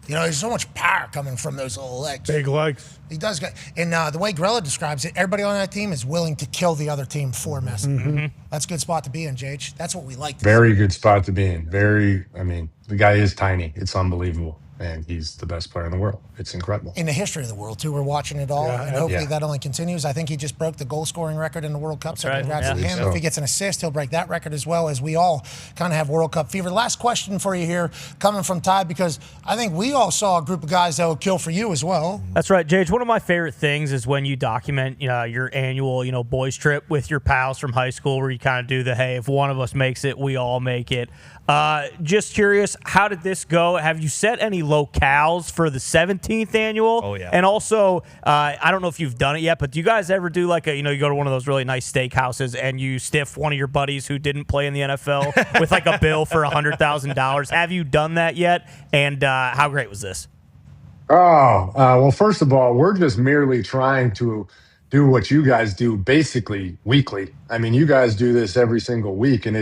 You know, there's so much power coming from those little legs. Big legs. He does get, and the way Grella describes it, everybody on that team is willing to kill the other team for Messi. That's a good spot to be in, JH. That's what we like to Very good spot to be in. The guy is tiny. It's unbelievable. And he's the best player in the world. It's incredible. in the history of the world, too. We're watching it all, and hopefully that only continues. I think he just broke the goal-scoring record in the World Cup, so congrats to him. If he gets an assist, he'll break that record as well, as we all kind of have World Cup fever. Last question for you here, coming from Ty, because I think we all saw a group of guys that will kill for you as well. That's right, Jage. One of my favorite things is when you document your annual boys trip with your pals from high school, where you kind of do the, hey, if one of us makes it, we all make it. Just curious, how did this go? Have you set any locales for the 17th annual? Oh, yeah. And also, I don't know if you've done it yet, but do you guys ever do like you go to one of those really nice steakhouses and you stiff one of your buddies who didn't play in the NFL with like a bill for $100,000? Have you done that yet? And how great was this? Well, first of all, we're just merely trying to do what you guys do basically weekly. I mean, you guys do this every single week, and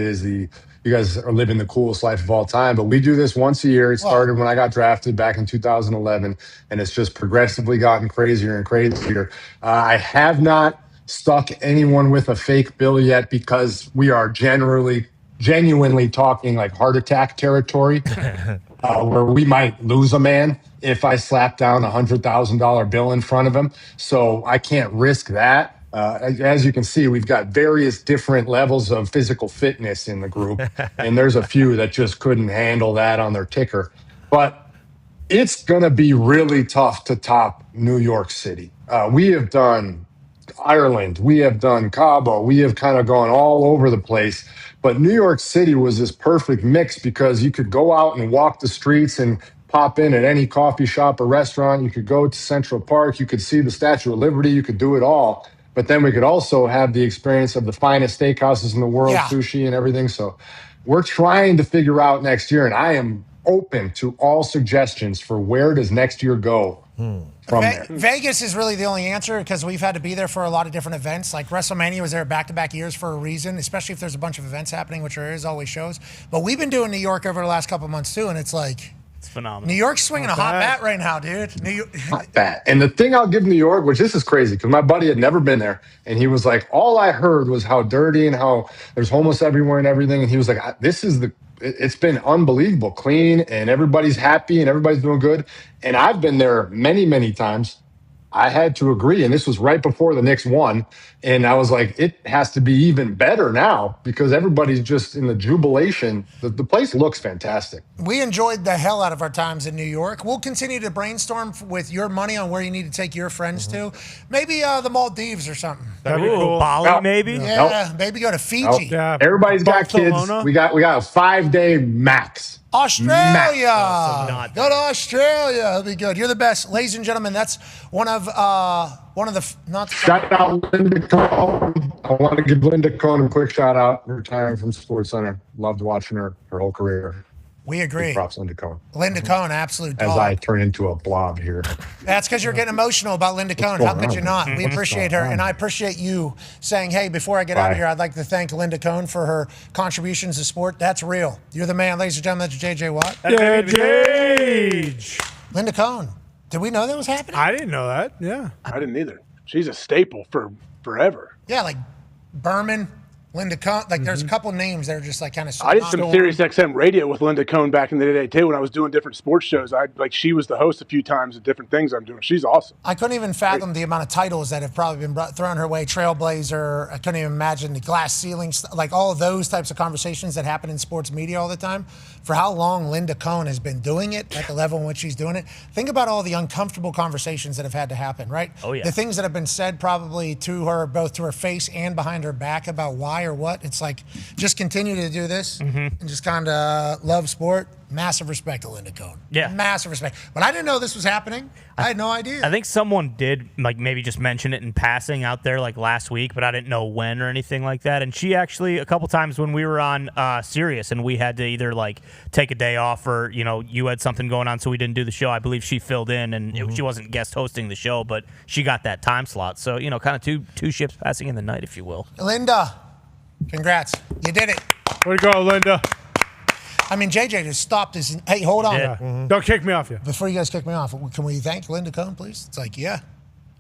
you guys are living the coolest life of all time. But we do this once a year. It started when I got drafted back in 2011, and it's just progressively gotten crazier and crazier. I have not stuck anyone with a fake bill yet because we are genuinely talking like heart attack territory, where we might lose a man if I slap down a $100,000 bill in front of him. So I can't risk that. As you can see, we've got various different levels of physical fitness in the group, and there's a few that just couldn't handle that on their ticker. But it's going to be really tough to top New York City. We have done Ireland, we have done Cabo, we have kind of gone all over the place. But New York City was this perfect mix because you could go out and walk the streets and pop in at any coffee shop or restaurant. You could go to Central Park. You could see the Statue of Liberty. You could do it all. But then we could also have the experience of the finest steakhouses in the world, sushi and everything. So we're trying to figure out next year, and I am open to all suggestions for where does next year go from there. Vegas is really the only answer because we've had to be there for a lot of different events. Like WrestleMania was there back-to-back years for a reason, especially if there's a bunch of events happening, which there is always shows. But we've been doing New York over the last couple of months too, and it's like... It's phenomenal. New York's swinging a hot bat right now, dude. New York. Hot bat. And the thing I'll give New York, which this is crazy, because my buddy had never been there, and he was like, all I heard was how dirty and how there's homeless everywhere and everything. And he was like, it's been unbelievable, clean, and everybody's happy and everybody's doing good. And I've been there many, many times. I had to agree. And this was right before the Knicks won. And I was like, it has to be even better now because everybody's just in the jubilation. The place looks fantastic. We enjoyed the hell out of our times in New York. We'll continue to brainstorm with your money on where you need to take your friends to. Maybe the Maldives or something. That'd be cool. Bali, maybe? Yeah, maybe go to Fiji. Yeah. Everybody's got kids. We got a 5-day max. Australia. Go to Australia. It'll be good. You're the best. Ladies and gentlemen, that's one of the not Shout out Linda Cohn. I want to give Linda Cohn a quick shout out. Retiring from SportsCenter. Loved watching her whole career. We agree. Big props, Linda Cohn. Linda Cohn, absolute dog. As I turn into a blob here. That's because you're getting emotional about Linda Cohn. How could you not? We appreciate her, and I appreciate you saying, hey, before I get out of here, I'd like to thank Linda Cohn for her contributions to sport. That's real. You're the man, ladies and gentlemen. That's JJ Watt. Yeah, Jage. Linda Cohn. Did we know that was happening? I didn't know that. Yeah. I didn't either. She's a staple for forever. Yeah, like Berman, Linda Cohn. Like, there's a couple names that are just like kind of. I did some Sirius XM radio with Linda Cohn back in the day too. When I was doing different sports shows, she was the host a few times of different things I'm doing. She's awesome. I couldn't even fathom the amount of titles that have probably been thrown her way. Trailblazer. I couldn't even imagine the glass ceiling, like all of those types of conversations that happen in sports media all the time. For how long Linda Cohn has been doing it at the level in which she's doing it. Think about all the uncomfortable conversations that have had to happen, right? Oh, yeah. The things that have been said probably to her, both to her face and behind her back about why or what. It's like, just continue to do this and just kind of love sport. Massive respect to Linda Cohn. Yeah. Massive respect. But I didn't know this was happening. I had no idea. I think someone did maybe just mention it in passing out there last week, but I didn't know when or anything like that. And she actually, a couple times when we were on Sirius and we had to either take a day off or, you had something going on so we didn't do the show, I believe she filled in and she wasn't guest hosting the show, but she got that time slot. So, kind of two ships passing in the night, if you will. Linda, congrats. You did it. Way to go, Linda. I mean, JJ just stopped his. Hey, hold on. Yeah. Don't kick me off yet. Before you guys kick me off, can we thank Linda Cohn, please? It's like, yeah,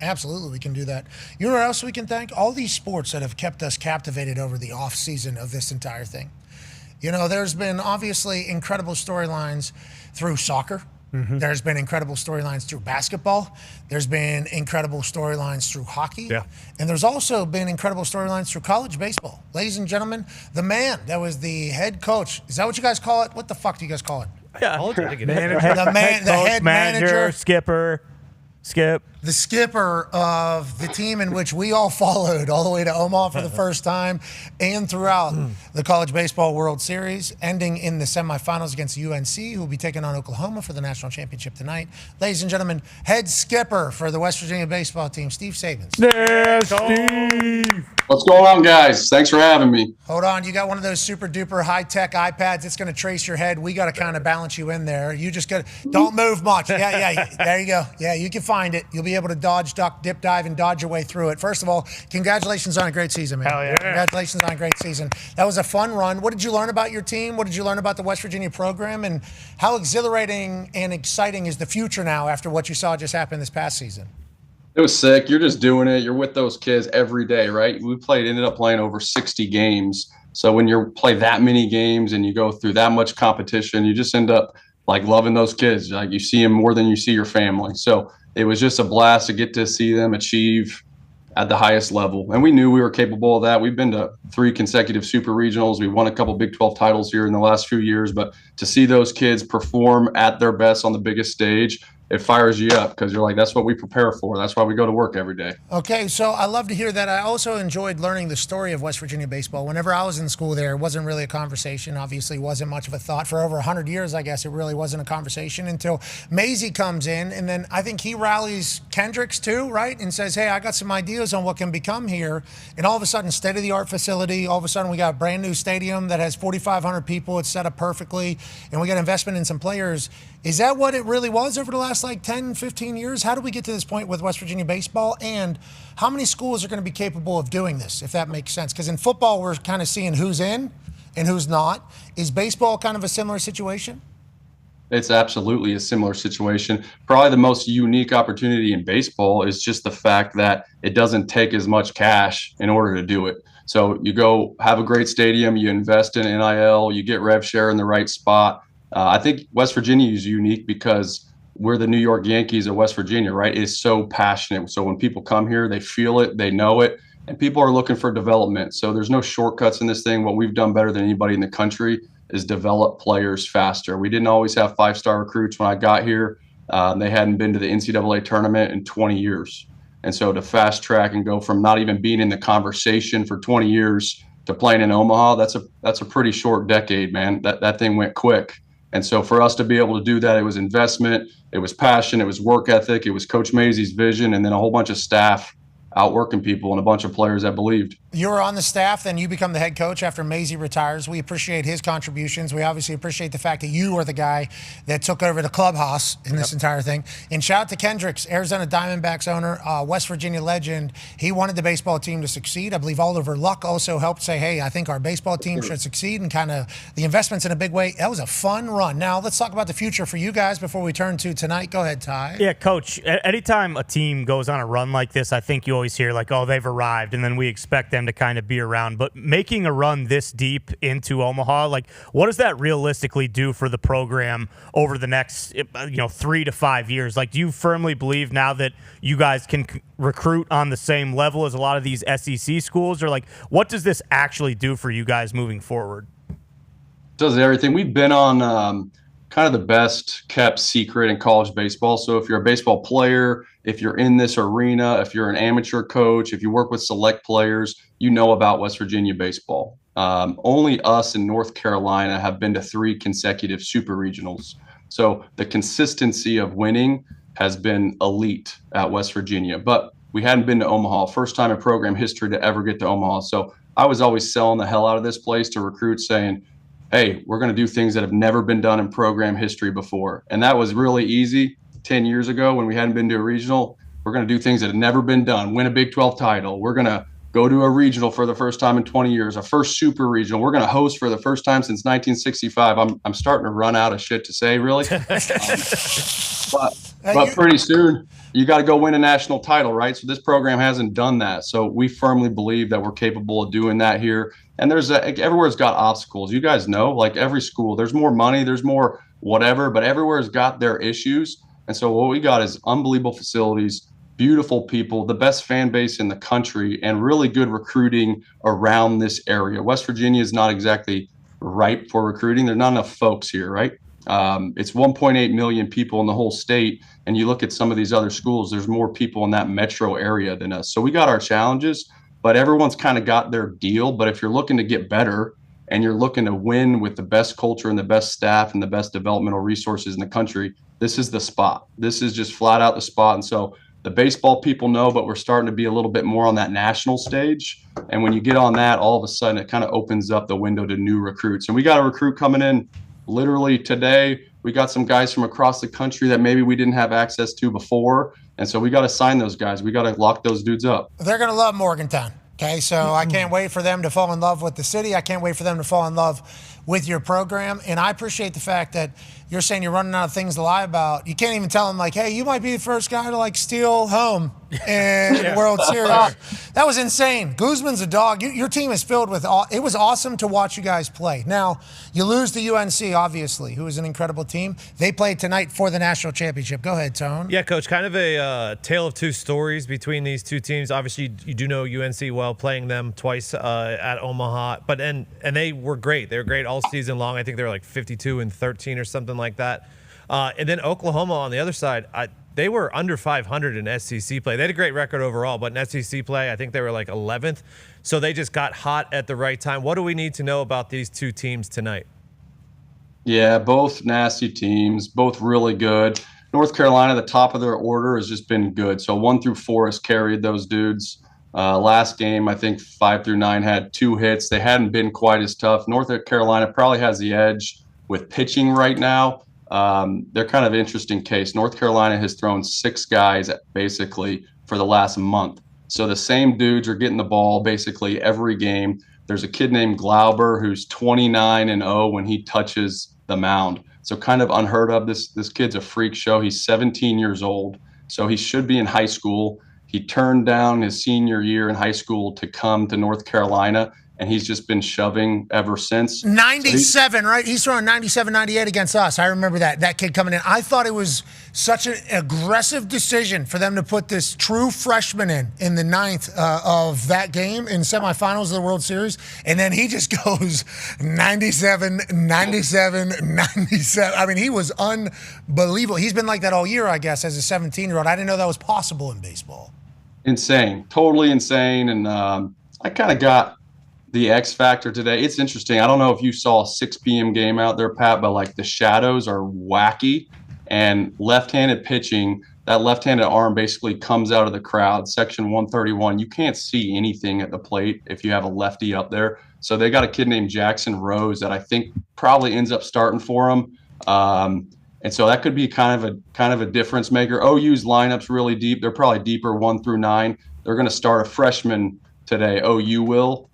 absolutely, we can do that. You know what else we can thank? All these sports that have kept us captivated over the off season of this entire thing. There's been obviously incredible storylines through soccer. There's been incredible storylines through basketball. There's been incredible storylines through hockey. Yeah. And there's also been incredible storylines through college baseball. Ladies and gentlemen, the man that was the head coach. Is that what you guys call it? What the fuck do you guys call it? Yeah. The head manager, skipper, Skip. The skipper of the team in which we all followed all the way to Omaha for the first time and throughout the College Baseball World Series, ending in the semifinals against UNC, who will be taking on Oklahoma for the national championship tonight. Ladies and gentlemen, head skipper for the West Virginia baseball team, Steve Sabins. Yeah, Steve. What's going on, guys? Thanks for having me. Hold on. You got one of those super duper high tech iPads. It's going to trace your head. We got to kind of balance you in there. You just got to, don't move much. Yeah. There you go. Yeah, you can find it. You'll be able to dodge, duck, dip, dive, and dodge your way through it. First of all, congratulations on a great season, man. Hell yeah. Congratulations on a great season. That was a fun run. What did you learn about your team? What did you learn about the West Virginia program? And how exhilarating and exciting is the future now after what you saw just happen this past season? It was sick. You're just doing it. You're with those kids every day, right? We ended up playing over 60 games. So when you play that many games and you go through that much competition, you just end up like loving those kids. Like you see them more than you see your family. So it was just a blast to get to see them achieve at the highest level. And we knew we were capable of that. We've been to 3 consecutive super regionals. We won a couple Big 12 titles here in the last few years, but to see those kids perform at their best on the biggest stage, it fires you up because you're like, that's what we prepare for. That's why we go to work every day. Okay, so I love to hear that. I also enjoyed learning the story of West Virginia baseball. Whenever I was in school there, it wasn't really a conversation. Obviously, wasn't much of a thought. For over 100 years, I guess, it really wasn't a conversation until Maisie comes in. And then I think he rallies Kendricks too, right? And says, hey, I got some ideas on what can become here. And all of a sudden, state-of-the-art facility. All of a sudden, we got a brand new stadium that has 4,500 people. It's set up perfectly. And we got investment in some players. Is that what it really was over the last 10, 15 years? How do we get to this point with West Virginia baseball? And how many schools are going to be capable of doing this, if that makes sense? Because in football, we're kind of seeing who's in and who's not. Is baseball kind of a similar situation? It's absolutely a similar situation. Probably the most unique opportunity in baseball is just the fact that it doesn't take as much cash in order to do it. So you go have a great stadium, you invest in NIL, you get rev share in the right spot. I think West Virginia is unique because we're the New York Yankees of West Virginia, right? It's so passionate. So when people come here, they feel it, they know it, and people are looking for development. So there's no shortcuts in this thing. What we've done better than anybody in the country is develop players faster. We didn't always have 5-star recruits when I got here. They hadn't been to the NCAA tournament in 20 years. And so to fast track and go from not even being in the conversation for 20 years to playing in Omaha, that's a pretty short decade, man. That thing went quick. And so for us to be able to do that, it was investment, it was passion, it was work ethic, it was Coach Mazey's vision, and then a whole bunch of staff outworking people and a bunch of players that believed. You were on the staff, then you become the head coach after Mazey retires. We appreciate his contributions. We obviously appreciate the fact that you were the guy that took over the clubhouse in this entire thing. And shout out to Kendricks, Arizona Diamondbacks owner, West Virginia legend. He wanted the baseball team to succeed. I believe Oliver Luck also helped say, hey, I think our baseball team should succeed, and kind of the investments in a big way. That was a fun run. Now let's talk about the future for you guys before we turn to tonight. Go ahead, Ty. Yeah, Coach, anytime a team goes on a run like this, I think you always hear like, oh, they've arrived, and then we expect them to kind of be around. But making a run this deep into Omaha, like, what does that realistically do for the program over the next 3 to 5 years? Like, do you firmly believe now that you guys can recruit on the same level as a lot of these SEC schools, or like, what does this actually do for you guys moving forward? Does everything. We've been on kind of the best kept secret in college baseball. So if you're a baseball player, if you're in this arena, if you're an amateur coach, if you work with select players, you know about West Virginia baseball. Only us in North Carolina have been to 3 consecutive super regionals. So the consistency of winning has been elite at West Virginia, but we hadn't been to Omaha. First time in program history to ever get to Omaha. So I was always selling the hell out of this place to recruits, saying, hey, we're going to do things that have never been done in program history before. And that was really easy 10 years ago when we hadn't been to a regional. We're going to do things that have never been done, win a Big 12 title. We're going to go to a regional for the first time in 20 years, a first super regional. We're going to host for the first time since 1965. I'm starting to run out of shit to say, really. But pretty soon, you got to go win a national title, right? So this program hasn't done that. So we firmly believe that we're capable of doing that here. And everywhere's got obstacles. You guys know, like every school, there's more money, there's more whatever, but everywhere's got their issues. And so what we got is unbelievable facilities, beautiful people, the best fan base in the country, and really good recruiting around this area. West Virginia is not exactly ripe for recruiting. There's not enough folks here, right? It's 1.8 million people in the whole state. And you look at some of these other schools, there's more people in that metro area than us. So we got our challenges, but everyone's kind of got their deal. But if you're looking to get better and you're looking to win with the best culture and the best staff and the best developmental resources in the country, this is the spot. This is just flat out the spot. And so the baseball people know, but we're starting to be a little bit more on that national stage. And when you get on that, all of a sudden it kind of opens up the window to new recruits. And we got a recruit coming in literally today. We got some guys from across the country that maybe we didn't have access to before. And so we got to sign those guys. We got to lock those dudes up. They're going to love Morgantown. Okay, so I can't wait for them to fall in love with the city. I can't wait for them to fall in love with your program. And I appreciate the fact that you're saying you're running out of things to lie about. You can't even tell them, like, hey, you might be the first guy to, like, steal home in the World Series. That was insane. Guzman's a dog. Your team is filled with it was awesome to watch you guys play. Now, you lose to UNC, obviously, who is an incredible team. They played tonight for the national championship. Go ahead, Tone. Yeah, Coach, kind of a tale of two stories between these two teams. Obviously, you do know UNC well, playing them twice at Omaha. But and they were great. They were great all season long. I think they were like 52-13 or something like that. And then Oklahoma on the other side, they were under 500 in SEC play. They had a great record overall, but in SEC play, I think they were like 11th. So they just got hot at the right time. What do we need to know about these two teams tonight? Yeah, both nasty teams, both really good. North Carolina, the top of their order has just been good. So 1 through 4 has carried those dudes. Last game, I think 5 through 9 had 2 hits. They hadn't been quite as tough. North Carolina probably has the edge with pitching right now. They're kind of an interesting case. North Carolina has thrown 6 guys basically for the last month. So the same dudes are getting the ball basically every game. There's a kid named Glauber who's 29-0 when he touches the mound. So kind of unheard of. This kid's a freak show. He's 17 years old, so he should be in high school. He turned down his senior year in high school to come to North Carolina, and he's just been shoving ever since. 97, right? He's throwing 97, 98 against us. I remember that kid coming in. I thought it was such an aggressive decision for them to put this true freshman in the ninth of that game in semifinals of the World Series. And then he just goes 97, 97, 97. I mean, he was unbelievable. He's been like that all year, I guess, as a 17-year-old. I didn't know that was possible in baseball. Insane, totally insane. And I kind of got the X factor today. It's interesting. I don't know if you saw a 6 p.m. game out there, Pat, but like the shadows are wacky, and left-handed pitching, that left-handed arm basically comes out of the crowd. Section 131, you can't see anything at the plate if you have a lefty up there. So they got a kid named Jackson Rose that I think probably ends up starting for him. And so that could be kind of a difference maker. OU's lineup's really deep. They're probably deeper 1 through 9. They're going to start a freshman today. OU will.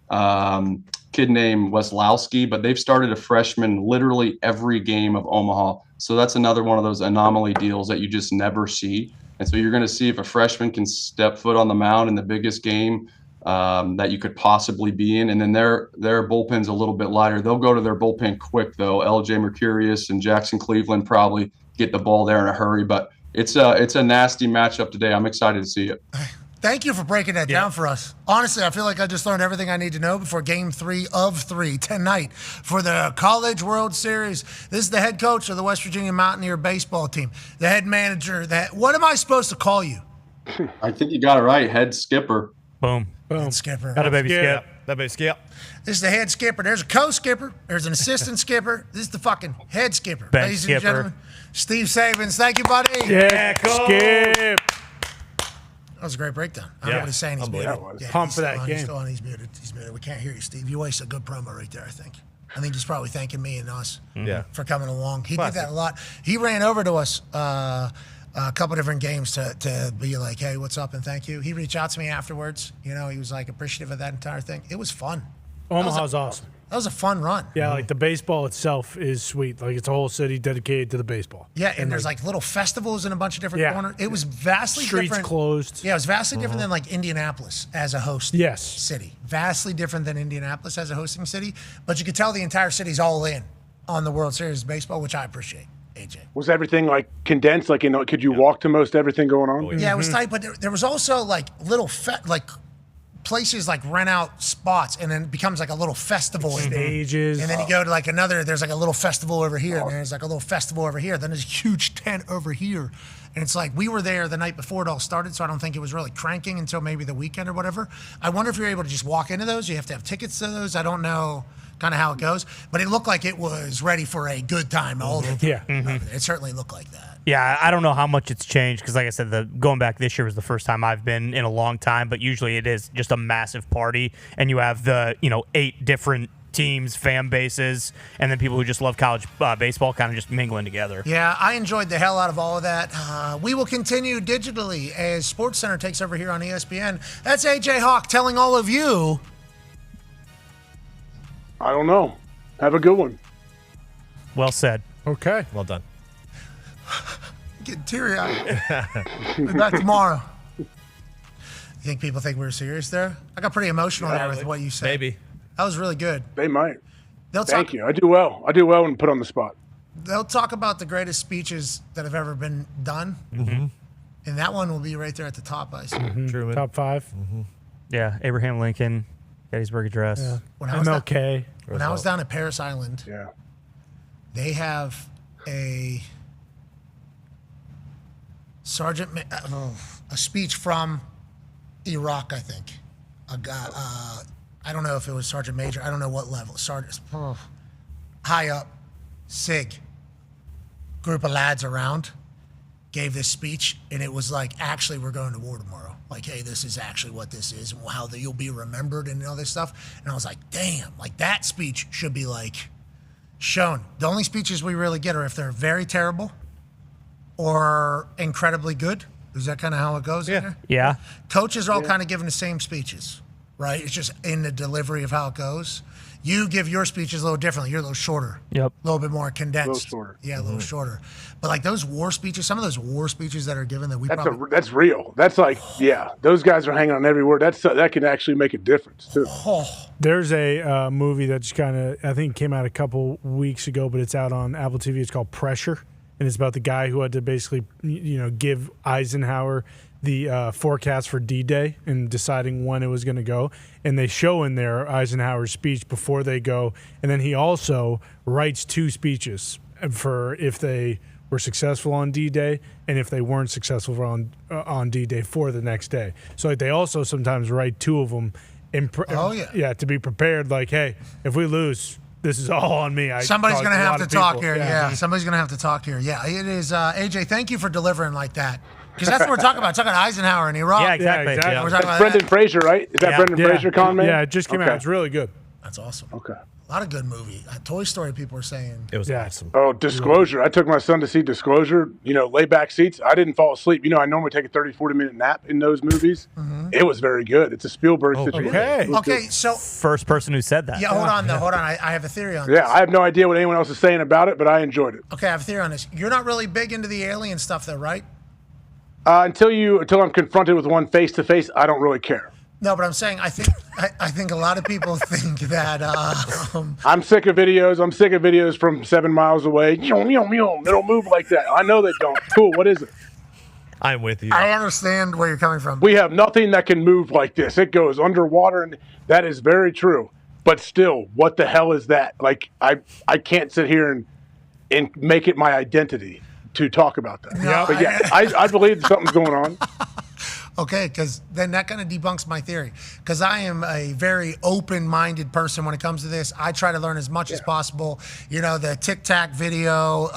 Kid named Weslowski, but they've started a freshman literally every game of Omaha. So that's another one of those anomaly deals that you just never see. And so you're going to see if a freshman can step foot on the mound in the biggest game that you could possibly be in. And then their bullpen's a little bit lighter. They'll go to their bullpen quick, though. LJ Mercurius and Jackson Cleveland probably get the ball there in a hurry. But it's a nasty matchup today. I'm excited to see it. Thank you for breaking that down for us. Honestly, I feel like I just learned everything I need to know before Game 3 of 3 tonight for the College World Series. This is the head coach of the West Virginia Mountaineer baseball team, the head manager. What am I supposed to call you? I think you got it right. Head skipper. Boom. Head skipper. Got a baby skip. That baby skip. This is the head skipper. There's a co-skipper. There's an assistant skipper. This is the fucking head skipper. Bench Ladies skipper. and gentlemen, Steve Sabins. Thank you, buddy. Yeah, skip. That was a great breakdown. I don't know what he's saying. He's muted. Yeah, Pump he's for that still on, game. He's still on. He's muted. He's muted. We can't hear you, Steve. You wasted a good promo right there, I think. I think he's probably thanking me and us for coming along. He did that a lot. He ran over to us a couple different games to be like, hey, what's up and thank you. He reached out to me afterwards. You know, he was like appreciative of that entire thing. It was fun. Omaha's awesome. That was a fun run. Yeah, like the baseball itself is sweet. Like it's a whole city dedicated to the baseball. Yeah, and there's like little festivals in a bunch of different corners. It was vastly Streets different. closed. Yeah, it was vastly different than like Indianapolis as a host city. Vastly different than Indianapolis as a hosting city. But you could tell the entire city's all in on the World Series of baseball, which I appreciate, AJ. Was everything like condensed? Like, could you walk to most everything going on? Yeah, it was tight, but there was also like little places like rent out spots, and then it becomes like a little festival. Stages. And then you go to like another, there's like a little festival over here, and there's like a little festival over here. Then there's a huge tent over here. And it's like, we were there the night before it all started, so I don't think it was really cranking until maybe the weekend or whatever. I wonder if you're able to just walk into those. You have to have tickets to those. I don't know kind of how it goes, but it looked like it was ready for a good time all the time. It certainly looked like that. Yeah, I don't know how much it's changed because, like I said, going back this year was the first time I've been in a long time. But usually it is just a massive party, and you have the 8 different teams, fan bases, and then people who just love college baseball kind of just mingling together. Yeah, I enjoyed the hell out of all of that. We will continue digitally as SportsCenter takes over here on ESPN. That's AJ Hawk telling all of you. I don't know. Have a good one. Well said. Okay. Well done. Getting teary-eyed. We'll be back tomorrow. You think people think we were serious there? I got pretty emotional there with what you said. Maybe. That was really good. They might. They'll Thank you. I do well. I do well when put on the spot. They'll talk about the greatest speeches that have ever been done. Mm-hmm. And that one will be right there at the top, I see. Truman. Top 5. Yeah, Abraham Lincoln, Gettysburg Address. Yeah. When I was MLK. When I was down at Paris Island, they have a a speech from Iraq, I think. A guy, I don't know if it was Sergeant Major. I don't know what level. Sergeant, high up, SIG, group of lads around, gave this speech, and it was like, actually, we're going to war tomorrow. Like, hey, this is actually what this is, and how you'll be remembered and all this stuff. And I was like, damn, like that speech should be like shown. The only speeches we really get are if they're very terrible or incredibly good. Is that kind of how it goes in there? Yeah. Coaches are all kind of giving the same speeches, right? It's just in the delivery of how it goes. You give your speeches a little differently. You're a little shorter. Yep. A little bit more condensed. A little shorter. Yeah, a little shorter. But like those war speeches, some of those war speeches that are given that we That's real. That's like, yeah, those guys are hanging on every word. That can actually make a difference too. There's a movie that just kind of, I think, came out a couple weeks ago, but it's out on Apple TV. It's called Pressure, and it's about the guy who had to basically, give Eisenhower the forecast for D-Day and deciding when it was going to go. And they show in there Eisenhower's speech before they go, and then he also writes 2 speeches for if they were successful on D-Day and if they weren't successful on D-Day for the next day. So like, they also sometimes write 2 of them. To be prepared. Like, hey, if we lose, this is all on me. Somebody's going to have to talk here. Yeah, somebody's going to have to talk here. Yeah, it is. AJ, thank you for delivering like that. Because that's what we're talking about. We're talking about Eisenhower in Iraq. Yeah, exactly. We're talking about That's Brendan Fraser, right? Is that Brendan Fraser con man? Yeah, it just came out. It's really good. That's awesome. Okay. A lot of good movie. Toy Story, people are saying. It was awesome. Oh, Disclosure. I took my son to see Disclosure. Lay back seats. I didn't fall asleep. I normally take a 30, 40-minute nap in those movies. Mm-hmm. It was very good. It's a Spielberg situation. Okay, so. First person who said that. Yeah, hold on. I have a theory on this. Yeah, I have no idea what anyone else is saying about it, but I enjoyed it. Okay, I have a theory on this. You're not really big into the alien stuff, though, right? Until I'm confronted with one face to face, I don't really care. No, but I'm saying I think a lot of people think that. I'm sick of videos. I'm sick of videos from 7 miles away. They don't move like that. I know they don't. Cool. What is it? I'm with you. I understand where you're coming from. We have nothing that can move like this. It goes underwater, and that is very true. But still, what the hell is that? Like, I can't sit here and make it my identity to talk about that. No, but yeah, I believe something's going on. Okay, because then that kind of debunks my theory. Because I am a very open-minded person when it comes to this. I try to learn as much as possible. The Tic Tac video,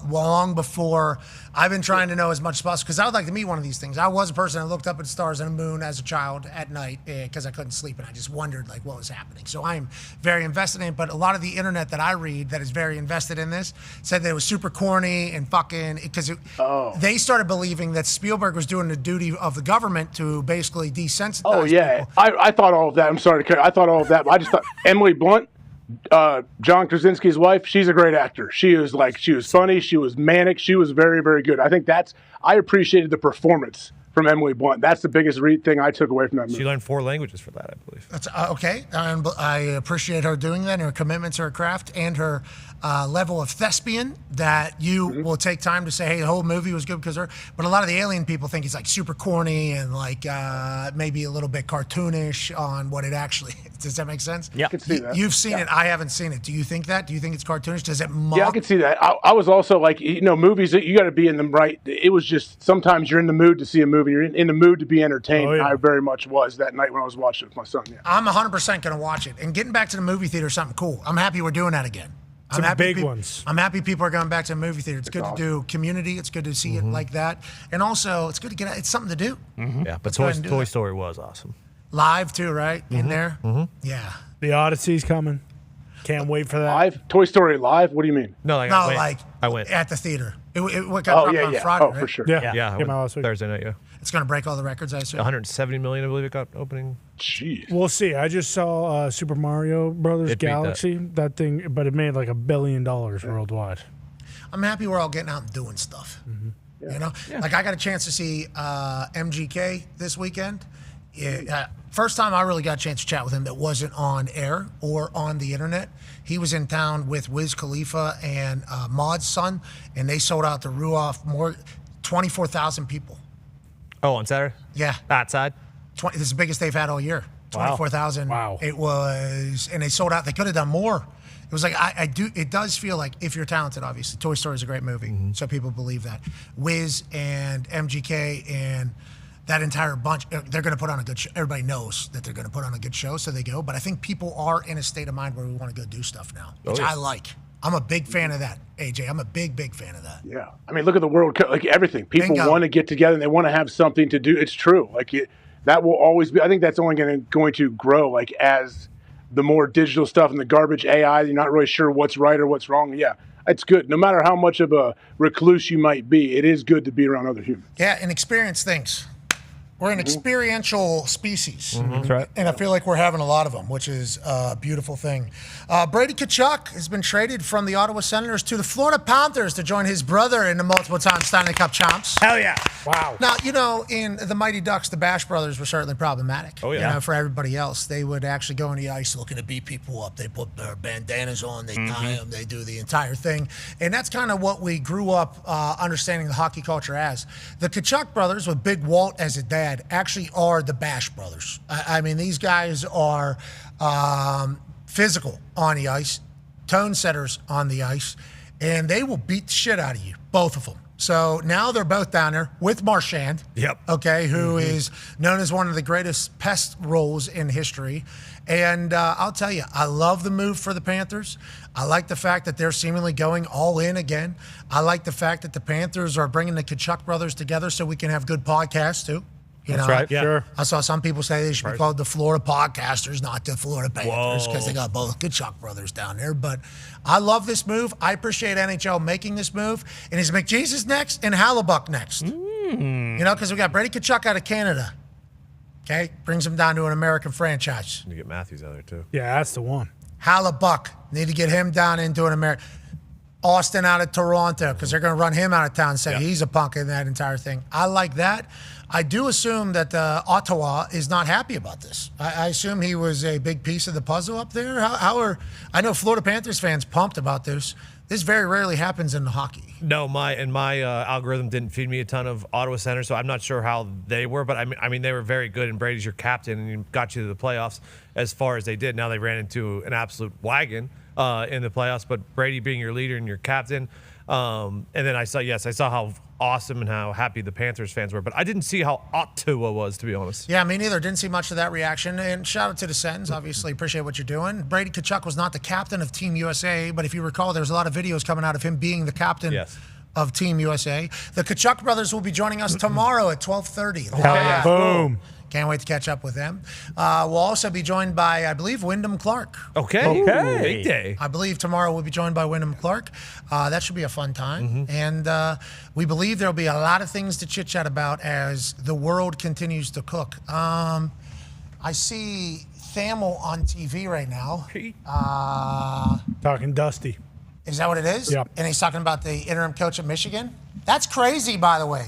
long before. I've been trying to know as much as possible because I would like to meet one of these things. I was a person that looked up at stars and the moon as a child at night because I couldn't sleep and I just wondered like what was happening. So I am very invested in it. But a lot of the internet that I read that is very invested in this said that it was super corny and fucking because they started believing that Spielberg was doing the duty of the government to basically desensitize. Oh yeah, people. I thought all of that. I'm sorry to cut. I thought all of that. But I just thought Emily Blunt, John Krasinski's wife, she's a great actor. She was funny. She was manic. She was very, very good. I think I appreciated the performance from Emily Blunt. That's the biggest thing I took away from that movie. She learned 4 languages for that, I believe. That's okay. I appreciate her doing that, and her commitment to her craft, and her level of thespian that you will take time to say, hey, the whole movie was good because of her. But a lot of the alien people think it's like super corny and like maybe a little bit cartoonish on what it actually is. Does that make sense? Yeah, I can see that. You've seen it. I haven't seen it. Do you think that? Do you think it's cartoonish? Does it mock? Yeah, I can see that. I was also like, movies that you got to be in them right. It was just sometimes you're in the mood to see a movie. You're in the mood to be entertained. Oh, yeah. I very much was that night when I was watching it with my son. Yeah. I'm 100% going to watch it. And getting back to the movie theater is something cool. I'm happy we're doing that again. Some big ones. I'm happy people are going back to the movie theater. It's good to do community. It's good to see it like that. And also, it's good to get out. It's something to do. Yeah, but Let's go ahead and do Toy that. Story was awesome. Live, too, right? In there? Yeah. The Odyssey's coming. Can't wait for that. Live? Toy Story Live? What do you mean? No, I went at the theater. It got dropped on Friday, right? for sure. Yeah, I came went out last week. Thursday night, yeah. It's going to break all the records, I assume. 170 million, I believe it got opening. Jeez. We'll see. I just saw Super Mario Brothers It beat Galaxy. That thing, but it made like $1 billion worldwide. I'm happy we're all getting out and doing stuff. Like I got a chance to see MGK this weekend. First time I really got a chance to chat with him that wasn't on air or on the internet. He was in town with Wiz Khalifa and Maud's son, and they sold out the Ruoff 24,000 people. Oh, on Saturday? Yeah. Outside? This is the biggest they've had all year. 24,000. Wow. It was, and they sold out. They could have done more. It was like, it does feel like if you're talented, obviously, Toy Story is a great movie. So people believe that. Wiz and MGK and that entire bunch, they're going to put on a good show. Everybody knows that they're going to put on a good show, so they go. But I think people are in a state of mind where we want to go do stuff now, which I like. I'm a big fan of that, AJ. I'm a big, big fan of that. Yeah. I mean, look at the World Cup. Like everything. People want to get together and they want to have something to do. It's true. Like that will always be. I think that's only going to grow like as the more digital stuff and the garbage AI, you're not really sure what's right or what's wrong. Yeah. It's good. No matter how much of a recluse you might be, it is good to be around other humans. Yeah, and experience things. We're an experiential species. That's right. And I feel like we're having a lot of them, which is a beautiful thing. Brady Tkachuk has been traded from the Ottawa Senators to the Florida Panthers to join his brother in the multiple-time Stanley Cup champs. Hell yeah. Wow. Now, in the Mighty Ducks, the Bash Brothers were certainly problematic. Oh, yeah. For everybody else. They would actually go on the ice looking to beat people up. They put their bandanas on, they tie them, they do the entire thing. And that's kind of what we grew up understanding the hockey culture as. The Tkachuk brothers, with Big Walt as a dad, actually are the Bash Brothers. I mean, these guys are physical on the ice, tone setters on the ice, and they will beat the shit out of you, both of them. So now they're both down there with Marchand, okay, who is known as one of the greatest pest roles in history. And I'll tell you, I love the move for the Panthers. I like the fact that they're seemingly going all in again. I like the fact that the Panthers are bringing the Tkachuk brothers together so we can have good podcasts, too. That's right. Yeah. Sure. I saw some people say they should be called the Florida Podcasters, not the Florida Panthers, because they got both Tkachuk brothers down there. But I love this move. I appreciate NHL making this move. And is McJesus next and Hallebuck next? Because we got Brady Tkachuk out of Canada. Okay, brings him down to an American franchise. You get Matthews out there too. Yeah, that's the one. Hallebuck, need to get him down into an American. Austin out of Toronto, because they're going to run him out of town and say he's a punk in that entire thing. I like that. I do assume that Ottawa is not happy about this. I assume he was a big piece of the puzzle up there. I know Florida Panthers fans pumped about this. This very rarely happens in the hockey. No, my algorithm didn't feed me a ton of Ottawa Senators, so I'm not sure how they were. But I mean, they were very good, and Brady's your captain, and he got you to the playoffs as far as they did. Now they ran into an absolute wagon in the playoffs, but Brady being your leader and your captain. And then I saw how awesome and how happy the Panthers fans were, but I didn't see how Ottawa was, to be honest. Yeah, me neither. Didn't see much of that reaction. And shout out to the Sens. Obviously, appreciate what you're doing. Brady Tkachuk was not the captain of Team USA, but if you recall, there's a lot of videos coming out of him being the captain of Team USA. The Tkachuk brothers will be joining us tomorrow at 12:30. Hell yeah. Boom. Can't wait to catch up with them. We'll also be joined by, I believe, Wyndham Clark. Okay. Big day. I believe tomorrow we'll be joined by Wyndham Clark. That should be a fun time. And we believe there'll be a lot of things to chit-chat about as the world continues to cook. I see Thamel on TV right now. Talking Dusty. Is that what it is? Yep. And he's talking about the interim coach at Michigan? That's crazy, by the way.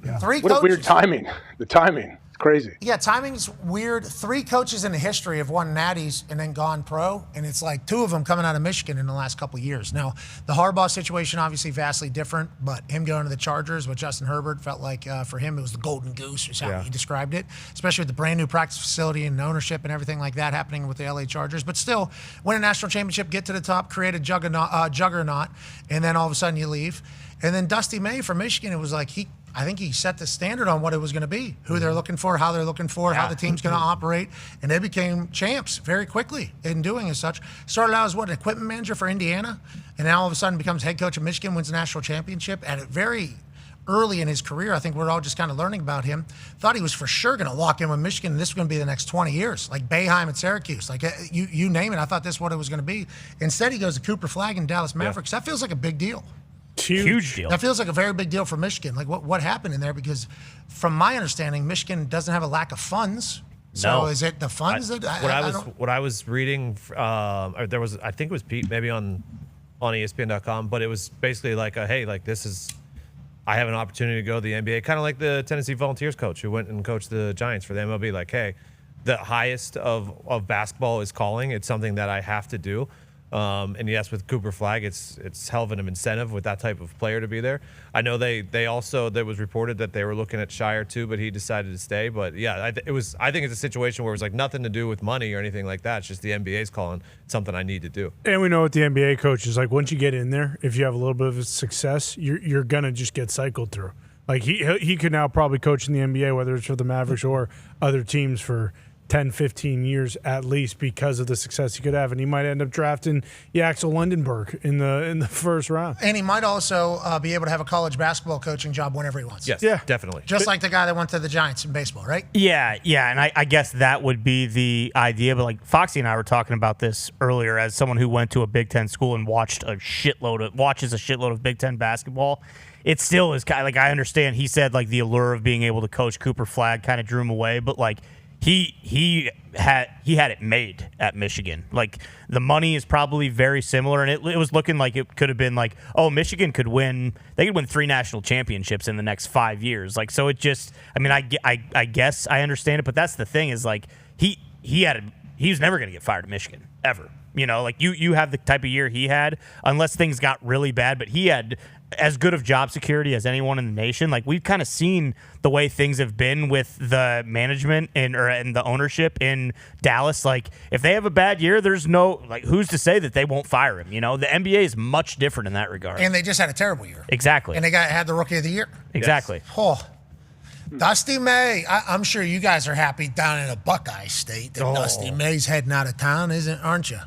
Yeah. Three What a weird coaches. timing. The timing. It's crazy. Yeah, timing's weird. 3 coaches in the history have won natties and then gone pro, and it's like 2 of them coming out of Michigan in the last couple of years. Now, the Harbaugh situation obviously vastly different, but him going to the Chargers with Justin Herbert felt like for him it was the golden goose, is how he described it, especially with the brand new practice facility and ownership and everything like that happening with the LA Chargers. But still, win a national championship, get to the top, create a juggernaut, and then all of a sudden you leave. And then Dusty May from Michigan, it was like I think he set the standard on what it was going to be, who they're looking for, how they're looking for, how the team's going to operate. And they became champs very quickly in doing as such. Started out as an equipment manager for Indiana, and now all of a sudden becomes head coach of Michigan, wins the national championship at a very early in his career. I think we're all just kind of learning about him. Thought he was for sure going to lock in with Michigan, and this was going to be the next 20 years, like Boeheim at Syracuse. Like you name it, I thought this is what it was going to be. Instead, he goes to Cooper Flagg and Dallas Mavericks. That feels like a big deal. Huge deal. That feels like a very big deal for Michigan. Like what happened in there? Because from my understanding, Michigan doesn't have a lack of funds. So is it the funds what I was reading? There was, I think it was Pete, maybe on ESPN.com, but it was basically like, hey, like this is, I have an opportunity to go to the NBA, kind of like the Tennessee Volunteers coach who went and coached the Giants for the MLB. Like, hey, the highest of basketball is calling. It's something that I have to do. And yes, with Cooper Flagg, it's hell of an incentive with that type of player to be there. I know they also, there was reported that they were looking at Shire too, but he decided to stay. But yeah, I think it's a situation where it was like nothing to do with money or anything like that. It's just the NBA's calling. It's something I need to do. And we know what the NBA coach is like. Once you get in there, if you have a little bit of success, you're gonna just get cycled through. Like he could now probably coach in the NBA, whether it's for the Mavericks or other teams for 10, 15 years at least because of the success he could have. And he might end up drafting Axel Lundenberg in the first round. And he might also be able to have a college basketball coaching job whenever he wants. Yes, definitely. Just like the guy that went to the Giants in baseball, right? Yeah. And I guess that would be the idea. But like Foxy and I were talking about this earlier as someone who went to a Big Ten school and watches a shitload of Big Ten basketball. it still is kind of like, I understand he said like the allure of being able to coach Cooper Flagg kind of drew him away, but like he had it made at Michigan. Like the money is probably very similar, and it was looking like it could have been like, oh, Michigan could win 3 national championships in the next 5 years. Like, so it just, I mean, I guess I understand it, but that's the thing is like he was never going to get fired at Michigan ever. You know, like you have the type of year he had, unless things got really bad, but he had as good of job security as anyone in the nation. Like we've kind of seen the way things have been with the management and the ownership in Dallas. Like if they have a bad year, there's no, like, who's to say that they won't fire him? You know, the NBA is much different in that regard. And they just had a terrible year. Exactly. And they had the Rookie of the Year. Exactly. Yes. Oh. Dusty May, I'm sure you guys are happy down in a Buckeye State that Dusty May's heading out of town, aren't you?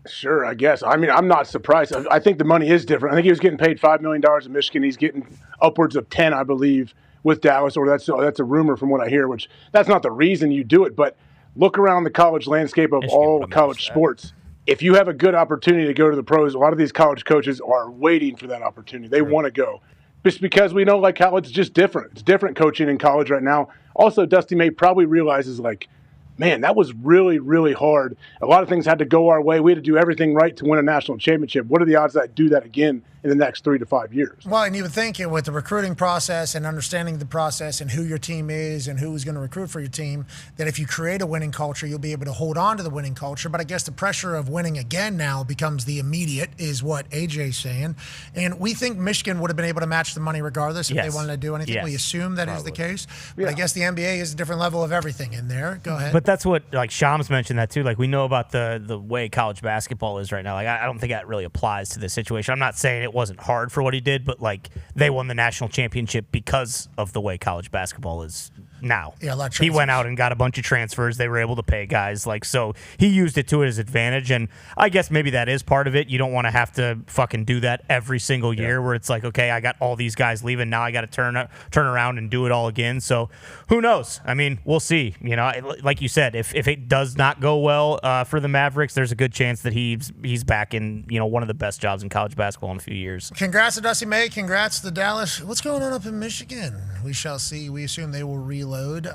Sure, I guess. I mean, I'm not surprised. I think the money is different. I think he was getting paid $5 million in Michigan. He's getting upwards of 10, I believe, with Dallas, or that's a rumor from what I hear, which that's not the reason you do it. But look around the college landscape of all college sports. If you have a good opportunity to go to the pros, a lot of these college coaches are waiting for that opportunity. They want to go. Just because we know, like, how it's just different. It's different coaching in college right now. Also, Dusty May probably realizes, like, man, that was really, really hard. A lot of things had to go our way. We had to do everything right to win a national championship. What are the odds that I do that again in the next 3 to 5 years? Well, and you would think with the recruiting process and understanding the process and who your team is and who's going to recruit for your team, that if you create a winning culture, you'll be able to hold on to the winning culture. But I guess the pressure of winning again now becomes the immediate, is what AJ's saying. And we think Michigan would have been able to match the money regardless if they wanted to do anything. Yes. We assume that is the case. But I guess the NBA is a different level of everything in there. Go ahead. But that's what, like, Shams mentioned that too. Like, we know about the way college basketball is right now. Like, I don't think that really applies to this situation. I'm not saying it wasn't hard for what he did, but like they won the national championship because of the way college basketball is now. Yeah, a lot of he went out and got a bunch of transfers. They were able to pay guys, like, so he used it to his advantage. And I guess maybe that is part of it. You don't want to have to fucking do that every single year where it's like, okay, I got all these guys leaving. Now I got to turn around and do it all again. So who knows? I mean, we'll see. You know, like you said, if it does not go well for the Mavericks, there's a good chance that he's back in, you know, one of the best jobs in college basketball in a few years. Congrats to Dusty May. Congrats to Dallas. What's going on up in Michigan? We shall see. We assume they will reload. Did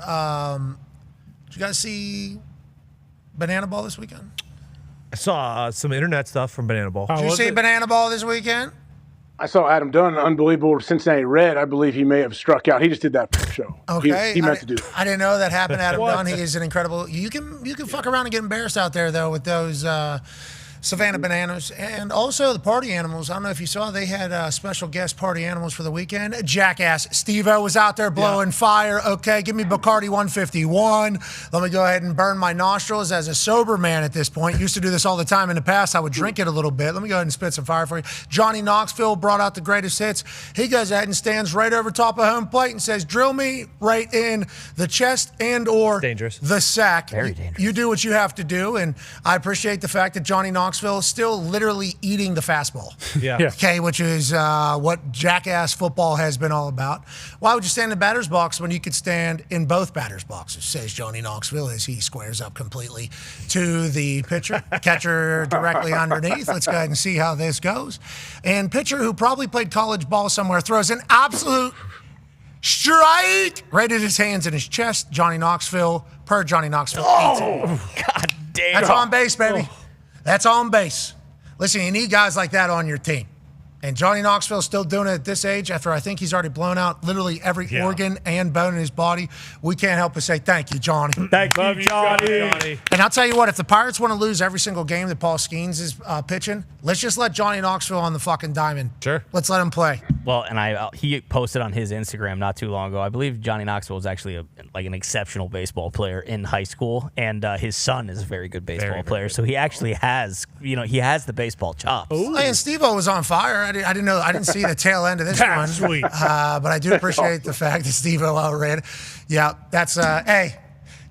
you guys see Banana Ball this weekend? I saw some internet stuff from Banana Ball. Did you see Banana Ball this weekend? I saw Adam Dunn, an unbelievable Cincinnati Red. I believe he may have struck out. He just did that for the show. Okay. He meant to do that. I didn't know that happened, Adam Dunn. He is an incredible. You can fuck around and get embarrassed out there, though, with those Savannah Bananas. And also the party animals. I don't know if you saw, they had special guest party animals for the weekend. Jackass Steve-O was out there blowing fire. Okay, give me Bacardi 151. Let me go ahead and burn my nostrils as a sober man at this point. Used to do this all the time in the past. I would drink it a little bit. Let me go ahead and spit some fire for you. Johnny Knoxville brought out the greatest hits. He goes ahead and stands right over top of home plate and says, drill me right in the chest and or dangerous. The sack. Very dangerous. You do what you have to do, and I appreciate the fact that Johnny Knoxville is still literally eating the fastball. Yeah. Okay, which is what Jackass football has been all about. Why would you stand in the batter's box when you could stand in both batter's boxes, says Johnny Knoxville as he squares up completely to the pitcher. Catcher directly underneath. Let's go ahead and see how this goes. And pitcher, who probably played college ball somewhere, throws an absolute strike right at his hands and his chest. Johnny Knoxville, per Johnny Knoxville, eats it. God damn. That's on base, baby. That's on base. Listen, you need guys like that on your team. And Johnny Knoxville's still doing it at this age after I think he's already blown out literally every organ and bone in his body. We can't help but say thank you, Johnny. Thank you, Johnny. And I'll tell you what, if the Pirates want to lose every single game that Paul Skeens is pitching, let's just let Johnny Knoxville on the fucking diamond. Sure. Let's let him play. Well, and he posted on his Instagram not too long ago. I believe Johnny Knoxville was actually an exceptional baseball player in high school, and his son is a very good baseball player. So he actually has, he has the baseball chops. Ooh. And Steve-O was on fire. I didn't see the tail end of this one. Sweet. But I do appreciate the fact that Steve-O outran. Yeah, that's, hey,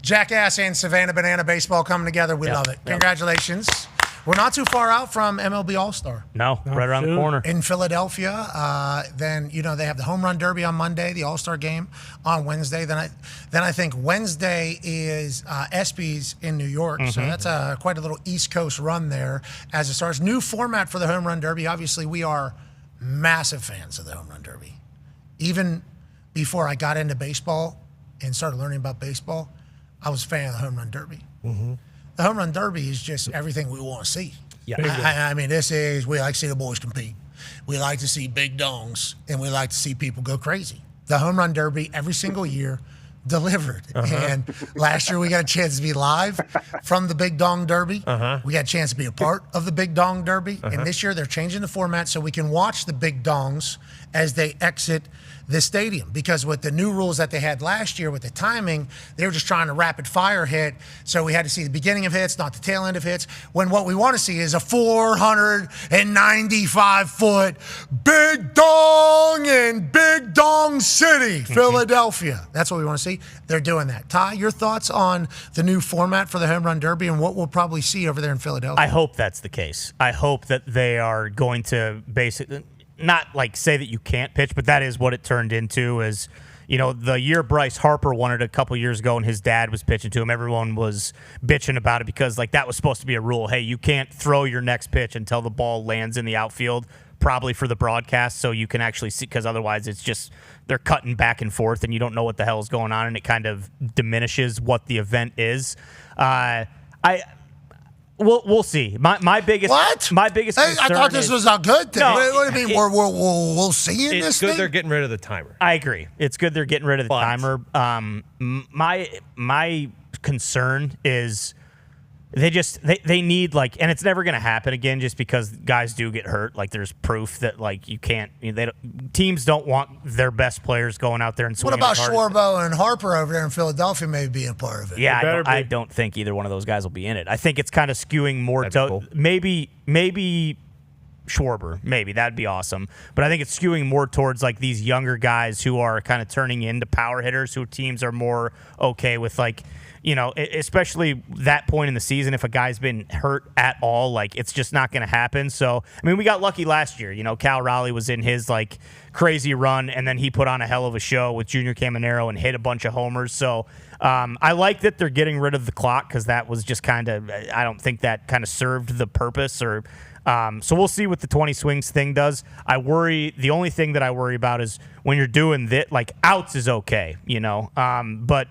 Jackass and Savannah Banana baseball coming together. We love it. Congratulations. We're not too far out from MLB All-Star. No, right around the corner. In Philadelphia. Then, they have the Home Run Derby on Monday, the All-Star game on Wednesday. Then I think Wednesday is ESPYs in New York. So that's quite a little East Coast run there as it starts. New format for the Home Run Derby. Obviously, we are massive fans of the Home Run Derby. Even before I got into baseball and started learning about baseball, I was a fan of the Home Run Derby. The Home Run Derby is just everything we want to see. Yeah. I mean, we like to see the boys compete. We like to see big dongs, and we like to see people go crazy. The Home Run Derby every single year delivered. And last year we got a chance to be live from the Big Dong Derby. We got a chance to be a part of the Big Dong Derby. And this year they're changing the format so we can watch the big dongs as they exit the stadium. Because with the new rules that they had last year with the timing, they were just trying to rapid fire hit. So we had to see the beginning of hits, not the tail end of hits. When what we want to see is a 495-foot Big Dong in Big Dong City, Philadelphia. That's what we want to see. They're doing that. Ty, your thoughts on the new format for the Home Run Derby and what we'll probably see over there in Philadelphia? I hope that's the case. I hope that they are going to basically not like say that you can't pitch, but that is what it turned into. Is, you know, the year Bryce Harper won it a couple years ago and his dad was pitching to him, everyone was bitching about it because like that was supposed to be a rule. Hey, you can't throw your next pitch until the ball lands in the outfield, probably for the broadcast, so you can actually see, because otherwise it's just they're cutting back and forth and you don't know what the hell is going on, and it kind of diminishes what the event is. We'll see. My biggest concern I thought this was a good thing. No, what do you mean? We'll see in It's this good thing? they're getting rid of the timer. I agree. It's good they're getting rid of the timer. My concern is they need like, and it's never going to happen again just because guys do get hurt. Like there's proof that like you can't. Teams don't want their best players going out there and What swinging. about as hard Schwarbo and Harper over there in Philadelphia maybe being a part of it? Yeah, I don't think either one of those guys will be in it. I think it's kind of skewing more to maybe Schwarber. Maybe that'd be awesome. But I think it's skewing more towards like these younger guys who are kind of turning into power hitters who teams are more okay with, like, you know, especially that point in the season, if a guy's been hurt at all, like it's just not going to happen. So, I mean, we got lucky last year. You know, Cal Raleigh was in his like crazy run, and then he put on a hell of a show with Junior Caminero and hit a bunch of homers. So I like that they're getting rid of the clock because that was just kind of, I don't think that kind of served the purpose or. So we'll see what the 20 swings thing does. The only thing that I worry about is when you're doing that, like outs is okay, you know, but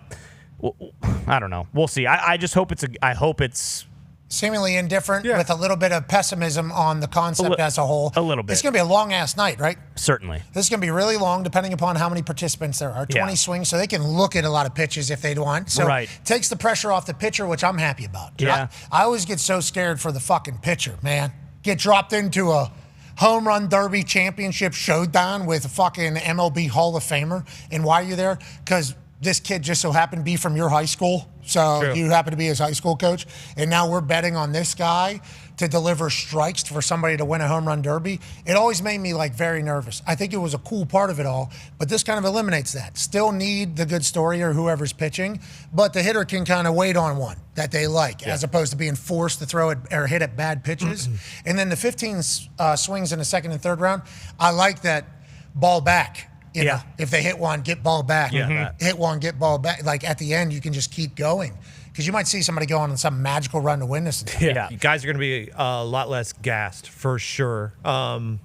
I don't know. We'll see. I just hope I hope it's seemingly indifferent with a little bit of pessimism on the concept as a whole. A little bit. It's going to be a long-ass night, right? Certainly. This is going to be really long depending upon how many participants there are. 20 swings, so they can look at a lot of pitches if they want. So it takes the pressure off the pitcher, which I'm happy about. Yeah. I always get so scared for the fucking pitcher, man. Get dropped into a home run derby championship showdown with a fucking MLB Hall of Famer. And why are you there? Because this kid just so happened to be from your high school. So you happen to be his high school coach. And now we're betting on this guy to deliver strikes for somebody to win a home run derby. It always made me like very nervous. I think it was a cool part of it all, but this kind of eliminates that. Still need the good story or whoever's pitching, but the hitter can kind of wait on one that they like, as opposed to being forced to throw it or hit at bad pitches. And then the 15 swings in the second and third round, I like that ball back. You know, if they hit one, get ball back. Hit one, get ball back. Like at the end, you can just keep going. Because you might see somebody go on some magical run to win this. You guys are going to be a lot less gassed for sure. And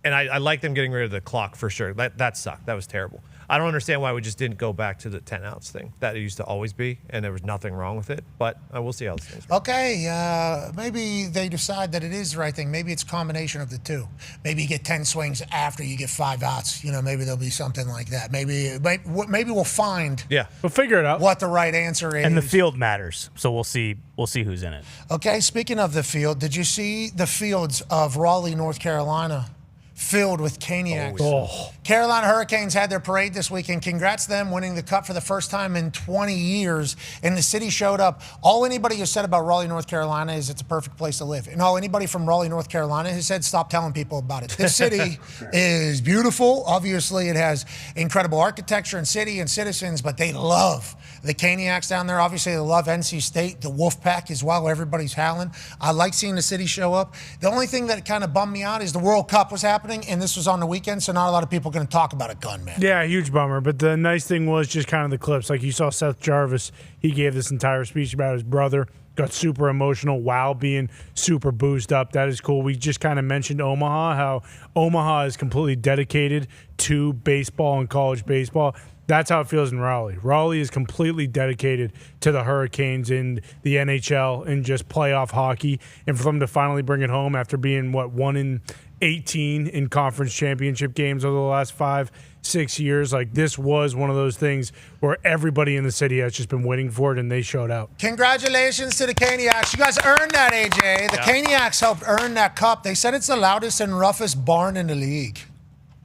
I like them getting rid of the clock for sure. That sucked. That was terrible. I don't understand why we just didn't go back to the 10-ounce thing. That it used to always be, and there was nothing wrong with it. But we'll see how this thing's work. Okay, maybe they decide that it is the right thing. Maybe it's a combination of the two. Maybe you get 10 swings after you get 5 outs. You know, maybe there'll be something like that. Maybe we'll find. We'll figure it out. What the right answer is. And the field matters, so we'll see who's in it. Okay, speaking of the field, did you see the fields of Raleigh, North Carolina? Filled with Caniacs. Carolina Hurricanes had their parade this weekend. Congrats to them winning the Cup for the first time in 20 years. And the city showed up. All anybody has said about Raleigh, North Carolina is it's a perfect place to live. And all anybody from Raleigh, North Carolina has said, stop telling people about it. This city is beautiful. Obviously, it has incredible architecture and city and citizens, but they love the Caniacs down there. Obviously, they love NC State, the Wolfpack as well. Everybody's howling. I like seeing the city show up. The only thing that kind of bummed me out is the World Cup was happening. And this was on the weekend, so not a lot of people are going to talk about a gun, man. Yeah, huge bummer. But the nice thing was just kind of the clips. Like you saw Seth Jarvis, he gave this entire speech about his brother got super emotional while being super boozed up. That is cool. We just kind of mentioned Omaha, how Omaha is completely dedicated to baseball and college baseball. That's how it feels in Raleigh. Raleigh is completely dedicated to the Hurricanes in the NHL and just playoff hockey. And for them to finally bring it home after being, 1-18 in conference championship games over the last 5-6 years, like this was one of those things where everybody in the city has just been waiting for it, and they showed out. Congratulations to the Caniacs. You guys earned that, AJ. The Caniacs helped earn that cup. They said it's the loudest and roughest barn in the league.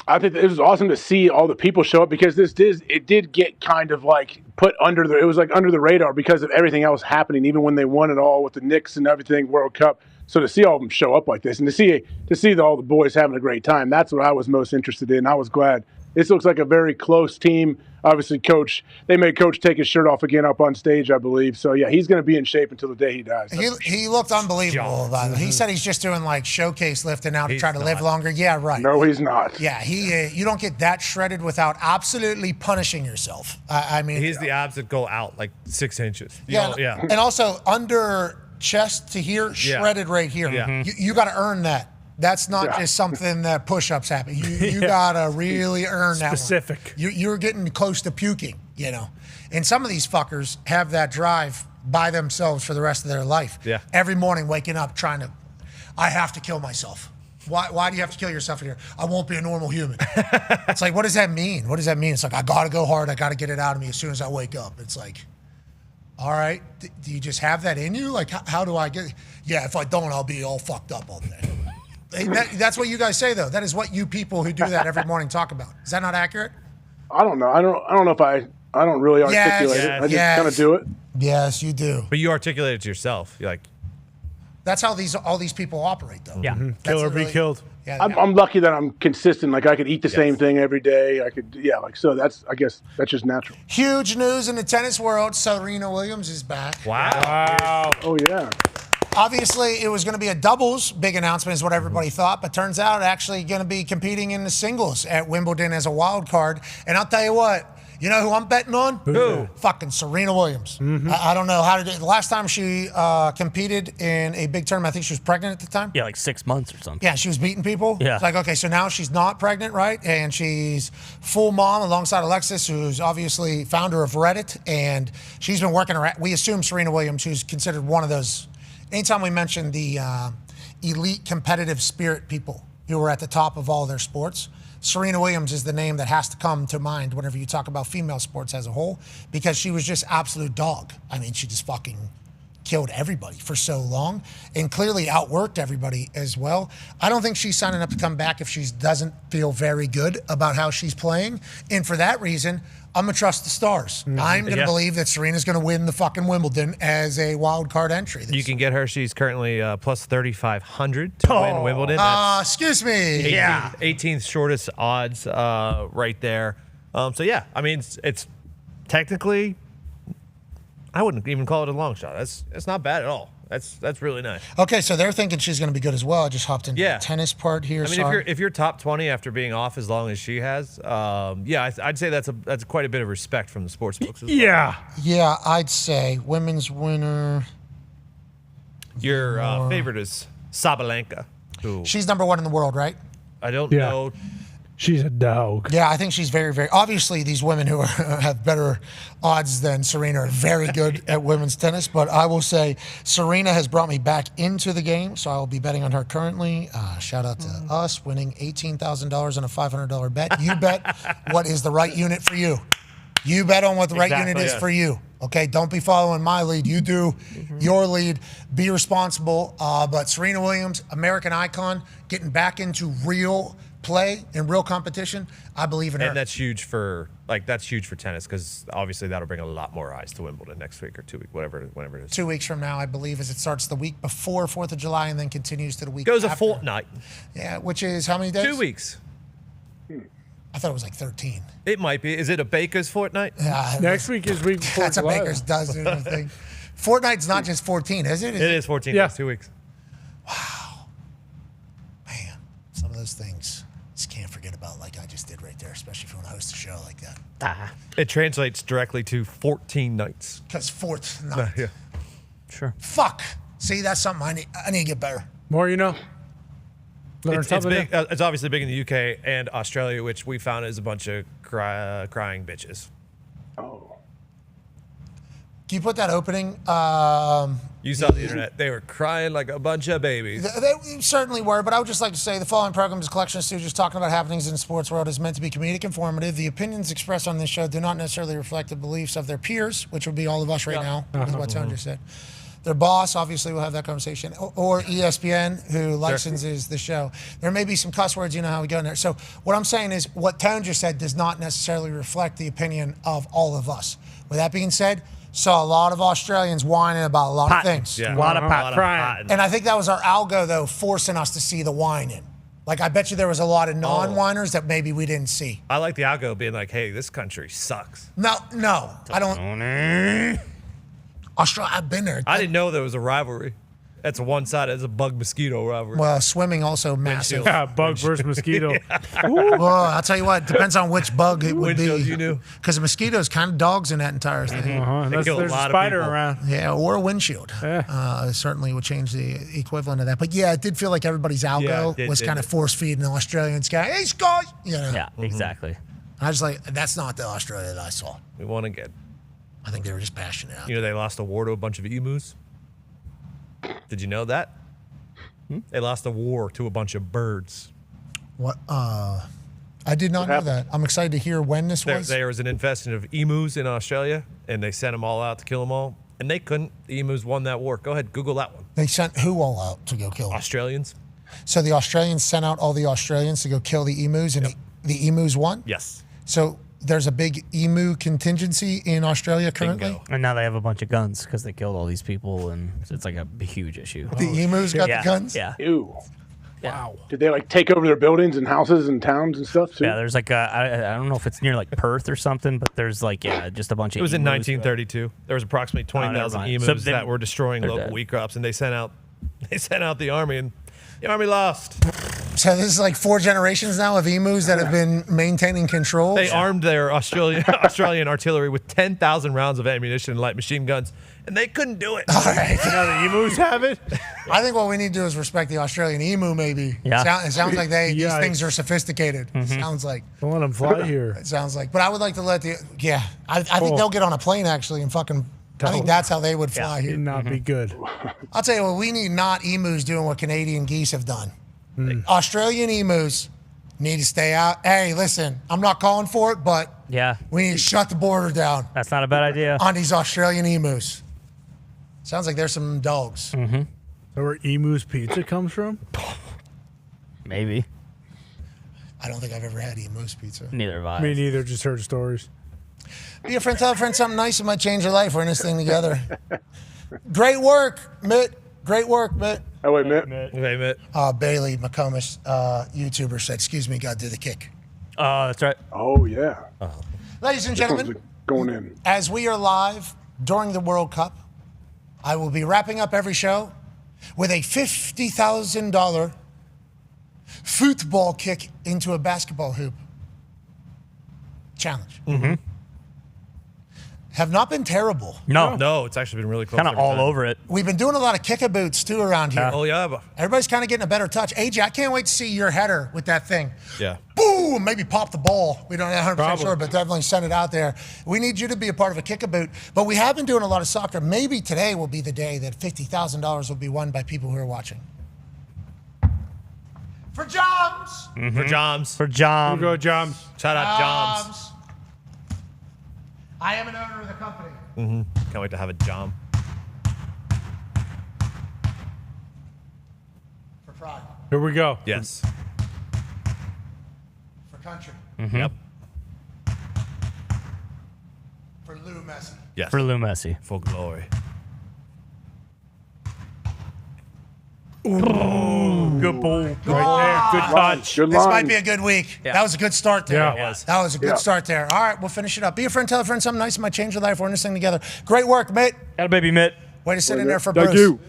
I think it was awesome to see all the people show up because it did get kind of like put under the, it was like under the radar because of everything else happening, even when they won it all with the Knicks and everything, World Cup. So to see all of them show up like this and to see all the boys having a great time, that's what I was most interested in. I was glad. This looks like a very close team. Obviously, they made Coach take his shirt off again up on stage, I believe. So, yeah, he's going to be in shape until the day he dies. He looked unbelievable about it. He said he's just doing like showcase lifting now to try to live longer. Yeah, right. No, he's not. Yeah, you don't get that shredded without absolutely punishing yourself. I mean, he's the abs that go out like 6 inches. Yeah. And also under chest to here, shredded right here. Yeah. You got to earn that. That's not just something that push-ups happen. You got to really earn that specific. You're getting close to puking, And some of these fuckers have that drive by themselves for the rest of their life. Yeah. Every morning waking up I have to kill myself. Why do you have to kill yourself here? I won't be a normal human. It's like, what does that mean? What does that mean? It's like, I got to go hard. I got to get it out of me as soon as I wake up. It's like, all right, do you just have that in you? Like, how do I get it? Yeah, if I don't, I'll be all fucked up all day. That's what you guys say, though. That is what you people who do that every morning talk about. Is that not accurate? I don't know. I don't know if I don't really articulate it. I just kind of do it. Yes, you do. But you articulate it to yourself. You're like, that's how all these people operate, though. Yeah, kill or be killed. Yeah, I'm lucky that I'm consistent. Like I could eat the same thing every day. I could, so I guess that's just natural. Huge news in the tennis world. Serena Williams is back. wow. Oh yeah. Obviously, it was going to be a doubles big announcement is what everybody thought, but turns out actually going to be competing in the singles at Wimbledon as a wild card. And I'll tell you what, you know who I'm betting on? Who? Fucking Serena Williams. I don't know how to do it. The last time she competed in a big tournament, I think she was pregnant at the time. Yeah, like 6 months or something. Yeah, she was beating people. Yeah. It's like, okay, so now she's not pregnant, right? And she's full mom alongside Alexis, who's obviously founder of Reddit. And she's been working around. We assume Serena Williams, who's considered one of those. Anytime we mention the elite competitive spirit people who are at the top of all their sports, Serena Williams is the name that has to come to mind whenever you talk about female sports as a whole, because she was just absolute dog. I mean, she just fucking killed everybody for so long and clearly outworked everybody as well. I don't think she's signing up to come back if she doesn't feel very good about how she's playing. And for that reason, I'm going to trust the stars. I'm going to believe that Serena's going to win the fucking Wimbledon as a wild card entry. You can get her. She's currently plus 3,500 to win Wimbledon. Excuse me. 18th shortest odds right there. So, yeah, I mean, it's technically, I wouldn't even call it a long shot. It's not bad at all. That's really nice. Okay, so they're thinking she's going to be good as well. I just hopped into the tennis part here. I mean, if you're top 20 after being off as long as she has, I'd say that's quite a bit of respect from the sports books as well. Yeah, I'd say women's winner. Your favorite is Sabalenka. She's number one in the world, right? I don't know. She's a dog. Yeah, I think she's very, very. Obviously, these women who have better odds than Serena are very good at women's tennis. But I will say Serena has brought me back into the game, so I will be betting on her currently. Shout out to us winning $18,000 on a $500 bet. You bet what is the right unit for you. You bet on what the right unit is for you. Okay, don't be following my lead. You do your lead. Be responsible. But Serena Williams, American icon, getting back into real play and real competition, I believe in her. And that's huge for tennis because obviously that'll bring a lot more eyes to Wimbledon next week or 2 weeks, whenever it is. 2 weeks from now, I believe, as it starts the week before 4th of July and then continues to the week Goes after. a fortnight. Yeah, which is how many days? 2 weeks. I thought it was like 13. It might be. Is it a baker's fortnight? Next week is week before That's July. a baker's dozen thing. Fortnight's not just 14, is it? It is 14 days, 2 weeks. Wow. Man, some of those things just can't forget about like I just did right there, especially if you want to host a show like that. It translates directly to 14 nights. Because fourth night. Sure. Fuck. See, that's something I need to get better. More you know. It's big. It's obviously big in the UK and Australia, which we found is a bunch of crying bitches. Oh. Can you put that opening? You saw the internet. They were crying like a bunch of babies. They certainly were, but I would just like to say the following program is a collection of studios talking about happenings in the sports world is meant to be comedic, informative. The opinions expressed on this show do not necessarily reflect the beliefs of their peers, which would be all of us right now, is what Tone just said. Their boss, obviously, will have that conversation, or ESPN, who licenses the show. There may be some cuss words, you know how we go in there. So what I'm saying is what Tone just said does not necessarily reflect the opinion of all of us. With that being said, saw a lot of Australians whining about a lot of things. Yeah. A lot of crying. And I think that was our algo, though, forcing us to see the whining. Like, I bet you there was a lot of non-whiners that maybe we didn't see. I like the algo being like, hey, this country sucks. No, I don't. Australia, I've been there. I didn't know there was a rivalry. That's one side. It's a bug mosquito rivalry. Well, swimming also massive. Yeah, bug versus mosquito. Well, I'll tell you what, it depends on which bug it would be. Windshields, you knew. Because the mosquitoes kind of dogs in that entire thing. Unless there's a spider around. Yeah, or a windshield. Certainly would change the equivalent of that. But yeah, it did feel like everybody's algo was kind of force feeding the Australians guy. Hey, Scott! You know. Yeah, exactly. I was like, that's not the Australia that I saw. We won again. I think they were just passionate out. You know, they lost a war to a bunch of emus. Did you know that? They lost a war to a bunch of birds. What? I did not know that. I'm excited to hear when this was. There was an infestation of emus in Australia, and they sent them all out to kill them all, and they couldn't. The emus won that war. Go ahead, Google that one. They sent who all out to go kill them? Australians. So the Australians sent out all the Australians to go kill the emus, and the emus won? Yes. So there's a big emu contingency in Australia currently? Bingo. And now they have a bunch of guns because they killed all these people, and it's like a huge issue. The emus got the guns? Yeah. Ew. Yeah. Wow. Did they like take over their buildings and houses and towns and stuff too? Yeah, there's like I don't know if it's near like Perth or something, but there's like just a bunch of. It was in emus. 1932. There was approximately 20,000 emus So that were destroying local dead. wheat crops, and they sent out the army, and the army lost. So this is like 4 generations now of emus that have been maintaining control? They armed their Australian artillery with 10,000 rounds of ammunition and light machine guns, and they couldn't do it. All right. Now the emus have it? I think what we need to do is respect the Australian emu, maybe. Yeah. It sounds like these things are sophisticated. Sounds like. Don't let them fly here. It sounds like. But I would like to let I think they'll get on a plane, actually, and fucking. I think that's how they would fly here. It'd not be good. I'll tell you what, we need not emus doing what Canadian geese have done. Australian emus need to stay out. Hey, listen, I'm not calling for it, but we need to shut the border down. That's not a bad idea. On these Australian emus. Sounds like there's some dogs. Is that where emu's pizza comes from? Maybe. I don't think I've ever had emu's pizza. Neither have I. Me neither, just heard stories. Be a friend, tell a friend something nice that might change your life. We're in this thing together. Great work, Mitt. Great work, Mitt. Oh, wait, Mitt. Hey, Mitt. Bailey McComas, YouTuber, said, excuse me, got to do the kick. That's right. Oh, yeah. Ladies and gentlemen, going in. as we are live during the World Cup, I will be wrapping up every show with a $50,000 football kick into a basketball hoop challenge. Have not been terrible. No, it's actually been really close. Kind of every all time. over it. We've been doing a lot of kick-a-boots, too, around here. Oh, yeah. Everybody's kind of getting a better touch. AJ, I can't wait to see your header with that thing. Yeah. Boom! Maybe pop the ball. We don't know 100% sure, but definitely send it out there. We need you to be a part of a kick-a-boot. But we have been doing a lot of soccer. Maybe today will be the day that $50,000 will be won by people who are watching. For Joms! For Joms. For Jom. Go, Joms. Shout out Joms. I am an owner of the company. Can't wait to have a Jom. For pride. Here we go. Yes. For country. Yep. For Lou Messi. Yes. For Lou Messi. For glory. Good ball. Right there. Good touch. Good This line. might be a good week. Yeah. That was a good start there. Yeah, it was. That was a good start there. All right, we'll finish it up. Be a friend, tell a friend something nice that might change your life. We're in this thing together. Great work, Mitt. Got a baby Mitt. Way to sit in there for Thank Bruce. you.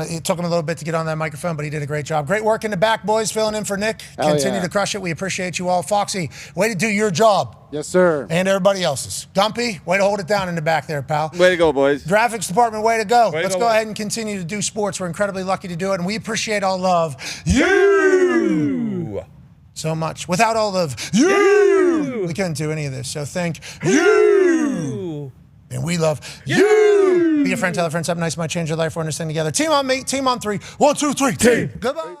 It took him a little bit to get on that microphone, but he did a great job. Great work in the back, boys. Filling in for Nick. Hell Continue yeah. to crush it. We appreciate you all. Foxy, way to do your job. Yes, sir. And everybody else's. Gumpy, way to hold it down in the back there, pal. Way to go, boys. Graphics department, way to go. Way to Let's go, go boys. ahead and continue to do sports. We're incredibly lucky to do it, and we appreciate all love. You! So much. Without all of you, we couldn't do any of this. So thank you. And we love you. Be a friend, tell a friend, something nice might change your life. We're in this thing together. Team on me, team on three. 1, 2, 3, team. Goodbye.